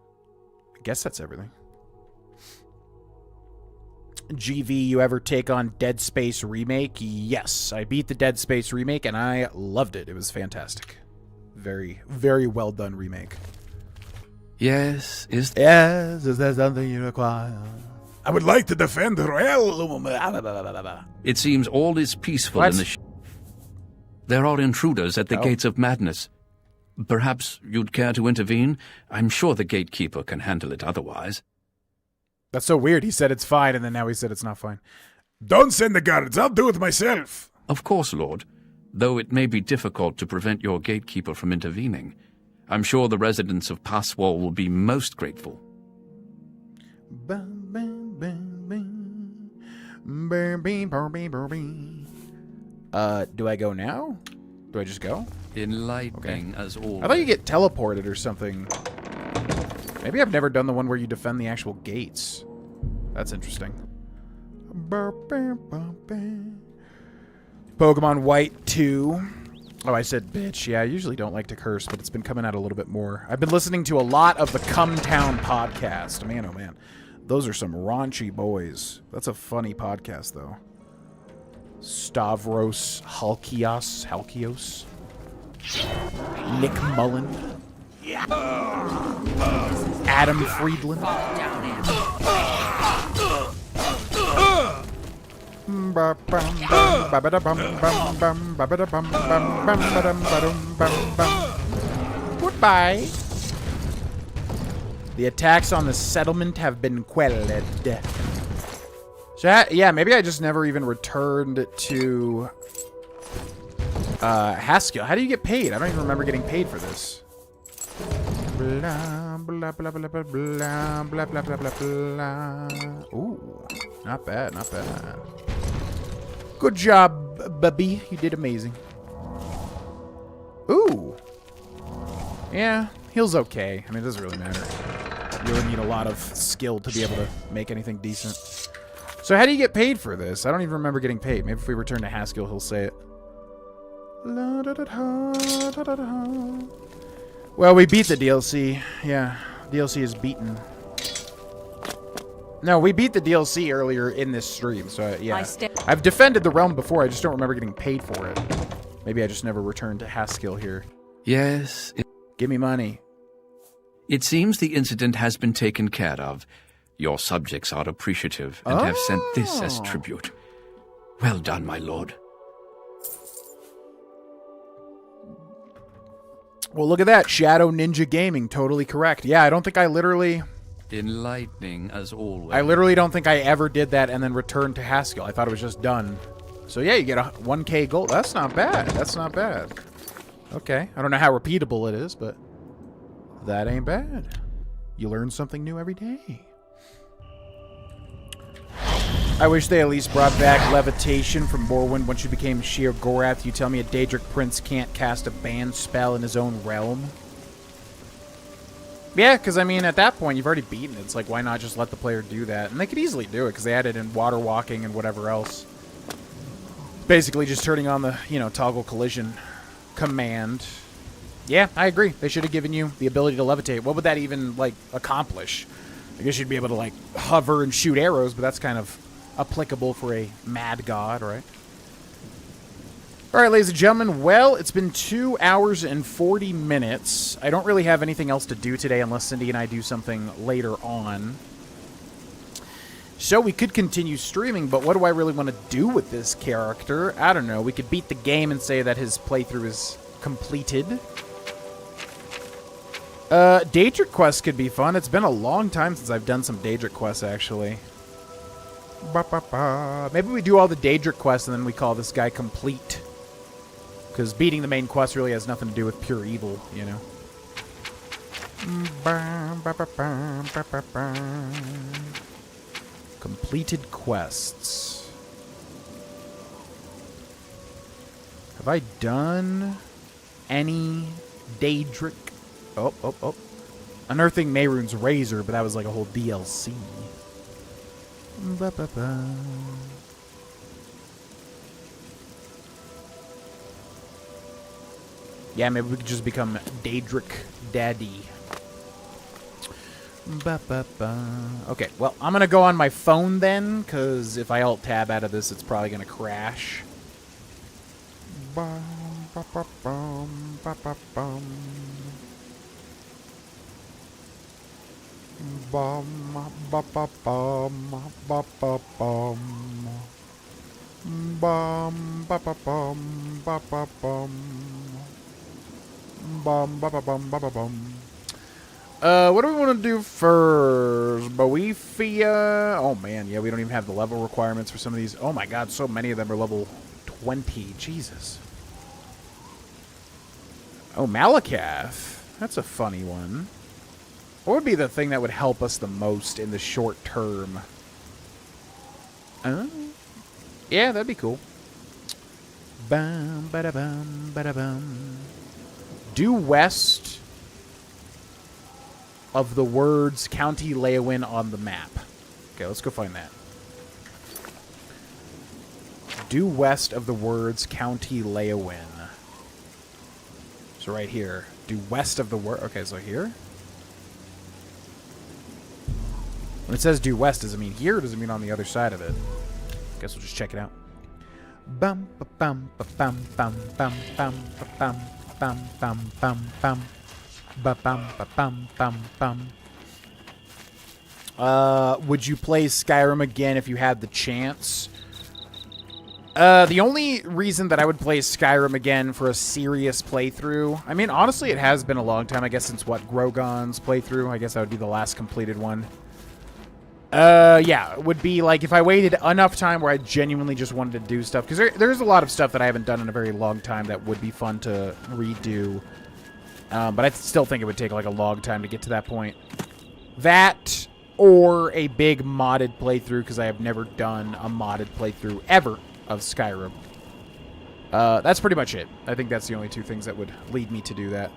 I guess that's everything. GV, you ever take on Dead Space Remake? Yes, I beat the Dead Space Remake, and I loved it. It was fantastic. Very, very well done remake. Yes, is there something you require? I would like to defend Royal. It seems all is peaceful in the... There are intruders at the gates of madness. Perhaps you'd care to intervene? I'm sure the gatekeeper can handle it otherwise. That's so weird. He said it's fine, and then now he said it's not fine. Don't send the guards. I'll do it myself. Of course, Lord. Though it may be difficult to prevent your gatekeeper from intervening. I'm sure the residents of Passwall will be most grateful. Do I go now? Do I just go? Enlightening as always. I thought you get teleported or something. Maybe I've never done the one where you defend the actual gates. That's interesting. Pokemon White 2. Oh, I said bitch. Yeah, I usually don't like to curse, but it's been coming out a little bit more. I've been listening to a lot of the Come Town podcast. Man, oh man. Those are some raunchy boys. That's a funny podcast, though. Stavros Halkios. Nick Mullen. Adam Friedland. Goodbye. The attacks on the settlement have been quelled. So, yeah, maybe I just never even returned to Haskell. How do you get paid? I don't even remember getting paid for this. Blah, blah, blah, blah, blah, blah, blah, blah, blah, blah, blah. Ooh, not bad, not bad. Good job, Bubby. You did amazing. Ooh. Yeah, heal's okay. I mean, it doesn't really matter. You really need a lot of skill to be able to make anything decent. So how do you get paid for this? I don't even remember getting paid. Maybe if we return to Haskell, he'll say it. Well, we beat the DLC. Yeah, DLC is beaten. No, we beat the DLC earlier in this stream, so yeah. I've defended the realm before, I just don't remember getting paid for it. Maybe I just never returned to Haskell here. Yes. Give me money. It seems the incident has been taken care of. Your subjects are appreciative and have sent this as tribute. Well done, my lord. Well, look at that. Shadow Ninja Gaming. Totally correct. Yeah, I don't think I literally... Enlightening as always. I literally don't think I ever did that and then returned to Haskell. I thought it was just done. So yeah, you get a 1k gold. That's not bad. That's not bad. Okay. I don't know how repeatable it is, but that ain't bad. You learn something new every day. I wish they at least brought back levitation from Morrowind. Once you became Sheogorath, you tell me a Daedric prince can't cast a banned spell in his own realm? Yeah, because, I mean, at that point, you've already beaten it. It's like, why not just let the player do that? And they could easily do it, because they added in water walking and whatever else. Basically just turning on the, you know, toggle collision command. Yeah, I agree. They should have given you the ability to levitate. What would that even, like, accomplish? I guess you'd be able to, like, hover and shoot arrows, but that's kind of applicable for a mad god, right? Alright, ladies and gentlemen, well, it's been 2 hours and 40 minutes. I don't really have anything else to do today unless Cindy and I do something later on. So we could continue streaming, but what do I really want to do with this character? I don't know. We could beat the game and say that his playthrough is completed. Daedric quests could be fun. It's been a long time since I've done some Daedric quests, actually. Maybe we do all the Daedric quests and then we call this guy complete. Because beating the main quest really has nothing to do with pure evil, you know. Completed quests. Have I done any Daedric? Oh. Unearthing Mehrunes Razor, but that was like a whole DLC. Yeah, maybe we could just become Daedric Daddy. Okay, well, I'm gonna go on my phone then, because if I Alt-Tab out of this, it's probably gonna crash. What do we want to do first? Boethia. Oh man, yeah, we don't even have the level requirements for some of these. Oh my god, so many of them are level 20. Jesus. Oh, Malakath. That's a funny one. What would be the thing that would help us the most in the short term? Yeah, that'd be cool. Bum, ba-da-bum, ba-da-bum. Due west of the words County Leowin on the map. Okay, let's go find that. Due west of the words County Leowin. So right here. Due west of the word. Okay, so here. When it says due west, does it mean here or does it mean on the other side of it? Guess we'll just check it out. Bum ba bum ba bum bum bum bum ba bum bum bum bum bum ba bum ba bum bum bum. Would you play Skyrim again if you had the chance? The only reason that I would play Skyrim again for a serious playthrough, I mean, honestly, it has been a long time, I guess, since what, Grogon's playthrough? I guess that would be the last completed one. Yeah, it would be like if I waited enough time where I genuinely just wanted to do stuff, because there's a lot of stuff that I haven't done in a very long time that would be fun to redo. But I still think it would take like a long time to get to that point. That, or a big modded playthrough, because I have never done a modded playthrough ever of Skyrim. That's pretty much it. I think that's the only two things that would lead me to do that.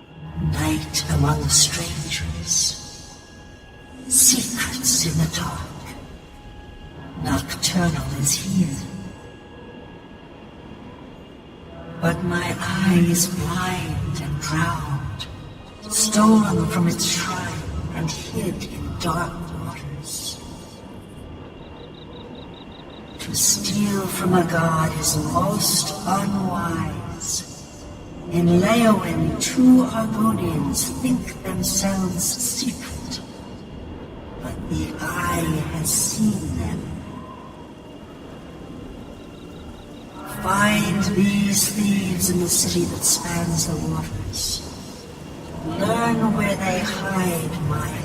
Night among strangers. Secrets in the dark. Nocturnal is here. But my eyes blind and drowned, stolen from its shrine and hid in dark waters. To steal from a god is most unwise. In Leowin, 2 Argonians think themselves secret. But the eye has seen them. Find these thieves in the city that spans the waters. Learn where they hide my eye.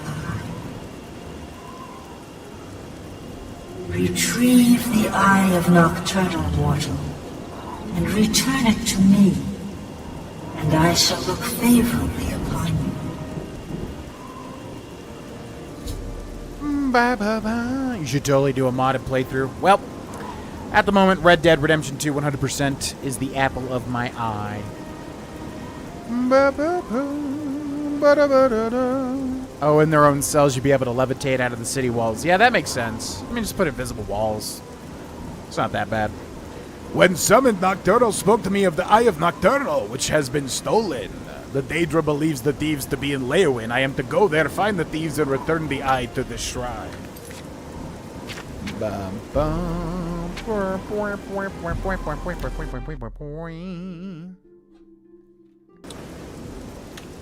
Retrieve the eye of Nocturnal mortal, and return it to me, and I shall look favorably upon you. You should totally do a modded playthrough. Well, at the moment, Red Dead Redemption 2 100% is the apple of my eye. Oh, in their own cells, you'd be able to levitate out of the city walls. Yeah, that makes sense. I mean, just put invisible walls. It's not that bad. When summoned, Nocturnal spoke to me of the Eye of Nocturnal, which has been stolen. The Daedra believes the thieves to be in Leowin. I am to go there, find the thieves, and return the eye to the shrine.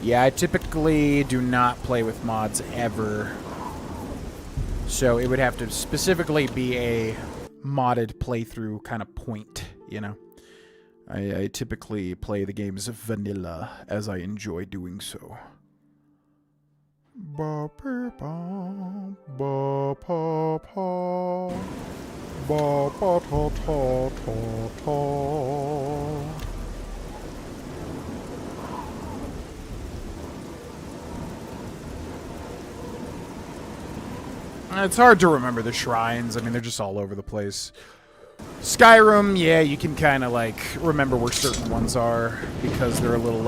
Yeah, I typically do not play with mods ever. So it would have to specifically be a modded playthrough kind of point, you know? I typically play the games vanilla, as I enjoy doing so. It's hard to remember the shrines. I mean, they're just all over the place. Skyrim, yeah, you can kind of, like, remember where certain ones are, because they're a little,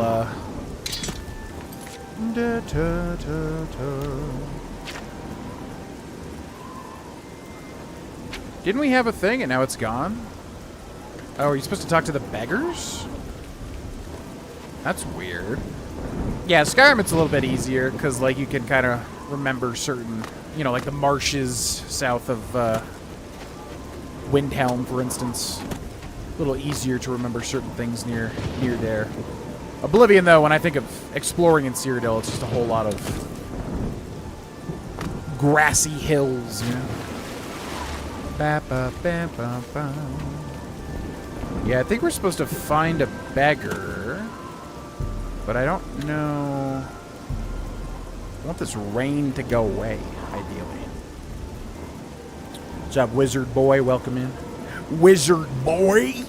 Didn't we have a thing and now it's gone? Oh, are you supposed to talk to the beggars? That's weird. Yeah, Skyrim, it's a little bit easier, because, like, you can kind of remember certain, you know, like the marshes south of, Windhelm, for instance. A little easier to remember certain things near there. Oblivion, though, when I think of exploring in Cyrodiil, it's just a whole lot of grassy hills, you know? Yeah, I think we're supposed to find a beggar, but I don't know. I want this rain to go away, ideally. What's up, Wizard Boy? Welcome in. Wizard Boy?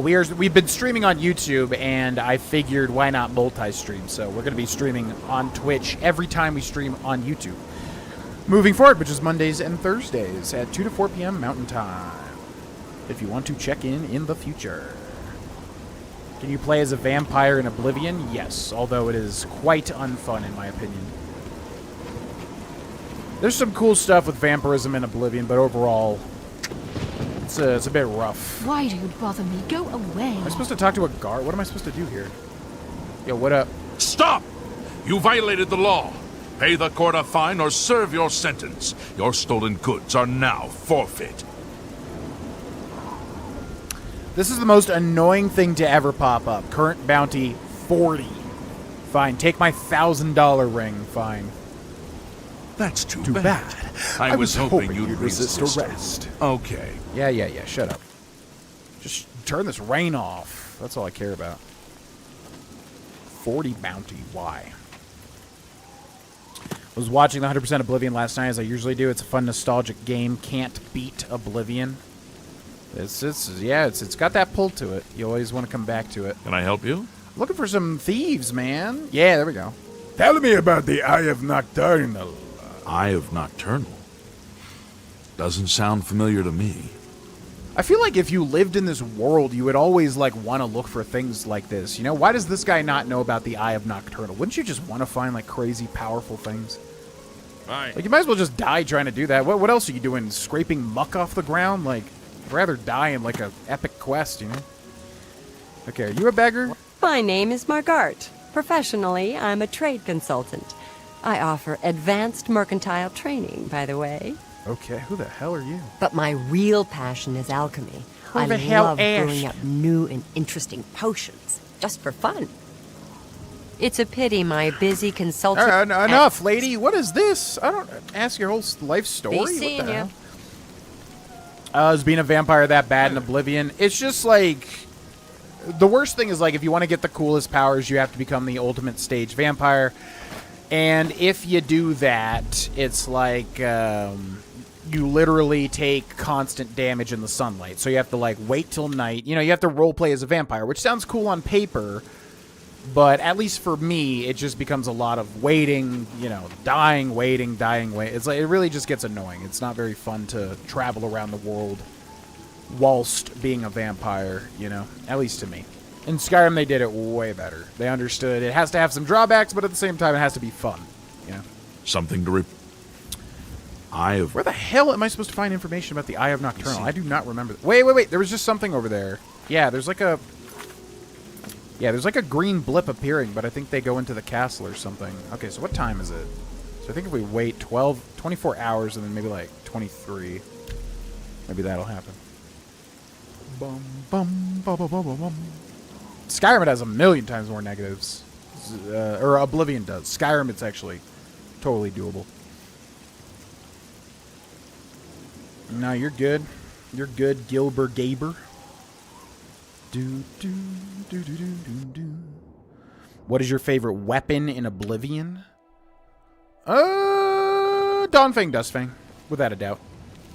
We've been streaming on YouTube, and I figured why not multi-stream, so we're going to be streaming on Twitch every time we stream on YouTube. Moving forward, which is Mondays and Thursdays at 2 to 4 p.m. Mountain Time, if you want to check in the future. Can you play as a vampire in Oblivion? Yes, although it is quite unfun in my opinion. There's some cool stuff with vampirism in Oblivion, but overall, it's a bit rough. Why do you bother me? Go away. Am I supposed to talk to a guard? What am I supposed to do here? Yo, what up? Stop! You violated the law. Pay the court a fine or serve your sentence. Your stolen goods are now forfeit. This is the most annoying thing to ever pop up. Current bounty, 40. Fine, take my $1,000 ring. Fine. That's too bad. I was hoping you'd resist arrest. Okay. Yeah, shut up. turn this rain off. That's all I care about. 40 bounty. Why? I was watching the 100% Oblivion last night, as I usually do. It's a fun, nostalgic game. Can't beat Oblivion. It's got that pull to it. You always want to come back to it. Can I help you? Looking for some thieves, man. Yeah, there we go. Tell me about the Eye of Nocturnal. Eye of Nocturnal? Doesn't sound familiar to me. I feel like if you lived in this world, you would always, like, want to look for things like this. You know, why does this guy not know about the Eye of Nocturnal? Wouldn't you just want to find, like, crazy, powerful things? Right. Like, you might as well just die trying to do that. What else are you doing? Scraping muck off the ground? Like, I'd rather die in, like, a epic quest, you know? Okay, are you a beggar? My name is Margart. Professionally, I'm a trade consultant. I offer advanced mercantile training, by the way. Okay, who the hell are you? But my real passion is alchemy. Who I the hell love is? brewing up new and interesting potions, just for fun. It's a pity my busy consultant... Enough, lady. What is this? I don't... Ask your whole life story? Be seeing what the you. hell? Is being a vampire that bad in Oblivion? It's just like... The worst thing is, like, if you want to get the coolest powers, you have to become the ultimate stage vampire. And if you do that, it's like... you literally take constant damage in the sunlight. So you have to, like, wait till night. You know, you have to roleplay as a vampire, which sounds cool on paper, but at least for me, it just becomes a lot of waiting, you know, dying, waiting, dying, waiting. It's like, it really just gets annoying. It's not very fun to travel around the world whilst being a vampire, you know, at least to me. In Skyrim, they did it way better. They understood it has to have some drawbacks, but at the same time, it has to be fun, you know. Something to Eye of... Where the hell am I supposed to find information about the Eye of Nocturnal? I do not remember. Wait. There was just something over there. Yeah, there's like a... Yeah, there's like a green blip appearing, but I think they go into the castle or something. Okay, so what time is it? So I think if we wait 24 hours and then maybe like 23, maybe that'll happen. Bum, bum, bum, bum, bum, bum. Skyrim, it has a million times more negatives. Or Oblivion does. Skyrim, it's actually totally doable. No, you're good. You're good, Gilbert Gaber. What is your favorite weapon in Oblivion? Dawnfang, Dustfang. Without a doubt.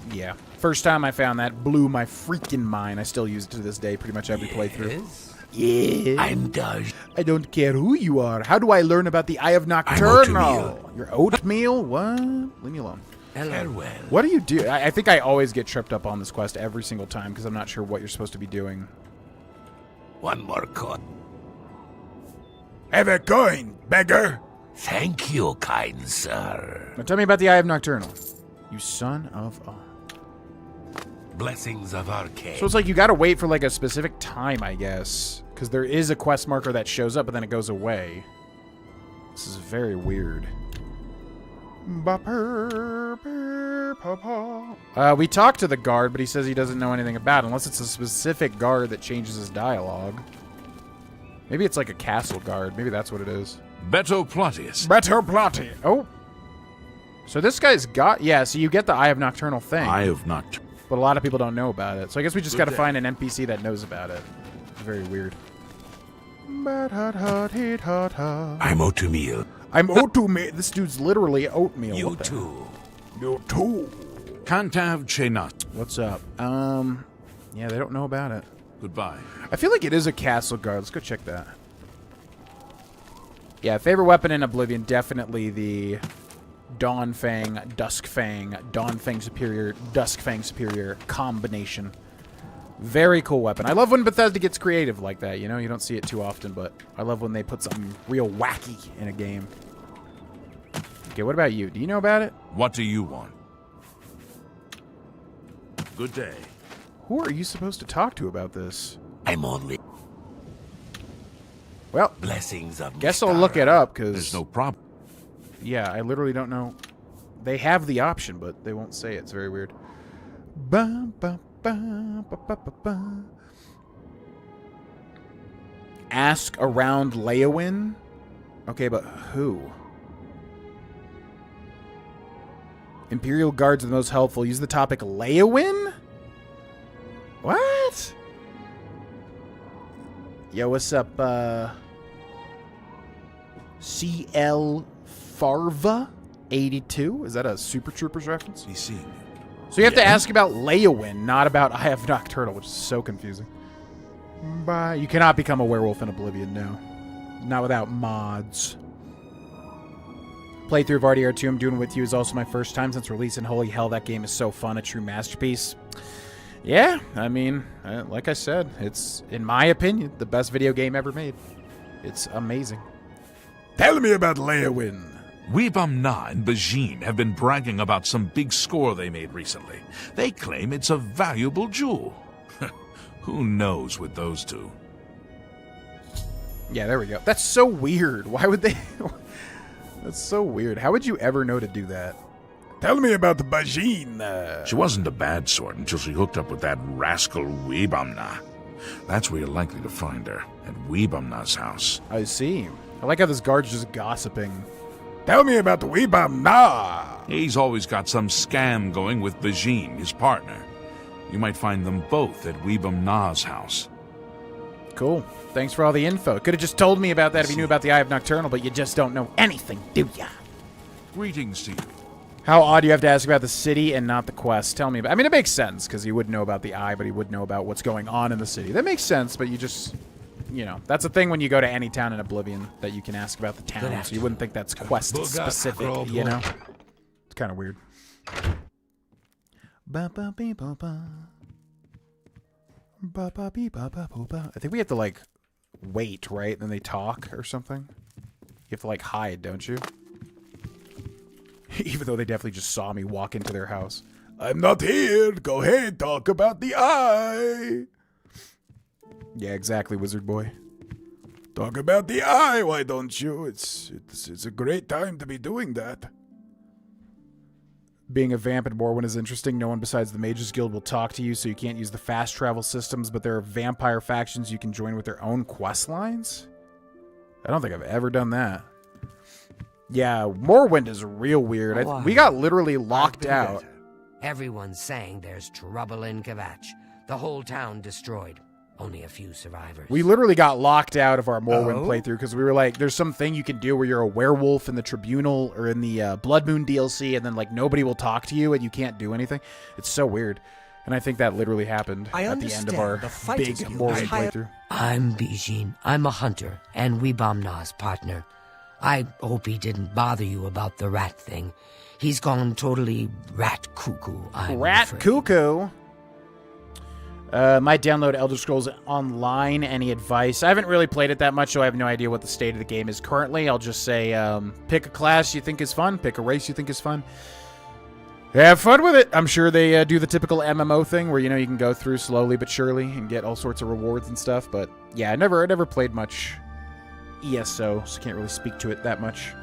Yeah. First time I found that, blew my freaking mind. I still use it to this day, pretty much every playthrough. Yeah. I'm Dyus. I don't care who you are. How do I learn about the Eye of Nocturnal? Your oatmeal? What? Leave me alone. Farewell. What do you do? I think I always get tripped up on this quest every single time because I'm not sure what you're supposed to be doing. One more coin. Have a coin, beggar. Thank you, kind sir. Now tell me about the Eye of Nocturnal. You son of a... Blessings of Arcane. So it's like you gotta wait for like a specific time, I guess. Because there is a quest marker that shows up, but then it goes away. This is very weird. We talked to the guard, but he says he doesn't know anything about it, unless it's a specific guard that changes his dialogue. Maybe it's like a castle guard. Maybe that's what it is. Beto Platius. Beto Plati. Oh. So this guy's got... Yeah, so you get the Eye of Nocturnal thing. Eye of Nocturnal. But a lot of people don't know about it. So I guess we just gotta find an NPC that knows about it. It's very weird. I'm oatmeal. I'm oatmeal. This dude's literally oatmeal. You too. You too. Kantav Chenat. What's up? Yeah, they don't know about it. Goodbye. I feel like it is a castle guard. Let's go check that. Yeah, favorite weapon in Oblivion, definitely the Dawnfang, Duskfang, Dawnfang Superior, Duskfang Superior combination. Very cool weapon. I love when Bethesda gets creative like that, you know? You don't see it too often, but I love when they put something real wacky in a game. Okay, what about you? Do you know about it? What do you want? Good day. Who are you supposed to talk to about this? I'm only... Well, blessings of guess I'll look it up, because... There's no problem. Yeah, I literally don't know. They have the option, but they won't say it. It's very weird. Ba, ba, ba, ba, ba, ba, ba. Ask around Leowin? Okay, but who? Imperial guards are the most helpful. Use the topic Leowin? What? Yo, what's up, CL Farva 82? Is that a Super Troopers reference? You see. So you have to ask about Leowin, not about Eye of Nocturnal, which is so confusing. Bye. You cannot become a werewolf in Oblivion, no. Not without mods. Playthrough of RDR2 I'm doing with you is also my first time since release, and holy hell, that game is so fun, a true masterpiece. Yeah, I mean, like I said, it's, in my opinion, the best video game ever made. It's amazing. Tell me about Leowin. Weebam-Na and Bajin have been bragging about some big score they made recently. They claim it's a valuable jewel. Who knows with those two? Yeah, there we go. That's so weird. Why would they... That's so weird. How would you ever know to do that? Tell me about the Bajin. She wasn't a bad sort until she hooked up with that rascal Weebam-Na. That's where you're likely to find her, at Weebam-Na's house. I see. I like how this guard's just gossiping. Tell me about the Weebam-Na. He's always got some scam going with Bajin, his partner. You might find them both at Weebam-Na's house. Cool. Thanks for all the info. Could have just told me about that if you knew about the Eye of Nocturnal, but you just don't know anything, do ya? Greetings to you. How odd you have to ask about the city and not the quest. Tell me about... I mean, it makes sense, because he would know about the Eye, but he would know about what's going on in the city. That makes sense, but you just... You know, that's a thing when you go to any town in Oblivion, that you can ask about the town, so you wouldn't think that's quest-specific, you know? It's kind of weird. I think we have to, like, wait, right? Then they talk or something? You have to, like, hide, don't you? Even though they definitely just saw me walk into their house. I'm not here. Go ahead, talk about the Eye. Yeah, exactly, Wizard Boy. Talk about the Eye, why don't you? It's a great time to be doing that. Being a vamp in Morrowind is interesting. No one besides the Mages Guild will talk to you, so you can't use the fast travel systems, but there are vampire factions you can join with their own quest lines? I don't think I've ever done that. Yeah, Morrowind is real weird. We got literally locked out. Everyone's saying there's trouble in Kvatch. The whole town destroyed. Only a few survivors. We literally got locked out of our Morrowind playthrough because we were like, there's some thing you can do where you're a werewolf in the Tribunal or in the Blood Moon DLC, and then like nobody will talk to you and you can't do anything. It's so weird. And I think that literally happened at the end of our big Morrowind playthrough. I'm Bijin. I'm a hunter and Weebam-Na's partner. I hope he didn't bother you about the rat thing. He's gone totally rat cuckoo. Rat cuckoo? Might download Elder Scrolls Online. Any advice? I haven't really played it that much, so I have no idea what the state of the game is currently. I'll just say, pick a class you think is fun, pick a race you think is fun. Have fun with it. I'm sure they do the typical MMO thing where, you know, you can go through slowly but surely and get all sorts of rewards and stuff. But yeah, I never played much ESO, so can't really speak to it that much.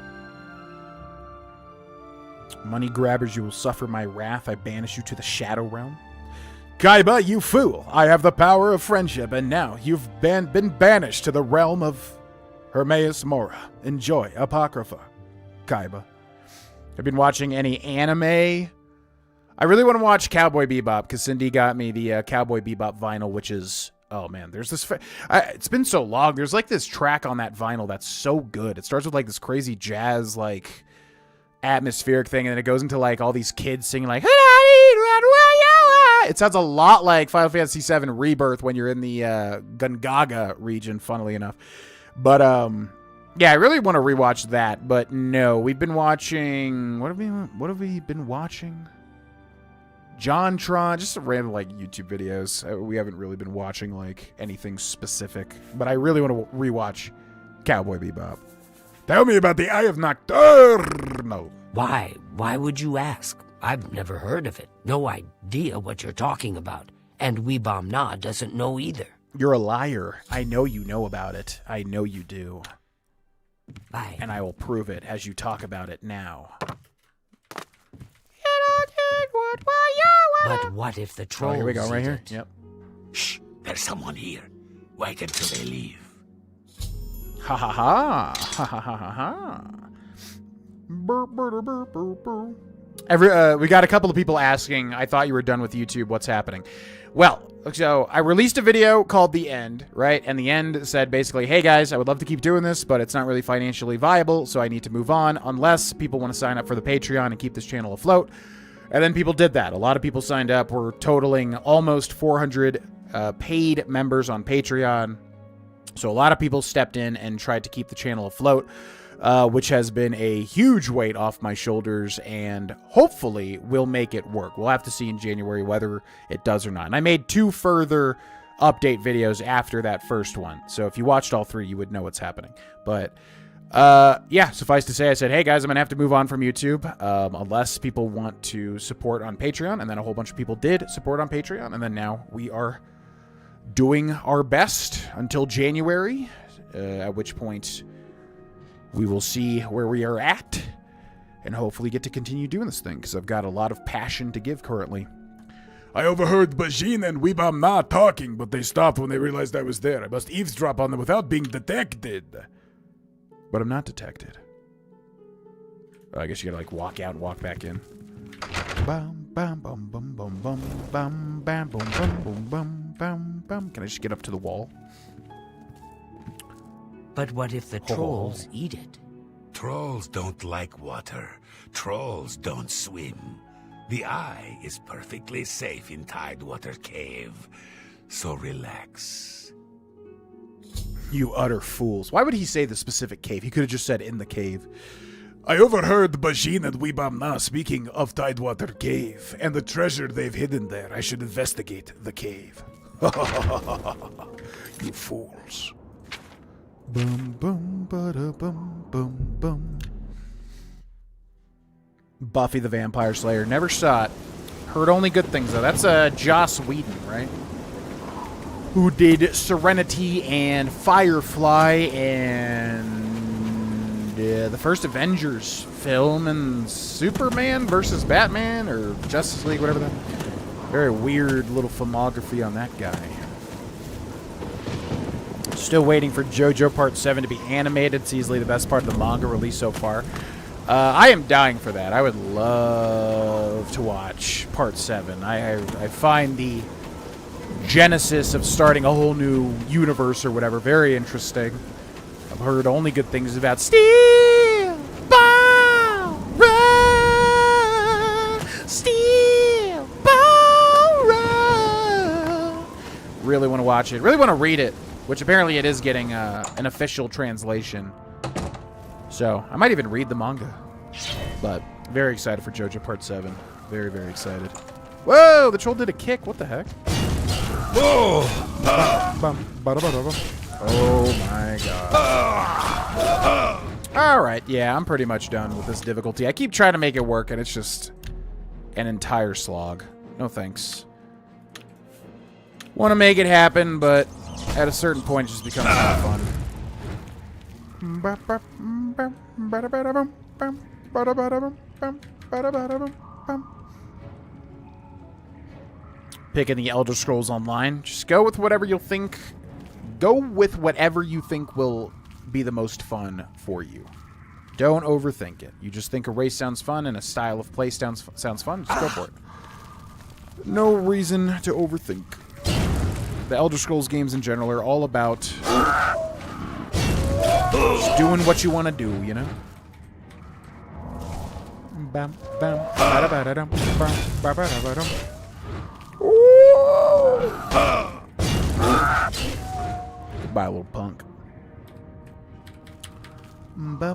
Money grabbers, you will suffer my wrath. I banish you to the Shadow Realm. Kaiba, you fool! I have the power of friendship, and now you've been banished to the realm of Hermaeus Mora. Enjoy, Apocrypha. Kaiba. I've been watching any anime. I really want to watch Cowboy Bebop, because Cindy got me the Cowboy Bebop vinyl, which is... Oh, man, there's this... it's been so long. There's, like, this track on that vinyl that's so good. It starts with, like, this crazy jazz, like, atmospheric thing, and then it goes into, like, all these kids singing, like... It sounds a lot like Final Fantasy VII Rebirth when you're in the Gungaga region, funnily enough. But, yeah, I really want to rewatch that, but no. We've been watching... What have we been watching? JonTron, just random, like, YouTube videos. We haven't really been watching, like, anything specific. But I really want to rewatch Cowboy Bebop. Tell me about the Eye of Nocturnal. Why? Why would you ask? I've never heard of it. No idea what you're talking about. And Weebam-Na doesn't know either. You're a liar. I know you know about it. I know you do. Bye. And I will prove it as you talk about it now. But what if the trolls... Oh, here we go, right here. Yep. Shh, there's someone here. Wait until they leave. Ha ha ha. Ha ha ha ha ha. Burr, burr, burr, burr, burr. We got a couple of people asking, I thought you were done with YouTube, what's happening? Well, so I released a video called The End, right? And The End said basically, hey guys, I would love to keep doing this, but it's not really financially viable, so I need to move on unless people want to sign up for the Patreon and keep this channel afloat. And then people did that. A lot of people signed up. We're totaling almost 400 paid members on Patreon. So a lot of people stepped in and tried to keep the channel afloat. Which has been a huge weight off my shoulders, and hopefully will make it work. We'll have to see in January whether it does or not. And I made 2 further update videos after that first one. So if you watched all 3, you would know what's happening. But, yeah, suffice to say, I said, hey guys, I'm going to have to move on from YouTube, unless people want to support on Patreon. And then a whole bunch of people did support on Patreon. And then now we are doing our best until January, at which point we will see where we are at and hopefully get to continue doing this thing, because I've got a lot of passion to give currently. I overheard Bajin and Weebam Na talking, but they stopped when they realized I was there. I must eavesdrop on them without being detected. But I'm not detected. I guess you gotta, like, walk out and walk back in. Bum, bum, bum, bum, bum, bum, bum, bam, bum, bum, bum, bum, bum, bum. Can I just get up to the wall? But what if the trolls eat it? Trolls don't like water. Trolls don't swim. The eye is perfectly safe in Tidewater Cave. So relax. You utter fools. Why would he say the specific cave? He could have just said in the cave. I overheard Bajin and Weebam Na speaking of Tidewater Cave and the treasure they've hidden there. I should investigate the cave. You fools. Boom, boom, ba-da, boom, boom, boom. Buffy the Vampire Slayer. Never saw it. Heard only good things, though. That's Joss Whedon, right? Who did Serenity and Firefly and the first Avengers film and Superman versus Batman or Justice League, whatever that. Very weird little filmography on that guy. Still waiting for JoJo Part 7 to be animated. It's easily the best part of the manga released so far. I am dying for that. I would love to watch Part 7. I find the genesis of starting a whole new universe or whatever very interesting. I've heard only good things about Steel Ball Run, Steel Ball Run. Really want to watch it. Really want to read it. Which apparently it is getting an official translation. So, I might even read the manga. But, very excited for JoJo Part 7. Very, very excited. Whoa! The troll did a kick. What the heck? Whoa! Oh my god. Alright, yeah, I'm pretty much done with this difficulty. I keep trying to make it work, and it's just an entire slog. No thanks. Want to make it happen, but at a certain point, it just becomes kind of fun. Picking the Elder Scrolls Online. Just go with whatever you'll think. Go with whatever you think will be the most fun for you. Don't overthink it. You just think a race sounds fun and a style of play sounds fun. Just go for it. No reason to overthink. The Elder Scrolls games in general are all about just doing what you want to do, you know? Goodbye, little punk. My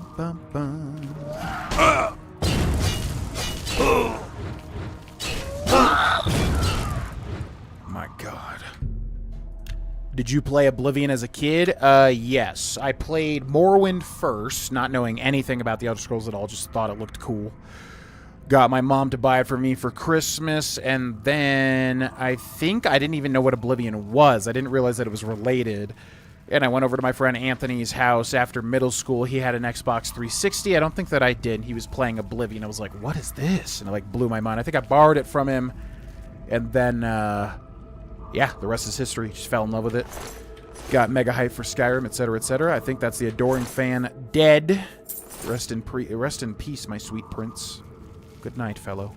God. Did you play Oblivion as a kid? Yes. I played Morrowind first, not knowing anything about the Elder Scrolls at all, just thought it looked cool. Got my mom to buy it for me for Christmas, and then I think I didn't even know what Oblivion was. I didn't realize that it was related. And I went over to my friend Anthony's house after middle school. He had an Xbox 360. I don't think that I did. He was playing Oblivion. I was like, what is this? And it like blew my mind. I think I borrowed it from him, and then yeah, the rest is history. Just fell in love with it. Got mega hype for Skyrim, etc., etc. I think that's the adoring fan dead. Rest in peace, my sweet prince. Good night, fellow.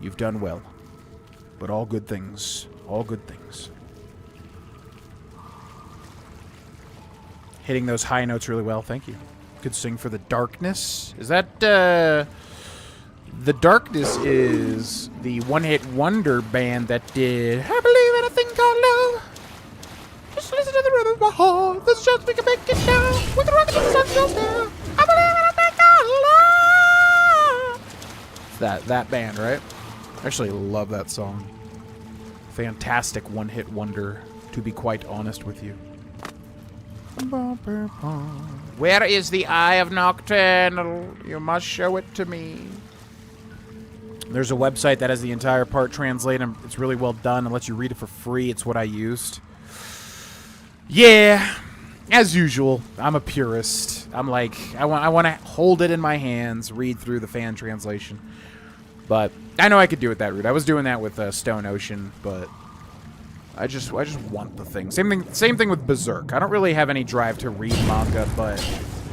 You've done well. But all good things. All good things. Hitting those high notes really well. Thank you. Could sing for the Darkness. Is that, The Darkness is the one-hit wonder band that did I Believe in a Thing Called Love. Just listen to the rhythm of my heart. This is just we can make it down. We can rock it till the sun goes down. I believe in a thing called love. That band, right? I actually love that song. Fantastic one-hit wonder, to be quite honest with you. Where is the Eye of Nocturnal? You must show it to me. There's a website that has the entire part translated. It's really well done. It lets you read it for free. It's what I used. Yeah, as usual, I'm a purist. I'm like, I want to hold it in my hands, read through the fan translation. But I know I could do it that route. I was doing that with Stone Ocean, but I just want the thing. Same thing with Berserk. I don't really have any drive to read manga, but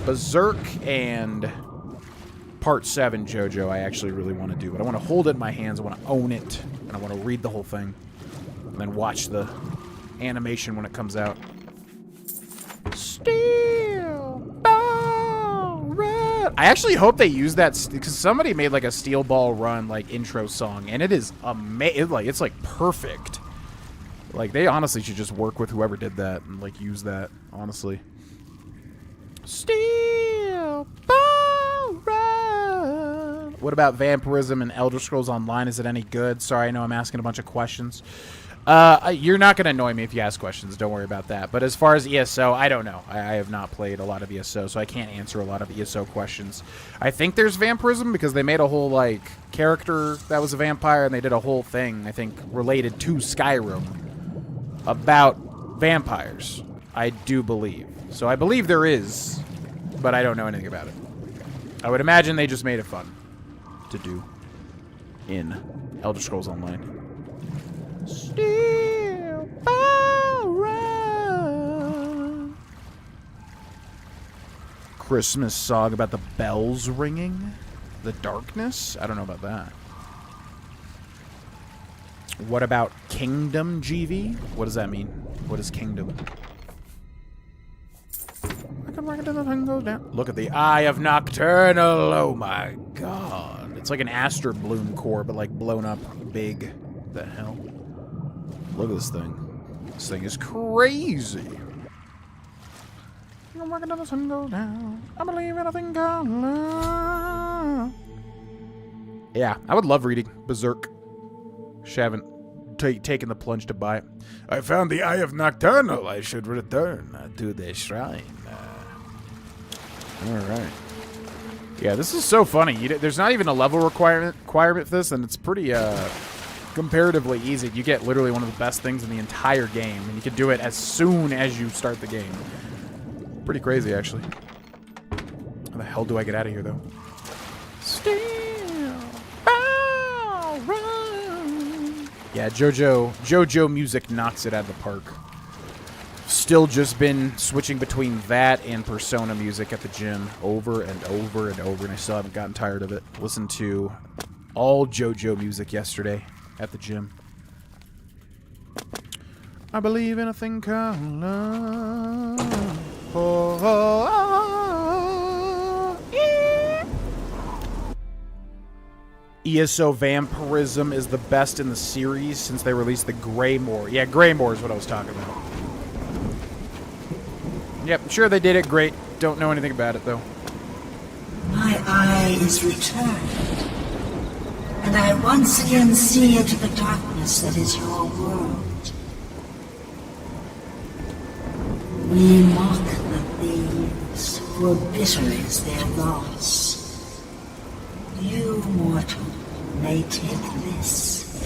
Berserk and Part 7 JoJo I actually really want to do. But I want to hold it in my hands, I want to own it, and I want to read the whole thing. And then watch the animation when it comes out. Steel Ball Run. I actually hope they use that, because somebody made like a Steel Ball Run like intro song, and it is amazing. Like, it's like perfect. Like, they honestly should just work with whoever did that and, like, use that, honestly. Steel Ball Run. What about Vampirism and Elder Scrolls Online? Is it any good? Sorry, I know I'm asking a bunch of questions. You're not going to annoy me if you ask questions. Don't worry about that. But as far as ESO, I don't know. I have not played a lot of ESO, so I can't answer a lot of ESO questions. I think there's Vampirism because they made a whole, like, character that was a vampire, and they did a whole thing, I think, related to Skyrim about vampires, I do believe. So I believe there is, but I don't know anything about it. I would imagine they just made it fun to do in Elder Scrolls Online. Steel Ball Run. Christmas song about the bells ringing? The darkness? I don't know about that. What about Kingdom, GV? What does that mean? What is Kingdom? Look at the Eye of Nocturnal. Oh my god. It's like an Aster Bloom core, but like blown up big. What the hell? Look at this thing. This thing is crazy. The sun goes down. I believe in a thing called love. Yeah, I would love reading Berserk. Haven't taken the plunge to buy it. I found the Eye of Nocturnal. I should return to the shrine. Alright. Yeah, this is so funny. There's not even a level requirement for this, and it's pretty comparatively easy. You get literally one of the best things in the entire game, and you can do it as soon as you start the game. Pretty crazy, actually. How the hell do I get out of here, though? Steel Ball Run. Yeah, JoJo music knocks it out of the park. Still just been switching between that and Persona music at the gym over and over and over, and I still haven't gotten tired of it. Listened to all JoJo music yesterday at the gym. I believe in a thing called love. Oh, oh, oh, yeah. ESO Vampirism is the best in the series since they released the Greymore. Yeah, Greymore is what I was talking about. Yep, sure they did it great. Don't know anything about it, though. My eye is returned, and I once again see into the darkness that is your world. We mock the thieves, for bitter is their loss. You, mortal, may take this.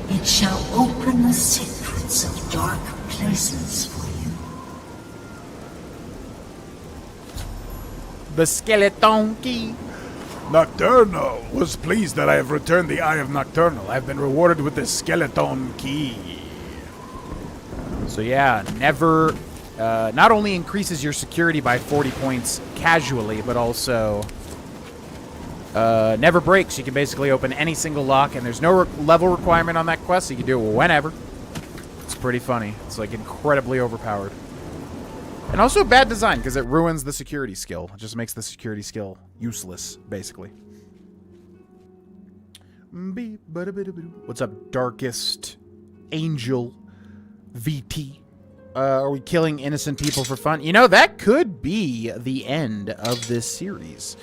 It shall open the secrets of dark places for you. The skeleton key. Nocturnal was pleased that I have returned the Eye of Nocturnal. I have been rewarded with the skeleton key. So yeah, never... not only increases your security by 40 points casually, but also Never breaks. You can basically open any single lock, and there's no level requirement on that quest, so you can do it whenever. It's pretty funny. It's like incredibly overpowered. And also bad design, because it ruins the security skill. It just makes the security skill useless, basically. What's up, Darkest Angel VT? Are we killing innocent people for fun? You know, that could be the end of this series.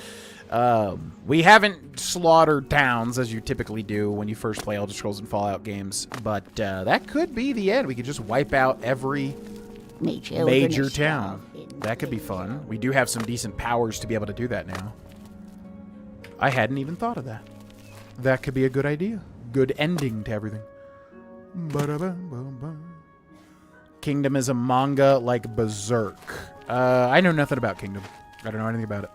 We haven't slaughtered towns as you typically do when you first play Elder Scrolls and Fallout games, but that could be the end. We could just wipe out every major town. That could be fun. We do have some decent powers to be able to do that now. I hadn't even thought of that. That could be a good idea. Good ending to everything. Kingdom is a manga like Berserk. I know nothing about Kingdom. I don't know anything about it.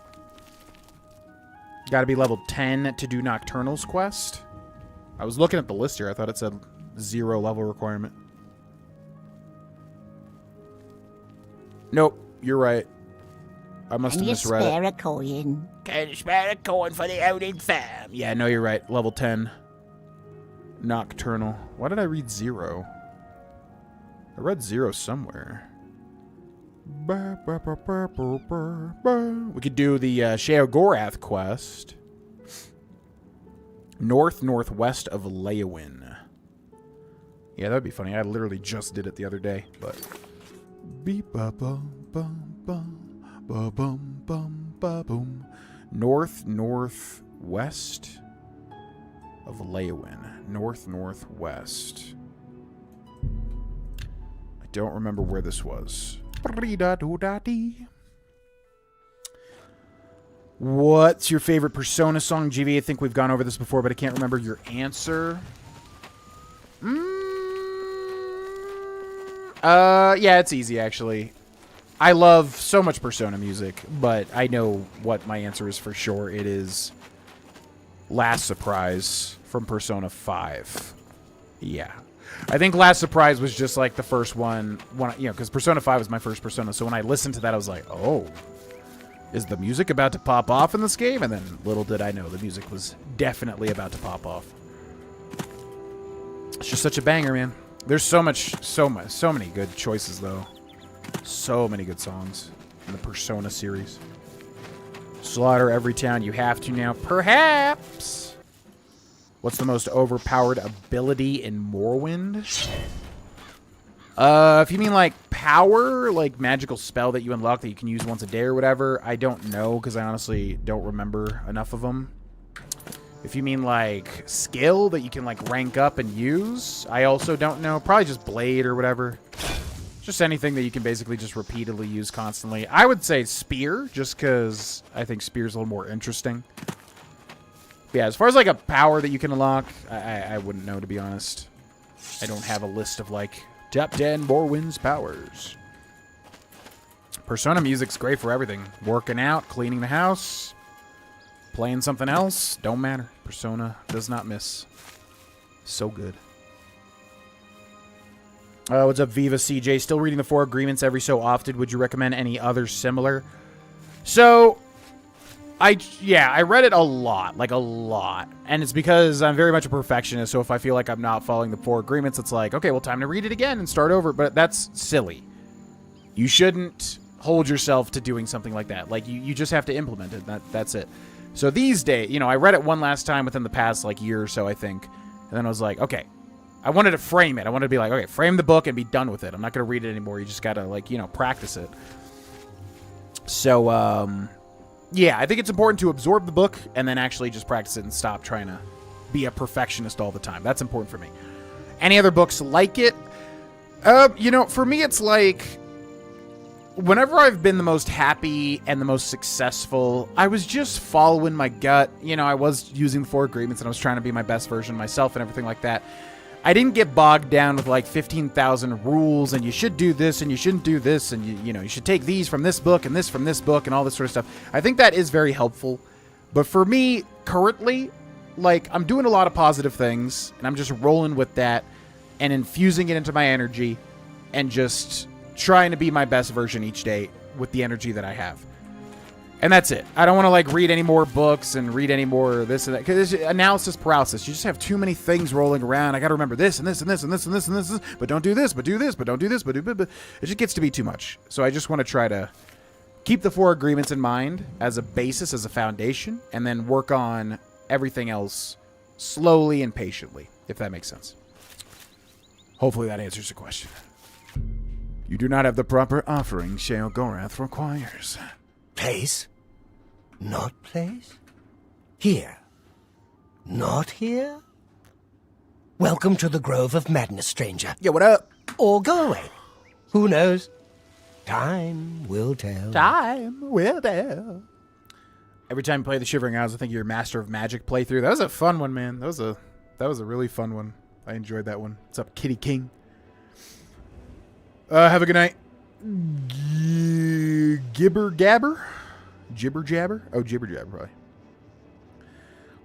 Gotta be level 10 to do Nocturnal's quest. I was looking at the list here. I thought it said 0 level requirement. Nope, you're right. I must have misread it. Spare a coin? Can you spare a coin for the Odin fam? Yeah, no, you're right. Level 10. Nocturnal. Why did I read 0? I read 0 somewhere. We could do the Sheogorath quest. Northwest of Leowin. Yeah, that would be funny. I literally just did it the other day, but... Northwest of Leowin. Northwest. I don't remember where this was. What's your favorite Persona song, GV? I think we've gone over this before, but I can't remember your answer. Yeah, it's easy, actually. I love so much Persona music, but I know what my answer is for sure. It is Last Surprise from Persona 5. Yeah. I think Last Surprise was just like the first one, you know, because Persona 5 was my first Persona, so when I listened to that, I was like, oh, is the music about to pop off in this game? And then little did I know, the music was definitely about to pop off. It's just such a banger, man. There's so many good choices, though. So many good songs in the Persona series. Slaughter every town you have to now, perhaps. What's the most overpowered ability in Morrowind? If you mean like power, like magical spell that you unlock that you can use once a day or whatever, I don't know because I honestly don't remember enough of them. If you mean like skill that you can like rank up and use, I also don't know. Probably just blade or whatever. Just anything that you can basically just repeatedly use constantly. I would say spear, just because I think spear's a little more interesting. But yeah, as far as like a power that you can unlock, I wouldn't know, to be honest. I don't have a list of like top 10 Morrowind's powers. Persona music's great for everything. Working out, cleaning the house, playing something else, don't matter. Persona does not miss. So good. What's up, Viva CJ? Still reading the 4 Agreements every so often. Would you recommend any others similar? So, I read it a lot. Like, a lot. And it's because I'm very much a perfectionist, so if I feel like I'm not following the 4 Agreements, it's like, okay, well, time to read it again and start over. But that's silly. You shouldn't hold yourself to doing something like that. Like, you just have to implement it. That's it. So these days, you know, I read it one last time within the past, like, year or so, I think. And then I was like, okay. I wanted to frame it. I wanted to be like, okay, frame the book and be done with it. I'm not going to read it anymore. You just got to, like, you know, practice it. So, yeah, I think it's important to absorb the book and then actually just practice it and stop trying to be a perfectionist all the time. That's important for me. Any other books like it? You know, for me, it's like, whenever I've been the most happy and the most successful, I was just following my gut. You know, I was using the 4 Agreements and I was trying to be my best version of myself and everything like that. I didn't get bogged down with like 15,000 rules and you should do this and you shouldn't do this and you know, you should take these from this book and this from this book and all this sort of stuff. I think that is very helpful. But for me, currently, like, I'm doing a lot of positive things and I'm just rolling with that and infusing it into my energy and just trying to be my best version each day with the energy that I have. And that's it. I don't want to like read any more books and read any more this and that, because it's analysis paralysis. You just have too many things rolling around. I got to remember this and this and this and this and this and this, but don't do this, but do this, but don't do this, but it just gets to be too much. So I just want to try to keep the 4 agreements in mind as a basis, as a foundation, and then work on everything else slowly and patiently, if that makes sense. Hopefully that answers the question. You do not have the proper offering Sheogorath requires. Place? Not place? Here? Not here? Welcome to the Grove of Madness, stranger. Yeah, what up? Or go away. Who knows? Time will tell. Time will tell. Every time you play the Shivering Isles, I think your Master of Magic playthrough. That was a fun one, man. That was a really fun one. I enjoyed that one. What's up, Kitty King? Have a good night. Gibber Gabber? Jibber Jabber? Oh, Jibber Jabber, probably.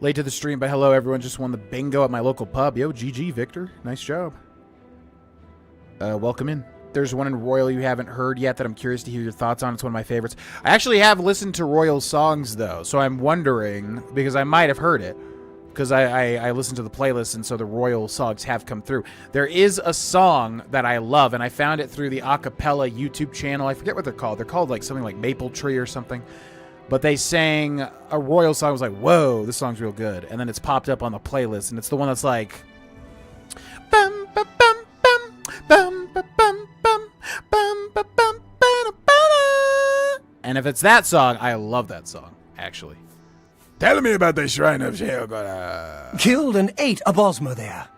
Late to the stream, but hello, everyone. Just won the bingo at my local pub. Yo, GG, Victor. Nice job. Welcome in. There's one in Royal you haven't heard yet that I'm curious to hear your thoughts on. It's one of my favorites. I actually have listened to Royal songs, though, so I'm wondering, because I might have heard it, because I listened to the playlist, and so the Royal songs have come through. There is a song that I love, and I found it through the acapella YouTube channel. I forget what they're called. They're called like something like Maple Tree or something. But they sang a Royal song. I was like, whoa, this song's real good. And then it's popped up on the playlist, and it's the one that's like... Bum, ba, bum, bum, bum, ba, bum, bum, bum, ba, bum, ba, ba. And if it's that song, I love that song, actually. Tell me about the Shrine of Sheogorath. Killed and ate a Bosmer there,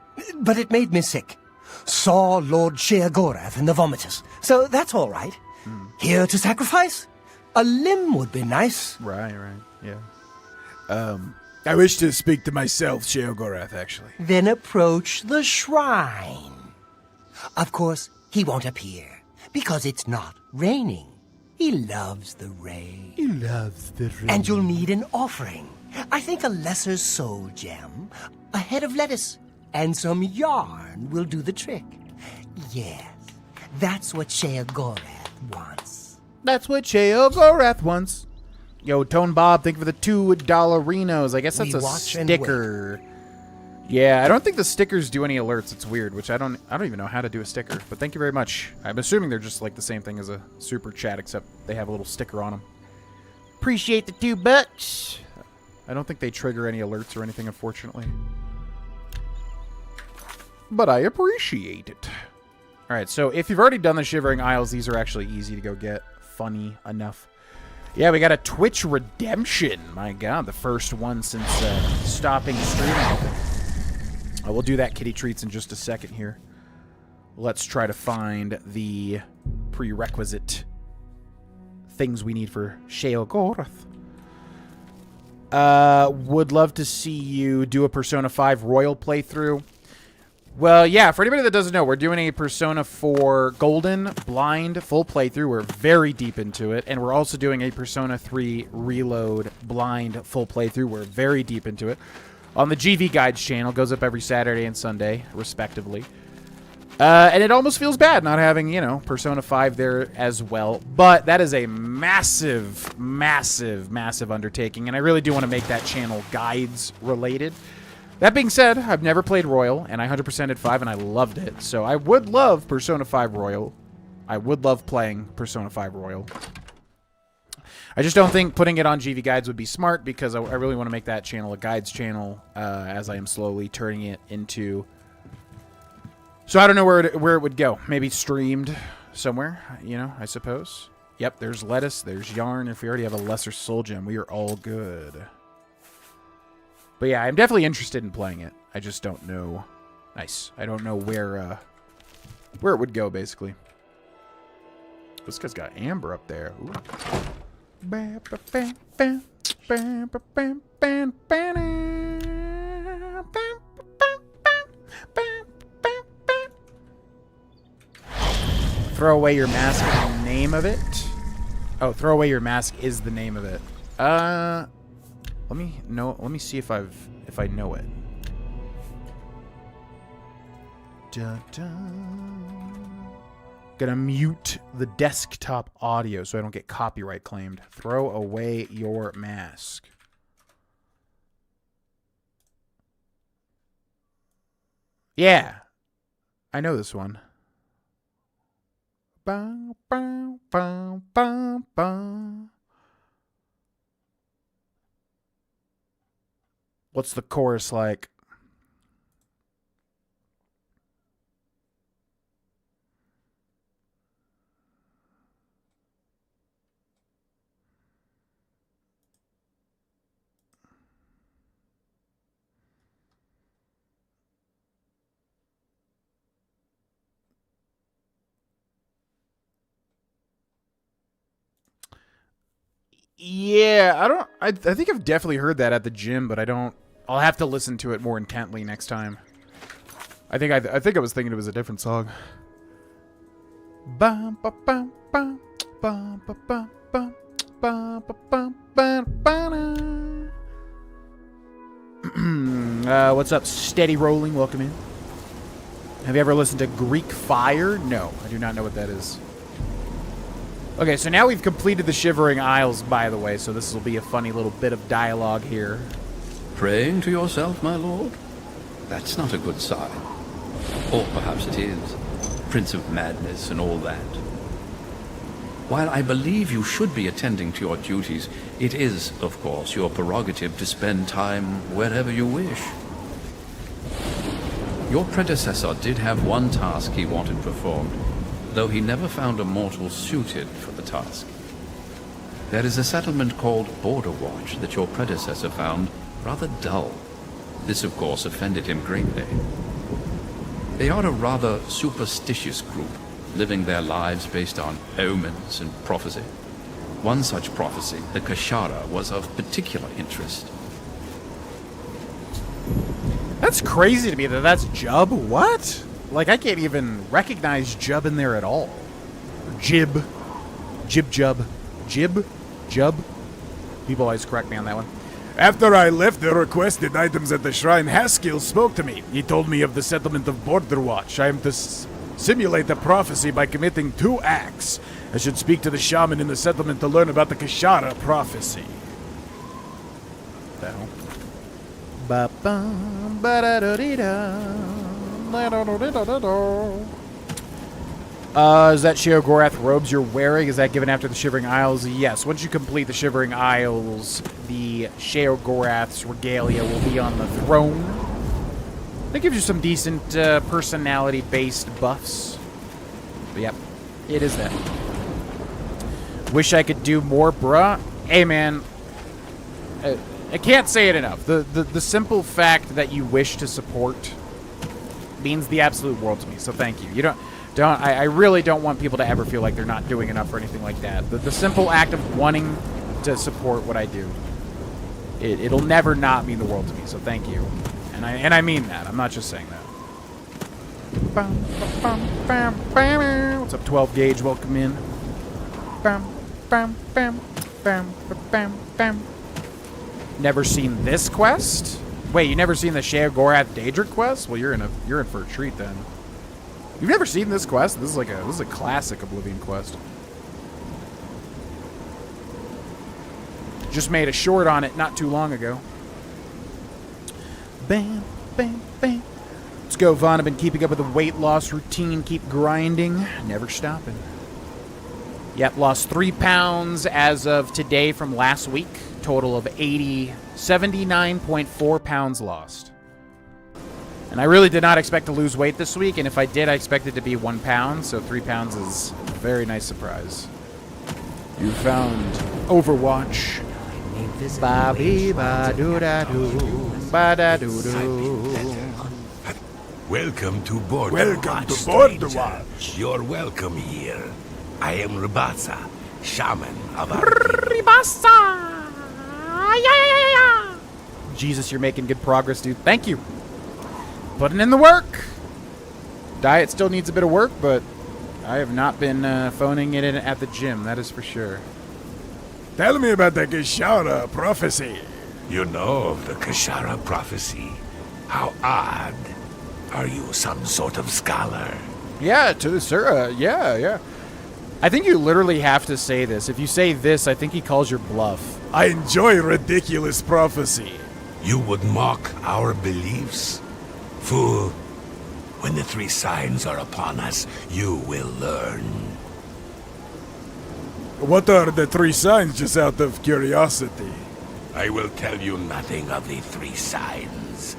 but it made me sick. Saw Lord Sheogorath in the vomitus, so that's all right. Here to sacrifice? A limb would be nice. Right, yeah. I wish to speak to myself, Sheogorath, actually. Then approach the shrine. Of course, he won't appear, because it's not raining. He loves the rain. He loves the rain. And you'll need an offering. I think a lesser soul gem, a head of lettuce, and some yarn will do the trick. Yes, that's what Sheogorath wants. That's what Sheogorath wants. Yo, Tone Bob, thank you for the $2 I guess that's a sticker. Yeah, I don't think the stickers do any alerts. It's weird, which I don't even know how to do a sticker. But thank you very much. I'm assuming they're just like the same thing as a super chat, except they have a little sticker on them. Appreciate the $2. I don't think they trigger any alerts or anything, unfortunately. But I appreciate it. All right, so if you've already done the Shivering Isles, these are actually easy to go get. Funny enough. Yeah, we got a Twitch redemption. My God, the first one since stopping streaming. We'll do that, Kitty Treats, in just a second here. Let's try to find the prerequisite things we need for Sheogorath. Would love to see you do a Persona 5 Royal playthrough. Well, yeah, for anybody that doesn't know, we're doing a Persona 4 Golden Blind full playthrough. We're very deep into it. And we're also doing a Persona 3 Reload Blind full playthrough. We're very deep into it. On the GV Guides channel, goes up every Saturday and Sunday, respectively. And it almost feels bad not having, you know, Persona 5 there as well. But that is a massive, massive, massive undertaking. And I really do want to make that channel Guides related. That being said, I've never played Royal, and I 100%ed 5, and I loved it. So I would love Persona 5 Royal. I would love playing Persona 5 Royal. I just don't think putting it on GV Guides would be smart, because I really want to make that channel a Guides channel, as I am slowly turning it into... So I don't know where it would go. Maybe streamed somewhere, you know, I suppose. Yep, there's lettuce, there's yarn. If we already have a lesser soul gem, we are all good. But yeah, I'm definitely interested in playing it. I just don't know. Nice. I don't know where it would go, basically. This guy's got amber up there. Ooh. Throw away your mask is the name of it. Oh, throw away your mask is the name of it. Let me see if I know it. Gonna mute the desktop audio so I don't get copyright claimed. Throw away your mask. Yeah. I know this one. Bow, bow, bow, bow, bow. What's the chorus like? Yeah, I think I've definitely heard that at the gym, but I'll have to listen to it more intently next time. I think I was thinking it was a different song. What's up, Steady Rolling? Welcome in. Have you ever listened to Greek Fire? No, I do not know what that is. Okay, so now we've completed the Shivering Isles, by the way, so this will be a funny little bit of dialogue here. Praying to yourself, my lord? That's not a good sign. Or perhaps it is. Prince of Madness and all that. While I believe you should be attending to your duties, it is, of course, your prerogative to spend time wherever you wish. Your predecessor did have one task he wanted performed, though he never found a mortal suited for the task. There is a settlement called Border Watch that your predecessor found rather dull. This, of course, offended him greatly. They are a rather superstitious group, living their lives based on omens and prophecy. One such prophecy, the Kashara, was of particular interest. That's crazy to me that that's Jub. What? Like, I can't even recognize Jub in there at all. Or Jib. Jib. Jub. People always correct me on that one. After I left the requested items at the shrine, Haskell spoke to me. He told me of the settlement of Border Watch. I am to simulate the prophecy by committing 2 acts. I should speak to the shaman in the settlement to learn about the Kashara prophecy. The hell? Ba-bum, ba-da-da-dee-da. Is that Sheogorath robes you're wearing? Is that given after the Shivering Isles? Yes. Once you complete the Shivering Isles, the Sheogorath's regalia will be on the throne. That gives you some decent personality-based buffs. But yep, it is that. Wish I could do more, bruh. Hey, man. I can't say it enough. The simple fact that you wish to support means the absolute world to me, so thank you. I really don't want people to ever feel like they're not doing enough or anything like that. The simple act of wanting to support what I do, it'll never not mean the world to me, so thank you. And I mean that. I'm not just saying that. What's up, 12 Gauge? Welcome in. Never seen this quest? Wait, you never seen the Sheogorath Daedric quest? Well, you're in for a treat then. You've never seen this quest? This is a classic Oblivion quest. Just made a short on it not too long ago. Bam, bam, bam. Let's go, Vaughn. I've been keeping up with the weight loss routine. Keep grinding. Never stopping. Yep, lost 3 pounds as of today from last week. Total of 79.4 pounds lost. And I really did not expect to lose weight this week, and if I did, I expected it to be 1 pound, so 3 pounds is a very nice surprise. You found Overwatch. Welcome to Border Watch. Watch. You're welcome here. I am Ribasa, shaman of our Ribasa! Yeah. Jesus, you're making good progress, dude. Thank you. Putting in the work. Diet still needs a bit of work, but I have not been phoning it in at the gym, that is for sure. Tell me about the Kashara prophecy. You know of the Kashara prophecy? How odd. Are you some sort of scholar? Yeah, to the sir. Yeah. I think you literally have to say this. If you say this, I think he calls your bluff. I enjoy ridiculous prophecy. You would mock our beliefs? Fool, when the three signs are upon us, you will learn. What are the three signs, just out of curiosity? I will tell you nothing of the three signs.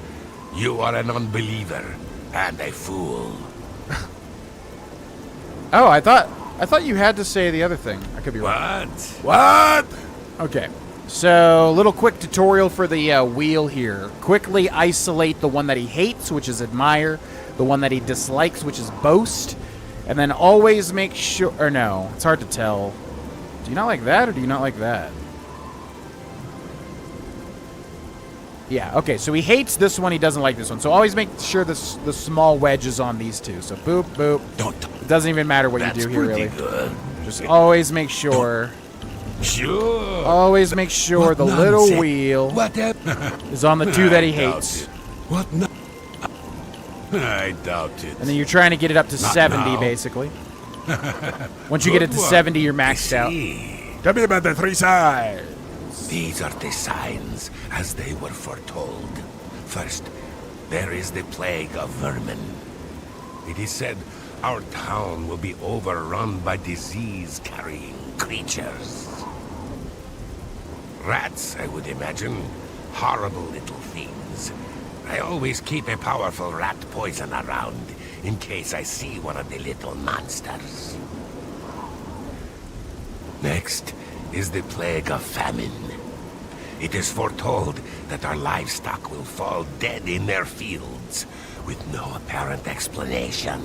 You are an unbeliever and a fool. Oh, I thought you had to say the other thing. I could be wrong. What? Okay. So, little quick tutorial for the wheel here. Quickly isolate the one that he hates, which is admire, the one that he dislikes, which is boast, and then always make sure, or no, it's hard to tell. Do you not like that, or do you not like that? Yeah, okay, so he hates this one, he doesn't like this one. So always make sure the small wedge is on these two. So boop, boop. It doesn't even matter what you do here, really. Good. Just always make sure. Sure. Always make sure What the nonsense. little wheel is on the two that he I doubt hates. it. What? No I doubt it. And then you're trying to get it up to Not 70, now. basically. Once you get it to 70, you're maxed out. Tell me about the three signs. These are the signs as they were foretold. First, there is the plague of vermin. It is said our town will be overrun by disease-carrying creatures. Rats, I would imagine. Horrible little things. I always keep a powerful rat poison around in case I see one of the little monsters. Next is the plague of famine. It is foretold that our livestock will fall dead in their fields with no apparent explanation.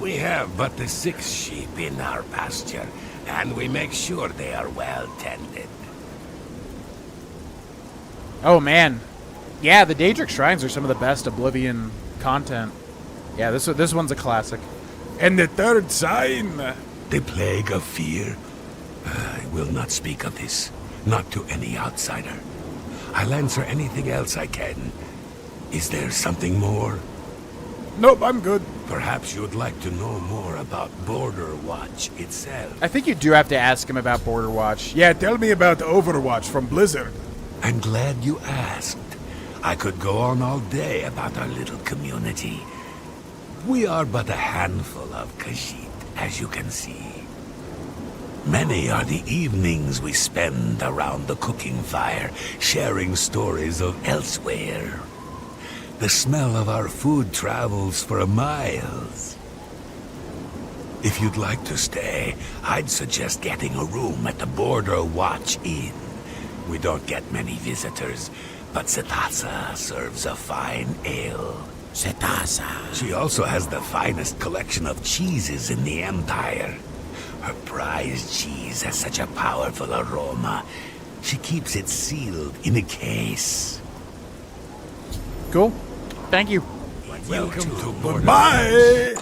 We have but the 6 sheep in our pasture, and we make sure they are well tended. Oh, man. Yeah, the Daedric Shrines are some of the best Oblivion content. Yeah, this one's a classic. And the third sign? The plague of fear? I will not speak of this. Not to any outsider. I'll answer anything else I can. Is there something more? Nope, I'm good. Perhaps you would like to know more about Border Watch itself. I think you do have to ask him about Border Watch. Yeah, tell me about Overwatch from Blizzard. I'm glad you asked. I could go on all day about our little community. We are but a handful of Khajiit, as you can see. Many are the evenings we spend around the cooking fire, sharing stories of elsewhere. The smell of our food travels for miles. If you'd like to stay, I'd suggest getting a room at the Border Watch Inn. We don't get many visitors, but Setasa serves a fine ale. Setasa. She also has the finest collection of cheeses in the Empire. Her prized cheese has such a powerful aroma. She keeps it sealed in a case. Cool. Thank you. Welcome to Border. Bye!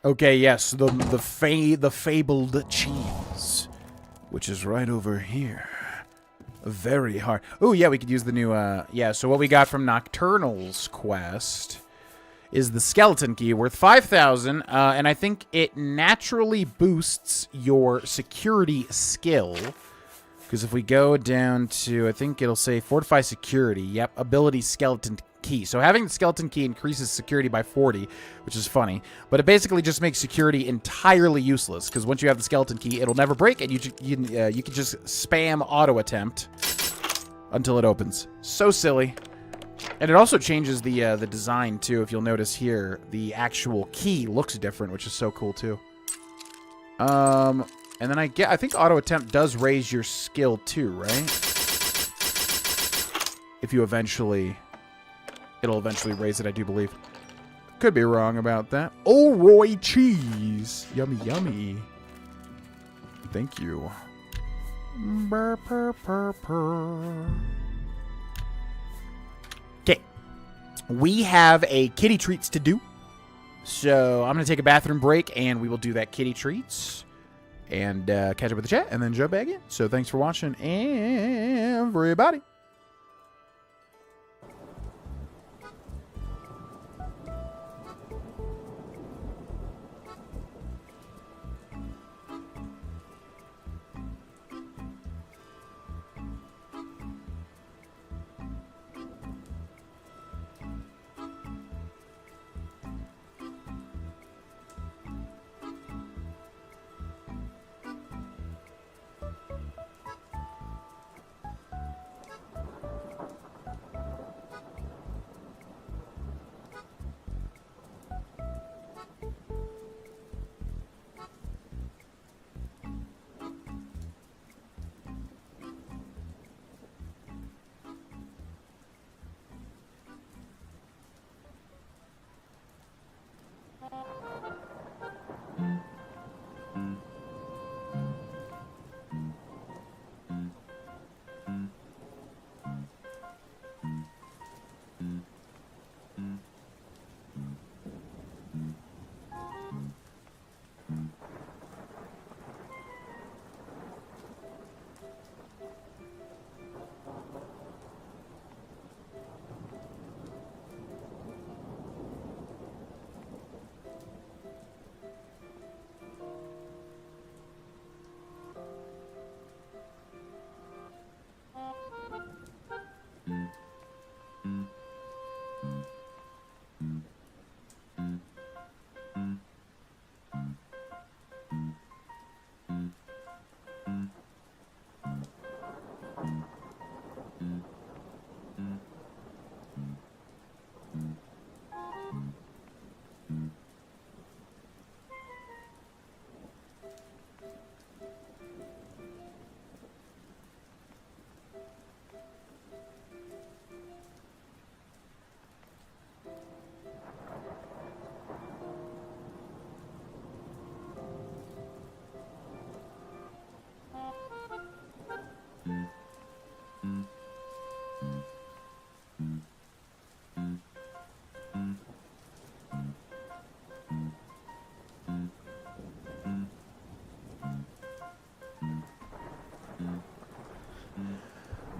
Okay, yes, the fabled cheese, which is right over here. Very hard. Oh, yeah, we could use the new, yeah, so what we got from Nocturnal's quest is the skeleton key, worth 5,000, and I think it naturally boosts your security skill. Because if we go down to, I think it'll say fortify security. Yep, ability skeleton key. So having the skeleton key increases security by 40, which is funny. But it basically just makes security entirely useless. Because once you have the skeleton key, it'll never break, and you can just spam auto attempt until it opens. So silly. And it also changes the design too. If you'll notice here, the actual key looks different, which is so cool too. And then I think auto attempt does raise your skill too, right? If you it'll eventually raise it, I do believe. Could be wrong about that. Oh, Roy cheese. Yummy, yummy. Thank you. Burr, purr, purr, purr. Okay. We have a kitty treats to do. So I'm going to take a bathroom break, and we will do that kitty treats. And catch up with the chat, and then jump back in. So thanks for watching, everybody.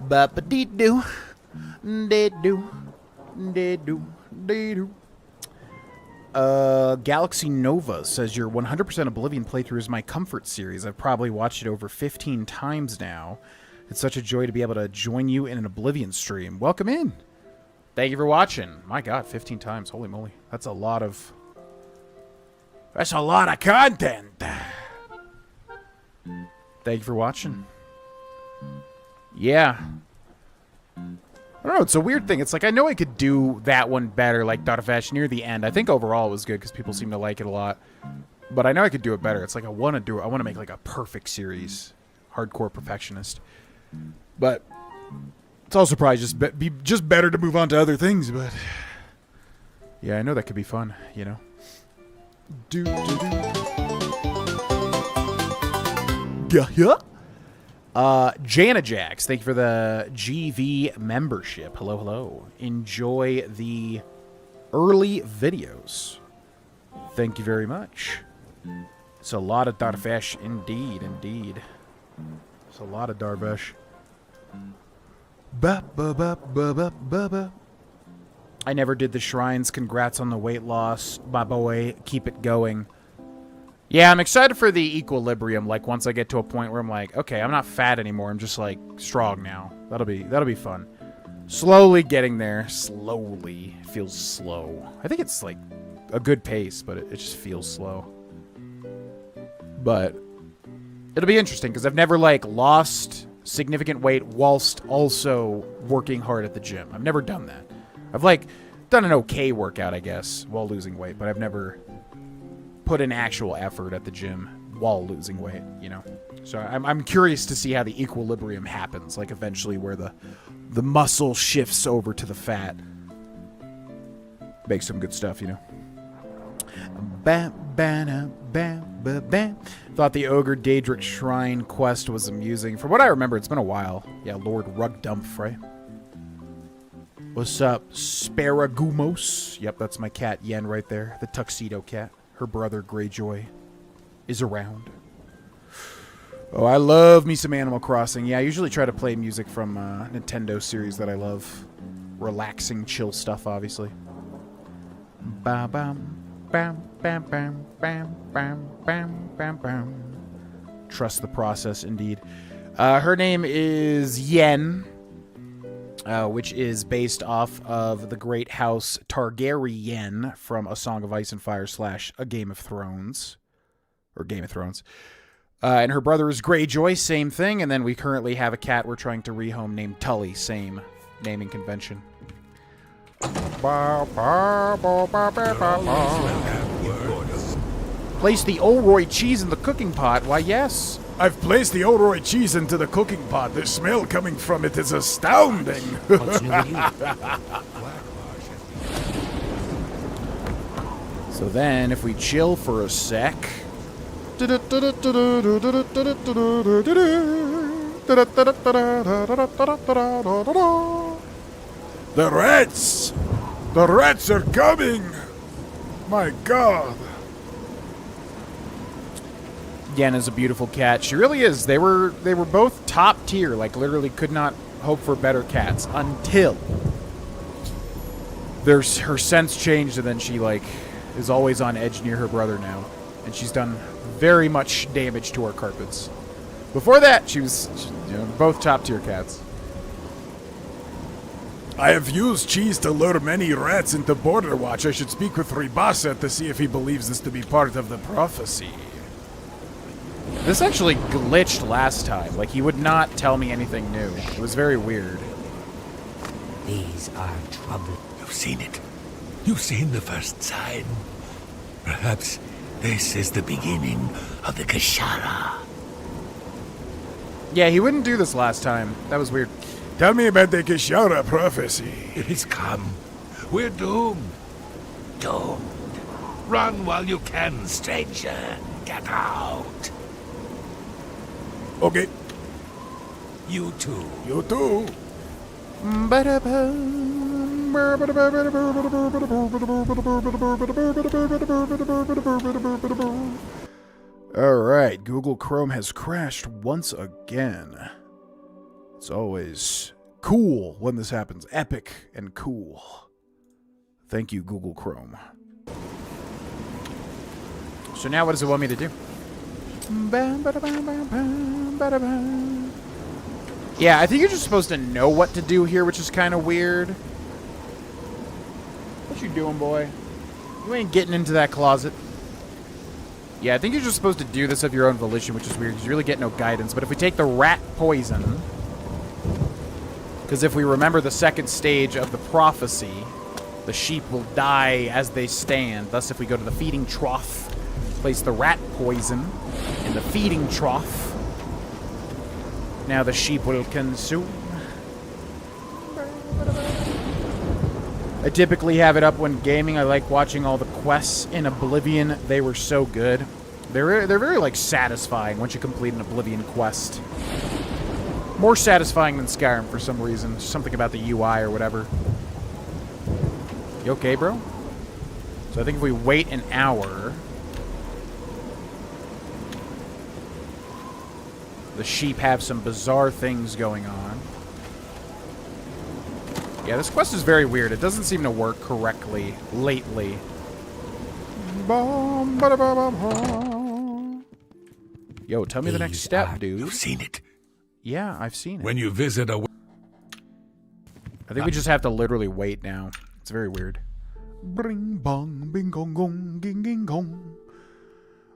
Ba-ba-dee-doo. Dee-doo. Dee-doo. Dee-doo. Galaxy Nova says your 100% Oblivion playthrough is my comfort series. I've probably watched it over 15 times now. It's such a joy to be able to join you in an Oblivion stream. Welcome in. Thank you for watching. My God, 15 times. Holy moly. That's a lot of content. Thank you for watching. Yeah. I don't know, it's a weird thing. It's like, I know I could do that one better, like Darvash near the end. I think overall it was good because people seem to like it a lot. But I know I could do it better. It's like, I want to make like a perfect series. Hardcore perfectionist. But it's also probably just better to move on to other things, but yeah, I know that could be fun, you know. Yeah. Jana Jax, thank you for the GV membership. Hello, hello. Enjoy the early videos. Thank you very much. It's a lot of Darvash, indeed, indeed. It's a lot of Darvash. I never did the shrines. Congrats on the weight loss, my boy. Keep it going. Yeah, I'm excited for the equilibrium. Like, once I get to a point where I'm like, okay, I'm not fat anymore. I'm just like strong now. That'll be fun. Slowly getting there. Slowly. Feels slow. I think it's like a good pace, but it just feels slow. But it'll be interesting because I've never like lost significant weight whilst also working hard at the gym. I've never done that. I've like done an okay workout, I guess, while losing weight, but I've never put in actual effort at the gym while losing weight, you know. So I'm curious to see how the equilibrium happens, like eventually where the muscle shifts over to the fat. Make some good stuff, you know. Thought the Ogre Daedric Shrine quest was amusing. From what I remember, it's been a while. Yeah, Lord Rugdumph, right? What's up, Sparagumos? Yep, that's my cat, Yen, right there. The tuxedo cat. Her brother, Greyjoy, is around. Oh, I love me some Animal Crossing. Yeah, I usually try to play music from Nintendo series that I love. Relaxing, chill stuff, obviously. Bam, bam, bam, bam, bam, bam, bam, bam, bam, bam. Trust the process, indeed. Her name is Yen, which is based off of the great house Targaryen from A Song of Ice and Fire / A Game of Thrones. Or Game of Thrones. And her brother is Greyjoy, same thing. And then we currently have a cat we're trying to rehome named Tully, same naming convention. Place the Olroy cheese in the cooking pot. Why, yes. I've placed the Olroy cheese into the cooking pot. The smell coming from it is astounding. What's new with you? So then, if we chill for a sec... The rats! The rats are coming! My God! Yen is a beautiful cat. She really is. They were both top tier. Like, literally could not hope for better cats until her sense changed, and then she like is always on edge near her brother now, and she's done very much damage to our carpets. Before that, she was both top tier cats. I have used cheese to lure many rats into Border Watch. I should speak with Ribasa to see if he believes this to be part of the prophecy. This actually glitched last time. Like, he would not tell me anything new. It was very weird. These are trouble. You've seen it. You've seen the first sign. Perhaps this is the beginning of the Kashara. Yeah, he wouldn't do this last time. That was weird. Tell me about the Kashara prophecy. It has come. We're doomed. Doomed. Run while you can, stranger. Get out. Okay. You too. You too. Alright, Google Chrome has crashed once again. It's always cool when this happens. Epic and cool. Thank you, Google Chrome. So now what does it want me to do? Yeah, I think you're just supposed to know what to do here, which is kind of weird. What you doing, boy? You ain't getting into that closet. Yeah, I think you're just supposed to do this of your own volition, which is weird, because you really get no guidance. But if we take the rat poison, because if we remember the second stage of the prophecy, the sheep will die as they stand. Thus, if we go to the feeding trough, place the rat poison in the feeding trough, now the sheep will consume. I typically have it up when gaming. I like watching all the quests in Oblivion. They were so good. They're very, like, satisfying once you complete an Oblivion quest. More satisfying than Skyrim for some reason. Something about the UI or whatever. You okay, bro? So I think if we wait an hour, the sheep have some bizarre things going on. Yeah, this quest is very weird. It doesn't seem to work correctly lately. Yo, tell me the next step, dude. You've seen it. Yeah, I've seen it. When you visit a... I think we just have to literally wait now. It's very weird. Bring bong, bing gong gong, ging ging gong.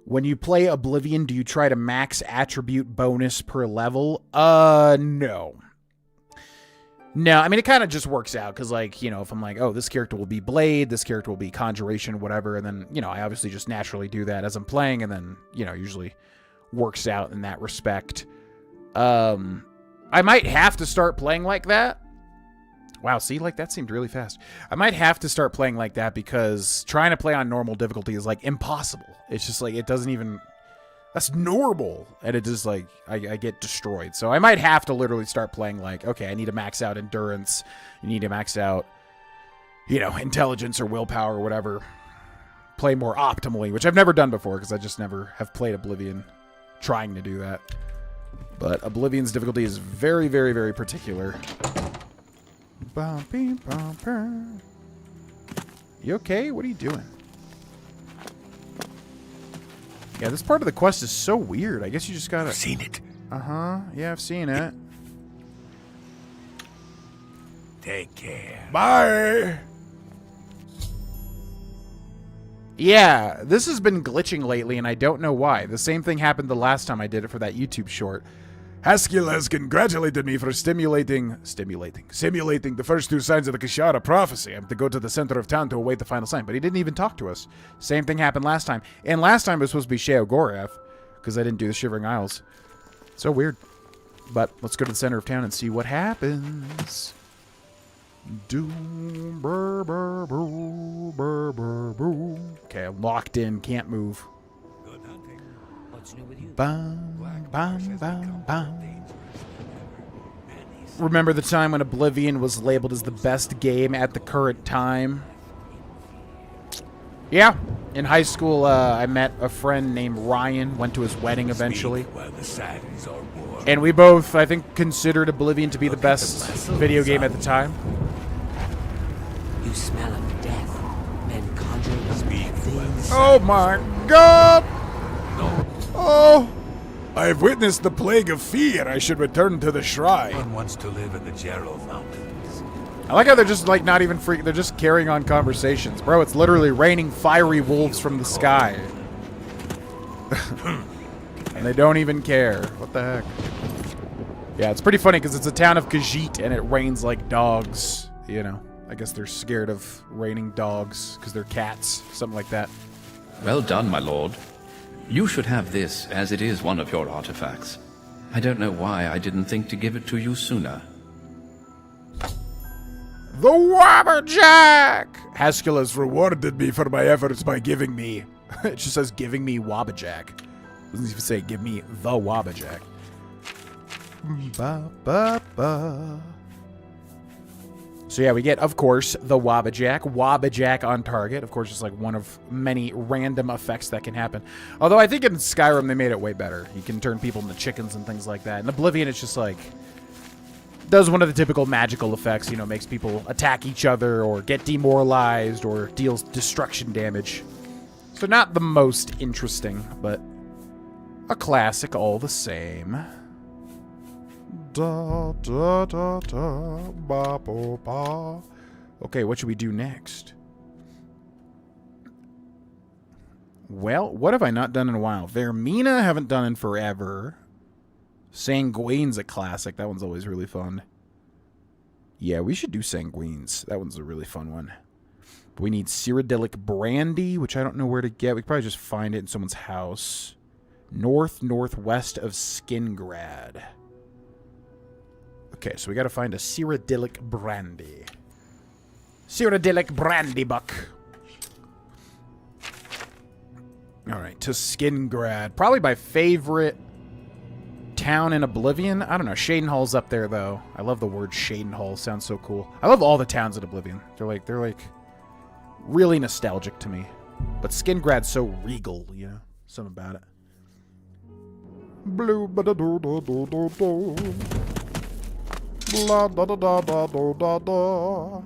When you play Oblivion, do you try to max attribute bonus per level? No. No, I mean, it kind of just works out, because, like, you know, if I'm like, oh, this character will be Blade, this character will be Conjuration, whatever, and then, you know, I obviously just naturally do that as I'm playing, and then, you know, usually works out in that respect. I might have to start playing like that. Wow, see, like, that seemed really fast. I might have to start playing like that, because trying to play on normal difficulty is, like, impossible. It's just, like, it doesn't even... That's normal. And it just, like, I get destroyed. So I might have to literally start playing like, okay, I need to max out endurance. You need to max out, you know, intelligence or willpower or whatever. Play more optimally, which I've never done before because I just never have played Oblivion trying to do that. But Oblivion's difficulty is very, very, very particular. You okay? What are you doing? Yeah, this part of the quest is so weird. I guess you just gotta... I've seen it. Uh-huh. Yeah, I've seen it. Take care. Bye! Yeah, this has been glitching lately, and I don't know why. The same thing happened the last time I did it for that YouTube short. Haskell has congratulated me for simulating the first two signs of the Kishara prophecy. I'm to go to the center of town to await the final sign, but he didn't even talk to us. Same thing happened last time. And last time it was supposed to be Sheogorath, because I didn't do the Shivering Isles. So weird. But let's go to the center of town and see what happens. Okay, I'm locked in, can't move. Bam, bam, bam, bam. Remember the time when Oblivion was labeled as the best game at the current time? Yeah. In high school, I met a friend named Ryan, went to his wedding eventually. And we both, I think, considered Oblivion to be the best video game at the time. You smell of death. Men conjuring up things. Oh my god! Oh! I have witnessed the plague of fear. I should return to the shrine. One wants to live in the Gerald Mountains. I like how they're just, like, not even freaking. They're just carrying on conversations. Bro, it's literally raining fiery wolves from the sky. And they don't even care. What the heck? Yeah, it's pretty funny because it's a town of Khajiit and it rains like dogs. You know, I guess they're scared of raining dogs because they're cats. Something like that. Well done, my lord. You should have this, as it is one of your artifacts. I don't know why I didn't think to give it to you sooner. The Wabbajack! Haskell has rewarded me for my efforts by giving me... It just says giving me Wabbajack. It doesn't even say give me the Wabbajack. Ba, ba, ba. So yeah, we get, of course, the Wabbajack. Wabbajack on target. Of course, it's like one of many random effects that can happen. Although I think in Skyrim they made it way better. You can turn people into chickens and things like that. In Oblivion, it's just like... Does one of the typical magical effects, you know, makes people attack each other or get demoralized or deals destruction damage. So not the most interesting, but a classic all the same. Da, da, da, da, ba, ba, ba. Okay, what should we do next? Well, what have I not done in a while? Vermina, haven't done in forever. Sanguine's a classic. That one's always really fun. Yeah, we should do Sanguine's. That one's a really fun one. But we need Cyrodiilic Brandy, which I don't know where to get. We could probably just find it in someone's house. Northwest of Skingrad. Okay, so we got to find a Cyrodiilic Brandy. Cyrodiilic Brandy Buck. Alright, to Skingrad. Probably my favorite town in Oblivion. I don't know. Shadenhall's up there, though. I love the word Shadenhall. Sounds so cool. I love all the towns in Oblivion. They're like really nostalgic to me. But Skingrad's so regal, you know? Something about it. Blue ba da do do do do do. Blah da da da da da da da.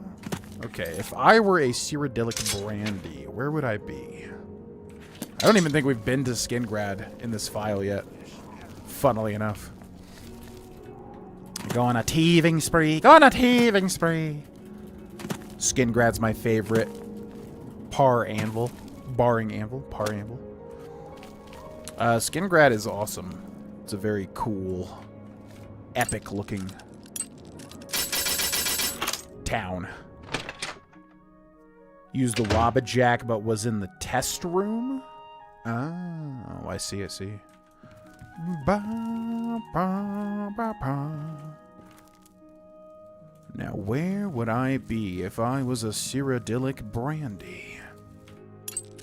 Okay, if I were a Cyrodiilic Brandy, where would I be? I don't even think we've been to Skingrad in this file yet. Funnily enough. Go on a thieving spree. Go on a thieving spree. Skingrad's my favorite. Par-anvil. Barring anvil. Par-anvil. Skingrad is awesome. It's a very cool, epic-looking town. Used the Wabbajack, but was in the test room? Oh, I see, I see. Ba, ba, ba, ba. Now, where would I be if I was a Cyrodiilic Brandy?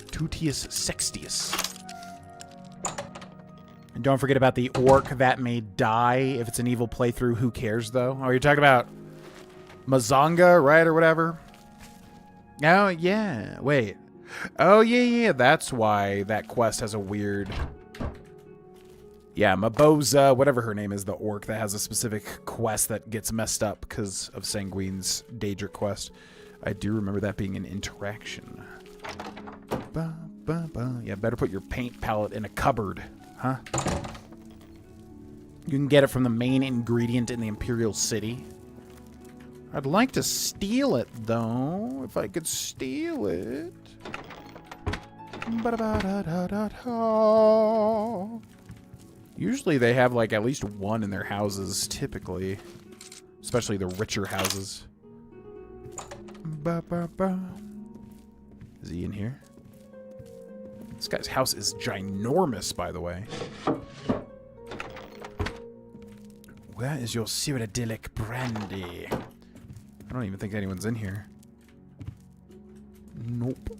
Tutius Sextius. And don't forget about the orc that may die if it's an evil playthrough. Who cares, though? Oh, you're talking about Mazanga, right, or whatever? Oh, yeah. Wait. Oh, yeah. That's why that quest has a weird... Yeah, Maboza, whatever her name is, the orc that has a specific quest that gets messed up because of Sanguine's Daedric quest. I do remember that being an interaction. Ba, ba, ba. Yeah, better put your paint palette in a cupboard, huh? You can get it from the main ingredient in the Imperial City. I'd like to steal it, though. If I could steal it. Ba-da-ba-da-da-da-da. Usually they have, like, at least one in their houses, typically. Especially the richer houses. Ba-ba-ba. Is he in here? This guy's house is ginormous, by the way. Where is your Cyrodiilic Brandy? I don't even think anyone's in here. Nope.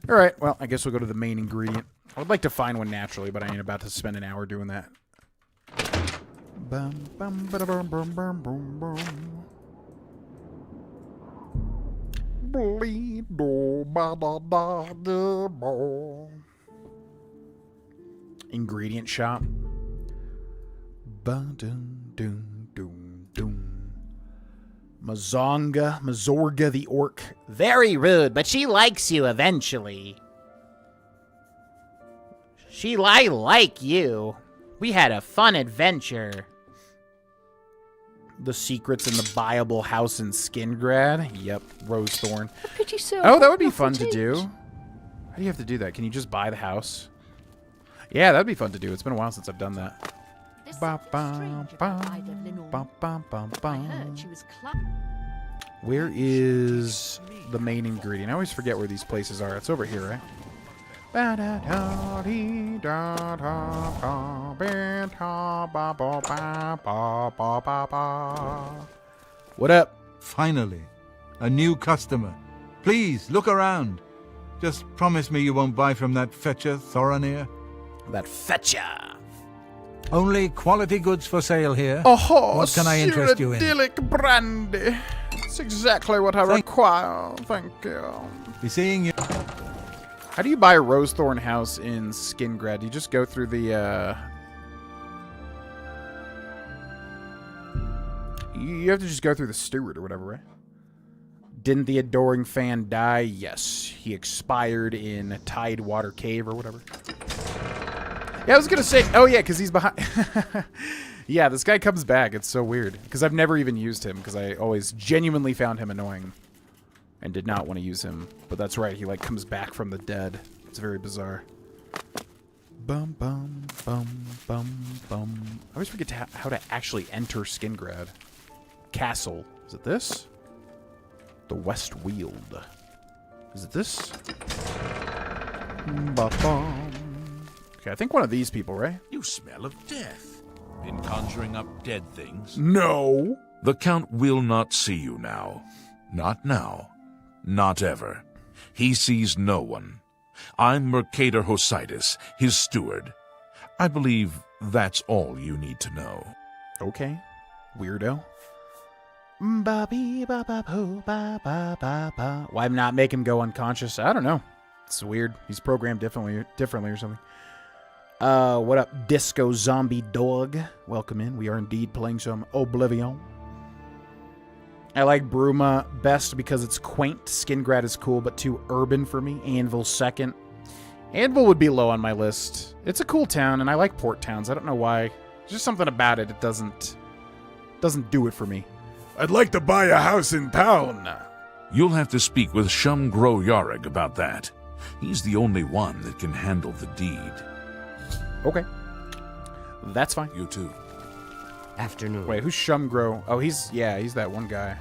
Alright, well, I guess we'll go to the main ingredient. I would like to find one naturally, but I ain't about to spend an hour doing that. Ingredient shop. Mazorga the orc. Very rude, but she likes you eventually. I like you. We had a fun adventure. The secrets in the buyable house in Skingrad. Yep, Rosethorn. Pretty soon. Oh, that would be fun to do. How do you have to do that? Can you just buy the house? Yeah, that'd be fun to do. It's been a while since I've done that. Where is the main ingredient? I always forget where these places are. It's over here, right? What up? Finally, a new customer. Please, look around. Just promise me you won't buy from that fetcher, Thoronir. That fetcher. Only quality goods for sale here. Oh, what can I interest you in? Cyrodiilic Brandy. It's exactly what I require. Thank you. Be seeing you. How do you buy a Rosethorn house in Skingrad? Do you just go through the, You have to just go through the steward or whatever, right? Didn't the adoring fan die? Yes. He expired in Tidewater Cave or whatever. Yeah, I was going to say... Oh, yeah, because he's behind... Yeah, this guy comes back. It's so weird. Because I've never even used him, because I always genuinely found him annoying. And did not want to use him. But that's right, he, like, comes back from the dead. It's very bizarre. Bum, bum, bum, bum, bum. I always forget how to actually enter Skingrad. Castle. Is it this? The West Weald. Is it this? Ba-bum. Okay, I think one of these people, right? You smell of death. Been conjuring up dead things? No. The Count will not see you now. Not now. Not ever. He sees no one. I'm Mercator Hositis, his steward. I believe that's all you need to know. Okay. Weirdo. Why not make him go unconscious? I don't know. It's weird. He's programmed differently or something. What up, Disco Zombie Dog? Welcome in. We are indeed playing some Oblivion. I like Bruma best because it's quaint. Skingrad is cool, but too urban for me. Anvil second. Anvil would be low on my list. It's a cool town, and I like port towns. I don't know why. There's just something about it. It doesn't do it for me. I'd like to buy a house in town. You'll have to speak with Shumgro Yarrig about that. He's the only one that can handle the deed. Okay. That's fine. You too. Afternoon. Wait, who's Shumgro? Oh, he's that one guy.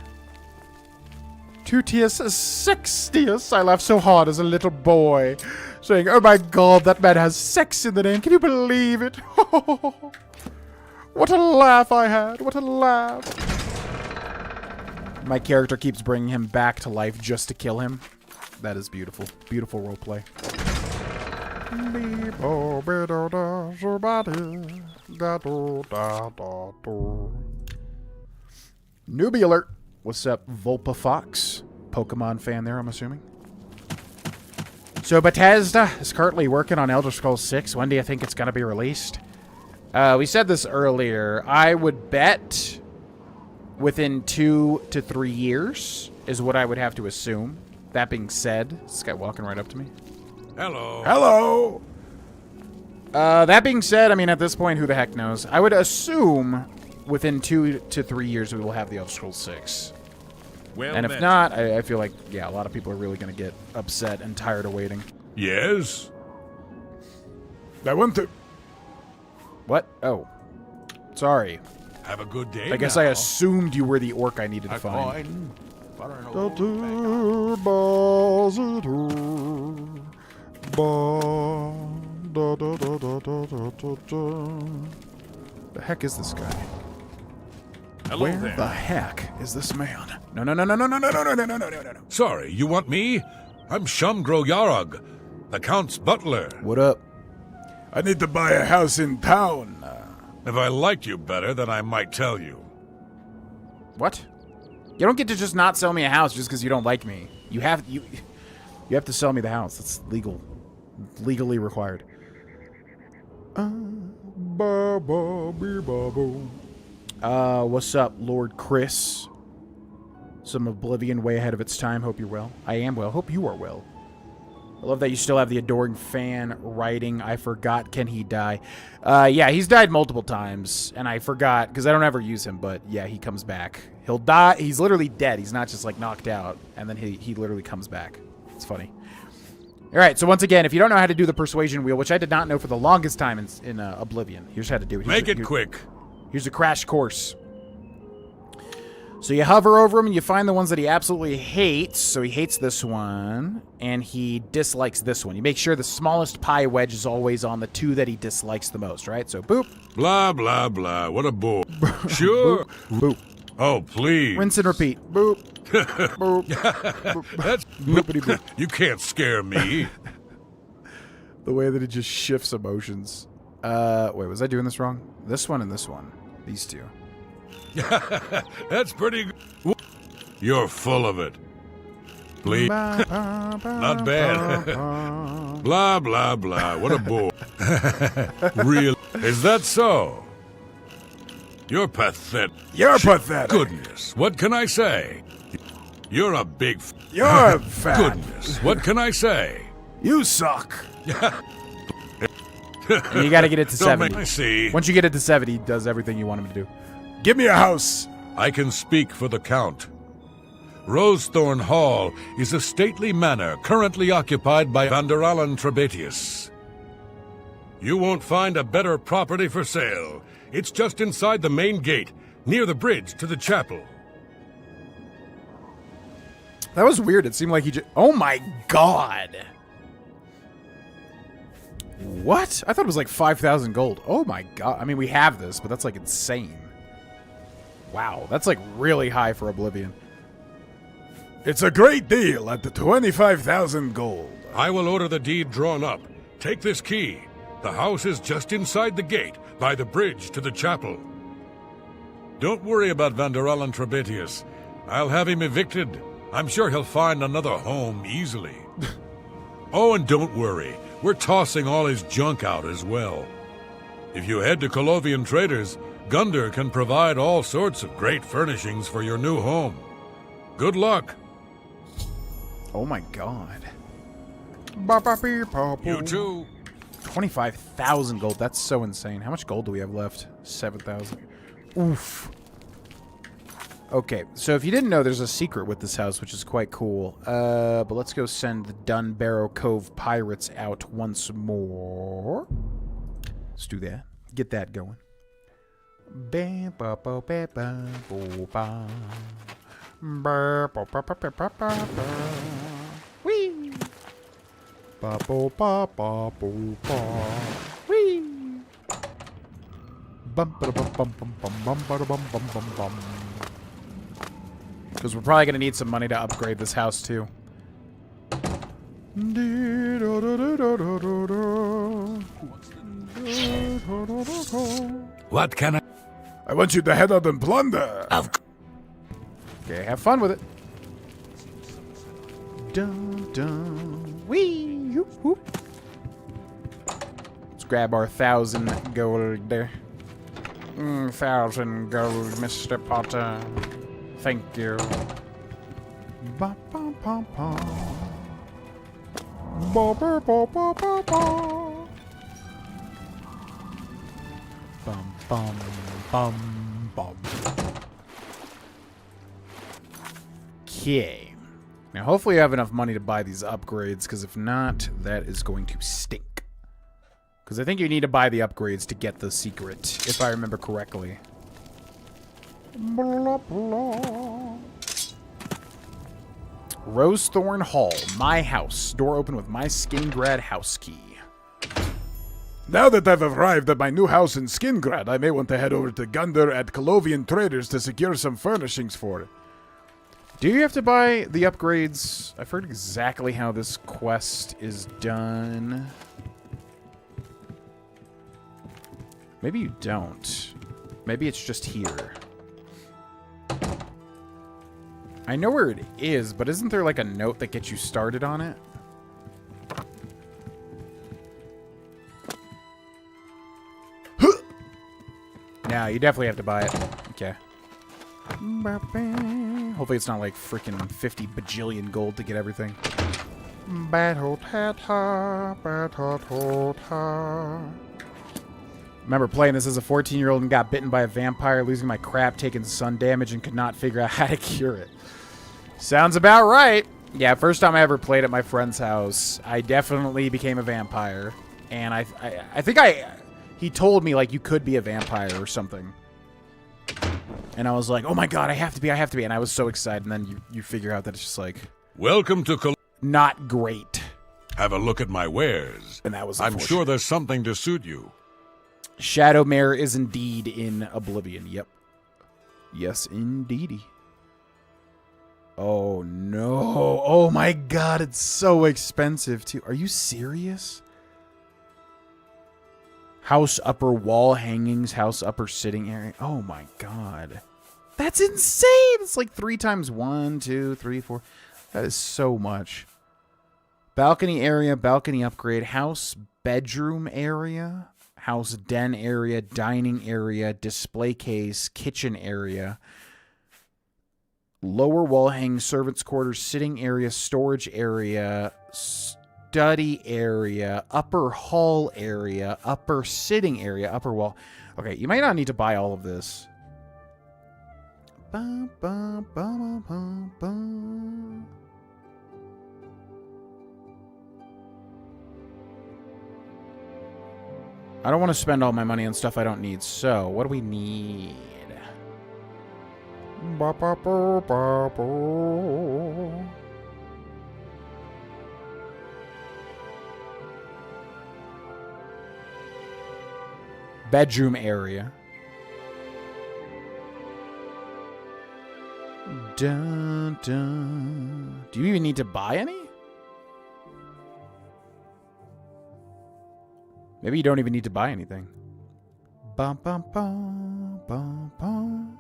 2 Tius, 6 Tius. I laughed so hard as a little boy, saying, "Oh my God, that man has sex in the name. Can you believe it?" What a laugh I had. What a laugh. My character keeps bringing him back to life just to kill him. That is beautiful. Beautiful roleplay. Newbie alert. What's up, Volpa Fox? Pokemon fan there, I'm assuming. So Bethesda is currently working on Elder Scrolls 6. When do you think it's going to be released? We said this earlier. I would bet within 2 to 3 years is what I would have to assume. That being said, this guy walking right up to me. Hello. Hello. That being said, I mean, at this point, who the heck knows? I would assume within 2 to 3 years we will have the Elder Scrolls 6. Well, and if not, I feel like, yeah, a lot of people are really going to get upset and tired of waiting. Yes? I want to... What? Oh. Sorry. Have a good day. I guess I assumed you were the orc I needed to find. The heck is this guy? Hello Where there. the heck is this man? No, no, no, no, no, no, no, no, no, no, no, no, no. Sorry, you want me? I'm Shumgro Yarrig, the Count's butler. What up? I need to buy a house in town. If I liked you better, then I might tell you. What? You don't get to just not sell me a house just because you don't like me. You have to sell me the house. That's legal. Legally required. What's up, Lord Chris? Some Oblivion way ahead of its time. Hope you're well. I am well. Hope you are well. I love that you still have the adoring fan writing. I forgot, can he die? Yeah, he's died multiple times, and I forgot, because I don't ever use him, but yeah, he comes back. He'll die. He's literally dead. He's not just, like, knocked out, and then he literally comes back. It's funny. All right, so once again, if you don't know how to do the persuasion wheel, which I did not know for the longest time in Oblivion, here's how to do it. Make it quick. Here's a crash course. So you hover over him and you find the ones that he absolutely hates. So he hates this one and he dislikes this one. You make sure the smallest pie wedge is always on the 2 that he dislikes the most, right? So boop. Blah, blah, blah. What a bore. Sure. Boop. Boop. Oh, please. Rinse and repeat. Boop. Boop. Boop. That's Boopity boop. You can't scare me. The way that it just shifts emotions. Wait, was I doing this wrong? This one and this one. These two. That's pretty good. You're full of it. Not bad. Blah, blah, blah. What a bore. Real. Is that so? You're pathetic. You're pathetic. Goodness, what can I say? You're a big... You're fat. Goodness, what can I say? You suck. And you gotta get it to 70. I see. Once you get it to 70, he does everything you want him to do. Give me a house. I can speak for the Count. Rosethorn Hall is a stately manor currently occupied by Vanderalan Trebatius. You won't find a better property for sale. It's just inside the main gate, near the bridge to the chapel. That was weird. It seemed like he just... Oh my god! What? I thought it was like 5,000 gold. Oh my god. I mean, we have this, but that's like insane. Wow, that's like really high for Oblivion. It's a great deal at the 25,000 gold. I will order the deed drawn up. Take this key. The house is just inside the gate, by the bridge to the chapel. Don't worry about Vanderalan Trebatius. I'll have him evicted. I'm sure he'll find another home easily. Oh, and don't worry. We're tossing all his junk out as well. If you head to Colovian Traders, Gunder can provide all sorts of great furnishings for your new home. Good luck. Oh my god. You too. 25,000 gold. That's so insane. How much gold do we have left? 7,000. Oof. Okay, so if you didn't know, there's a secret with this house, which is quite cool. But let's go send the Dunbarrow Cove pirates out once more. Let's do that. Get that going. Whee! Whee! Because we're probably going to need some money to upgrade this house, too. What can I... I want you to head out and plunder. Okay, have fun with it. Dun, dun. Wee! Whoop, whoop. Let's grab our 1,000 gold there. 1,000 gold, Mr. Potter. Thank you. Ba, ba, ba, ba. Ba, ba, ba, ba, ba, ba. Bum, bum, bum, bum. Okay. Now, hopefully you have enough money to buy these upgrades, because if not, that is going to stink. Because I think you need to buy the upgrades to get the secret, if I remember correctly. Blah, blah. Rosethorn Hall, my house. Door open with my Skingrad house key. Now that I've arrived at my new house in Skingrad, I may want to head over to Gunder at Colovian Traders to secure some furnishings for it. Do you have to buy the upgrades? I forget exactly how this quest is done. Maybe you don't. Maybe it's just here. I know where it is, but isn't there like a note that gets you started on it? No, you definitely have to buy it. Okay. Hopefully it's not like freaking 50 bajillion gold to get everything. Remember playing this as a 14-year-old and got bitten by a vampire, losing my crap, taking sun damage, and could not figure out how to cure it. Sounds about right. Yeah, first time I ever played at my friend's house, I definitely became a vampire. And I think he told me, like, you could be a vampire or something. And I was like, oh my god, I have to be. And I was so excited. And then you figure out that it's just like... Welcome to not great. Have a look at my wares. And that was I'm sure there's something to suit you. Shadowmare is indeed in Oblivion. Yep. Yes, indeedy. Oh, no. Oh, my God. It's so expensive, too. Are you serious? House upper wall hangings. House upper sitting area. Oh, my God. That's insane. It's like 3 times 1, 2, 3, 4. That is so much. Balcony area, balcony upgrade, house bedroom area, house den area, dining area, display case, kitchen area, lower wall hanging servants' quarters, sitting area, storage area, study area, upper hall area, upper sitting area, upper wall. Okay, you might not need to buy all of this. Ba, ba, ba, ba, ba. I don't want to spend all my money on stuff I don't need, so what do we need? Ba, ba, ba, ba, ba. Bedroom area. Dun, dun. Do you even need to buy any? Maybe you don't even need to buy anything. Bum, bum, bum, bum, bum.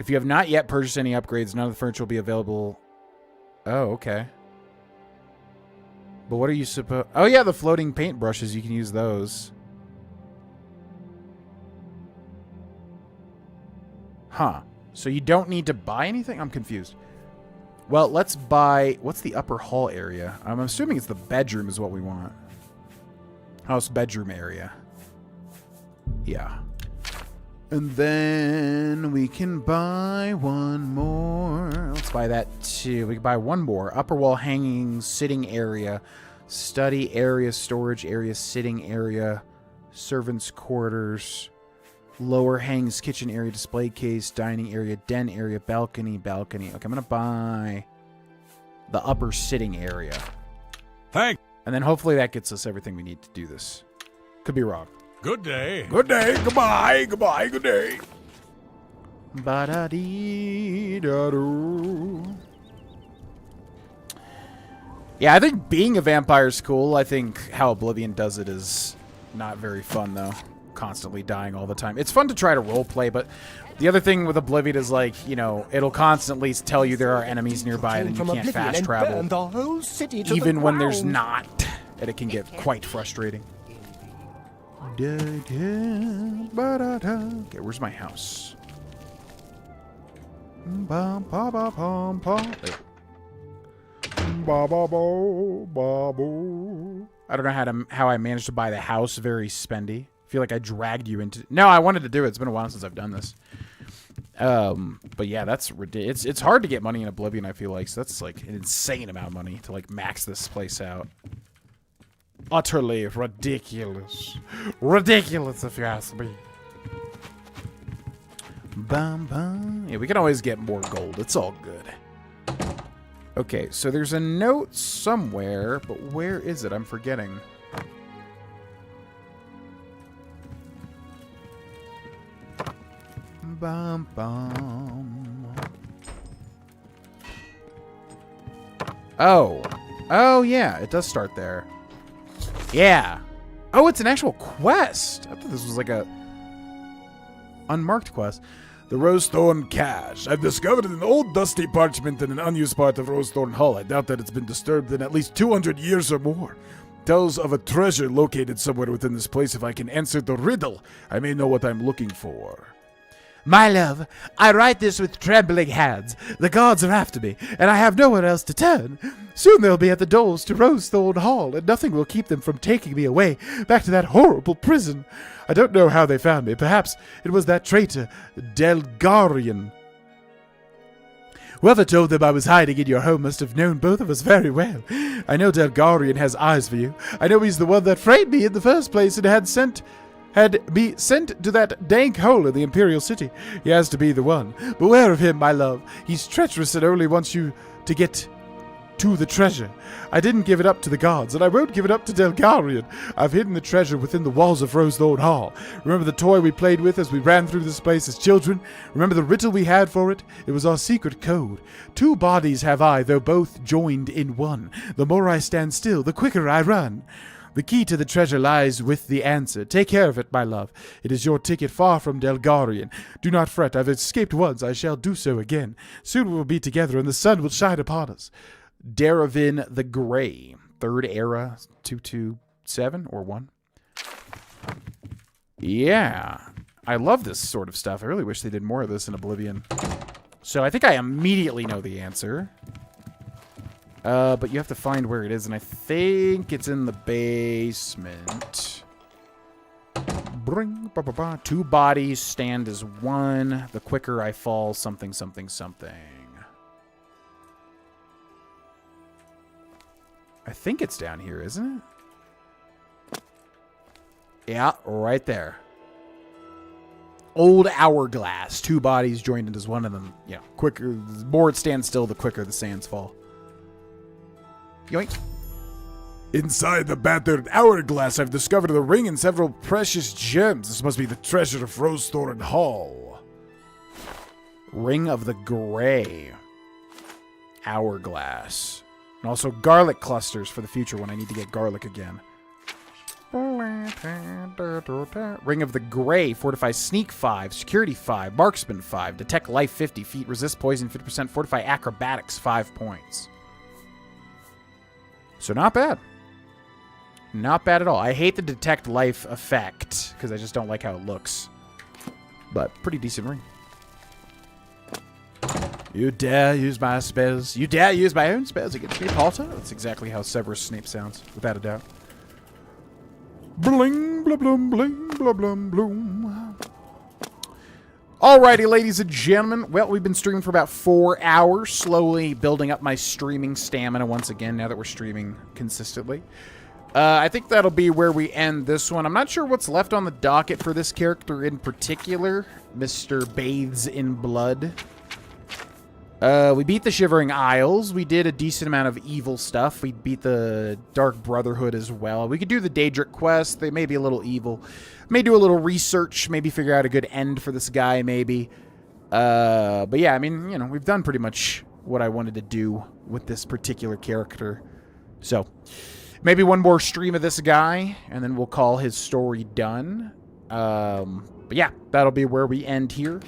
If you have not yet purchased any upgrades, none of the furniture will be available. Oh, okay. But what are you supposed... Oh, yeah, the floating paint brushes. You can use those. Huh. So you don't need to buy anything? I'm confused. Well, let's buy... What's the upper hall area? I'm assuming it's the bedroom is what we want. House bedroom area. Yeah. And then we can buy one more. Let's buy that too. We can buy one more. Upper wall hanging, sitting area, study area, storage area, sitting area, servants' quarters, lower hangs, kitchen area, display case, dining area, den area, balcony, balcony. Okay, I'm going to buy the upper sitting area. Thanks. And then hopefully that gets us everything we need to do this. Could be wrong. Good day. Good day. Goodbye. Goodbye. Good day. Ba-da-dee-da-doo. Yeah, I think being a vampire is cool. I think how Oblivion does it is not very fun, though. Constantly dying all the time. It's fun to try to roleplay, but the other thing with Oblivion is, like, you know, it'll constantly tell you there are enemies nearby and you can't fast travel. The whole city to Even the when there's ground. not. And it can get quite frustrating. Okay, where's my house? There. I don't know how I managed to buy the house very spendy. I feel like I dragged you into... No, I wanted to do it. It's been a while since I've done this. But yeah, that's ridiculous. It's hard to get money in Oblivion, I feel like. So that's like an insane amount of money to like max this place out. Utterly ridiculous. Ridiculous, if you ask me. Bum, bum. Yeah, we can always get more gold. It's all good. Okay, so there's a note somewhere, but where is it? I'm forgetting. Bum, bum. Oh. Oh, yeah, it does start there. Yeah. Oh, it's an actual quest. I thought this was like a unmarked quest. The Rosethorn Cache. I've discovered an old dusty parchment in an unused part of Rosethorn Hall. I doubt that it's been disturbed in at least 200 years or more. Tells of a treasure located somewhere within this place. If I can answer the riddle, I may know what I'm looking for. My love, I write this with trembling hands. The guards are after me, and I have nowhere else to turn. Soon they'll be at the doors to Rosethorn Hall, and nothing will keep them from taking me away, back to that horrible prison. I don't know how they found me. Perhaps it was that traitor, Delgarion. Whoever told them I was hiding in your home must have known both of us very well. I know Delgarion has eyes for you. I know he's the one that framed me in the first place and had me sent to that dank hole in the Imperial City. He has to be the one. Beware of him, my love. He's treacherous and only wants you to get to the treasure. I didn't give it up to the guards, and I won't give it up to Delgarion. I've hidden the treasure within the walls of Rosethorn Hall. Remember the toy we played with as we ran through this place as children? Remember the riddle we had for it? It was our secret code. 2 bodies have I, though both joined in one. The more I stand still, the quicker I run. The key to the treasure lies with the answer. Take care of it, my love. It is your ticket far from Delgarion. Do not fret. I've escaped once. I shall do so again. Soon we will be together, and the sun will shine upon us. Daravin the Grey. 3rd era, 227 or 1. Yeah. I love this sort of stuff. I really wish they did more of this in Oblivion. So I think I immediately know the answer. But you have to find where it is, and I think it's in the basement. Bring, ba, ba, ba. 2 bodies stand as 1. The quicker I fall, something, something, something. I think it's down here, isn't it? Yeah, right there. Old hourglass. 2 bodies joined into one of them. Yeah, quicker. The more it stands still, the quicker the sands fall. Yoink. Inside the battered hourglass, I've discovered a ring and several precious gems. This must be the treasure of Rosethorn Hall. Ring of the Grey. Hourglass. And also garlic clusters for the future when I need to get garlic again. Ring of the Grey. Fortify Sneak 5, Security 5, Marksman 5, Detect Life 50 feet, Resist Poison 50%, Fortify Acrobatics 5 points. So not bad. Not bad at all. I hate the Detect Life effect, because I just don't like how it looks. But pretty decent ring. You dare use my spells. You dare use my own spells against me, Potter? That's exactly how Severus Snape sounds, without a doubt. Bling, blah, blum, bling, blah, blum, bloom. Alrighty, ladies and gentlemen. Well, we've been streaming for about 4 hours, slowly building up my streaming stamina once again, now that we're streaming consistently. I think that'll be where we end this one. I'm not sure what's left on the docket for this character in particular. Mr. Bathes in Blood. We beat the Shivering Isles. We did a decent amount of evil stuff. We beat the Dark Brotherhood as well. We could do the Daedric quest. They may be a little evil. May do a little research. Maybe figure out a good end for this guy, maybe. But yeah, I mean, you know, we've done pretty much what I wanted to do with this particular character. So, maybe one more stream of this guy, and then we'll call his story done. But yeah, that'll be where we end here.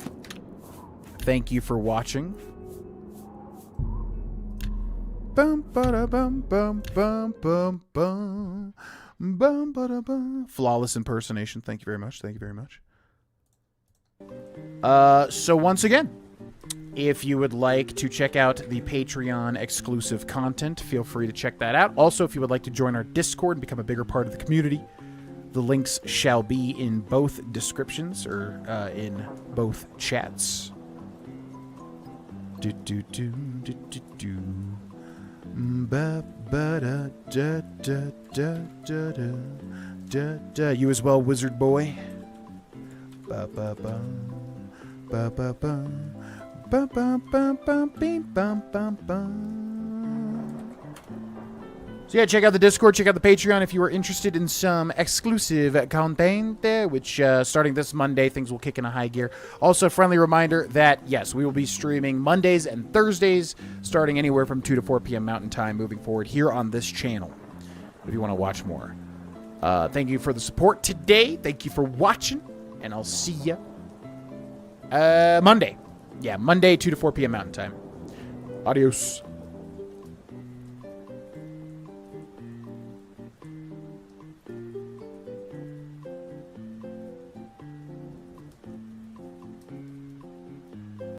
Thank you for watching. Bum ba da bum bum bum bum bum bum ba da bum. Flawless impersonation. Thank you very much. Thank you very much. So once again, if you would like to check out the Patreon exclusive content, feel free to check that out. Also, if you would like to join our Discord and become a bigger part of the community, the links shall be in both descriptions or in both chats. Do do do do do do. Ba ba da da da da da da da. You as well, wizard boy. Ba ba ba ba ba ba ba ba ba ba beep bum bum bum. So yeah, check out the Discord, check out the Patreon if you are interested in some exclusive content, which starting this Monday, things will kick in a high gear. Also, friendly reminder that, yes, we will be streaming Mondays and Thursdays, starting anywhere from 2 to 4 p.m. Mountain Time moving forward here on this channel, if you want to watch more. Thank you for the support today. Thank you for watching, and I'll see you Monday. Yeah, Monday, 2 to 4 p.m. Mountain Time. Adios.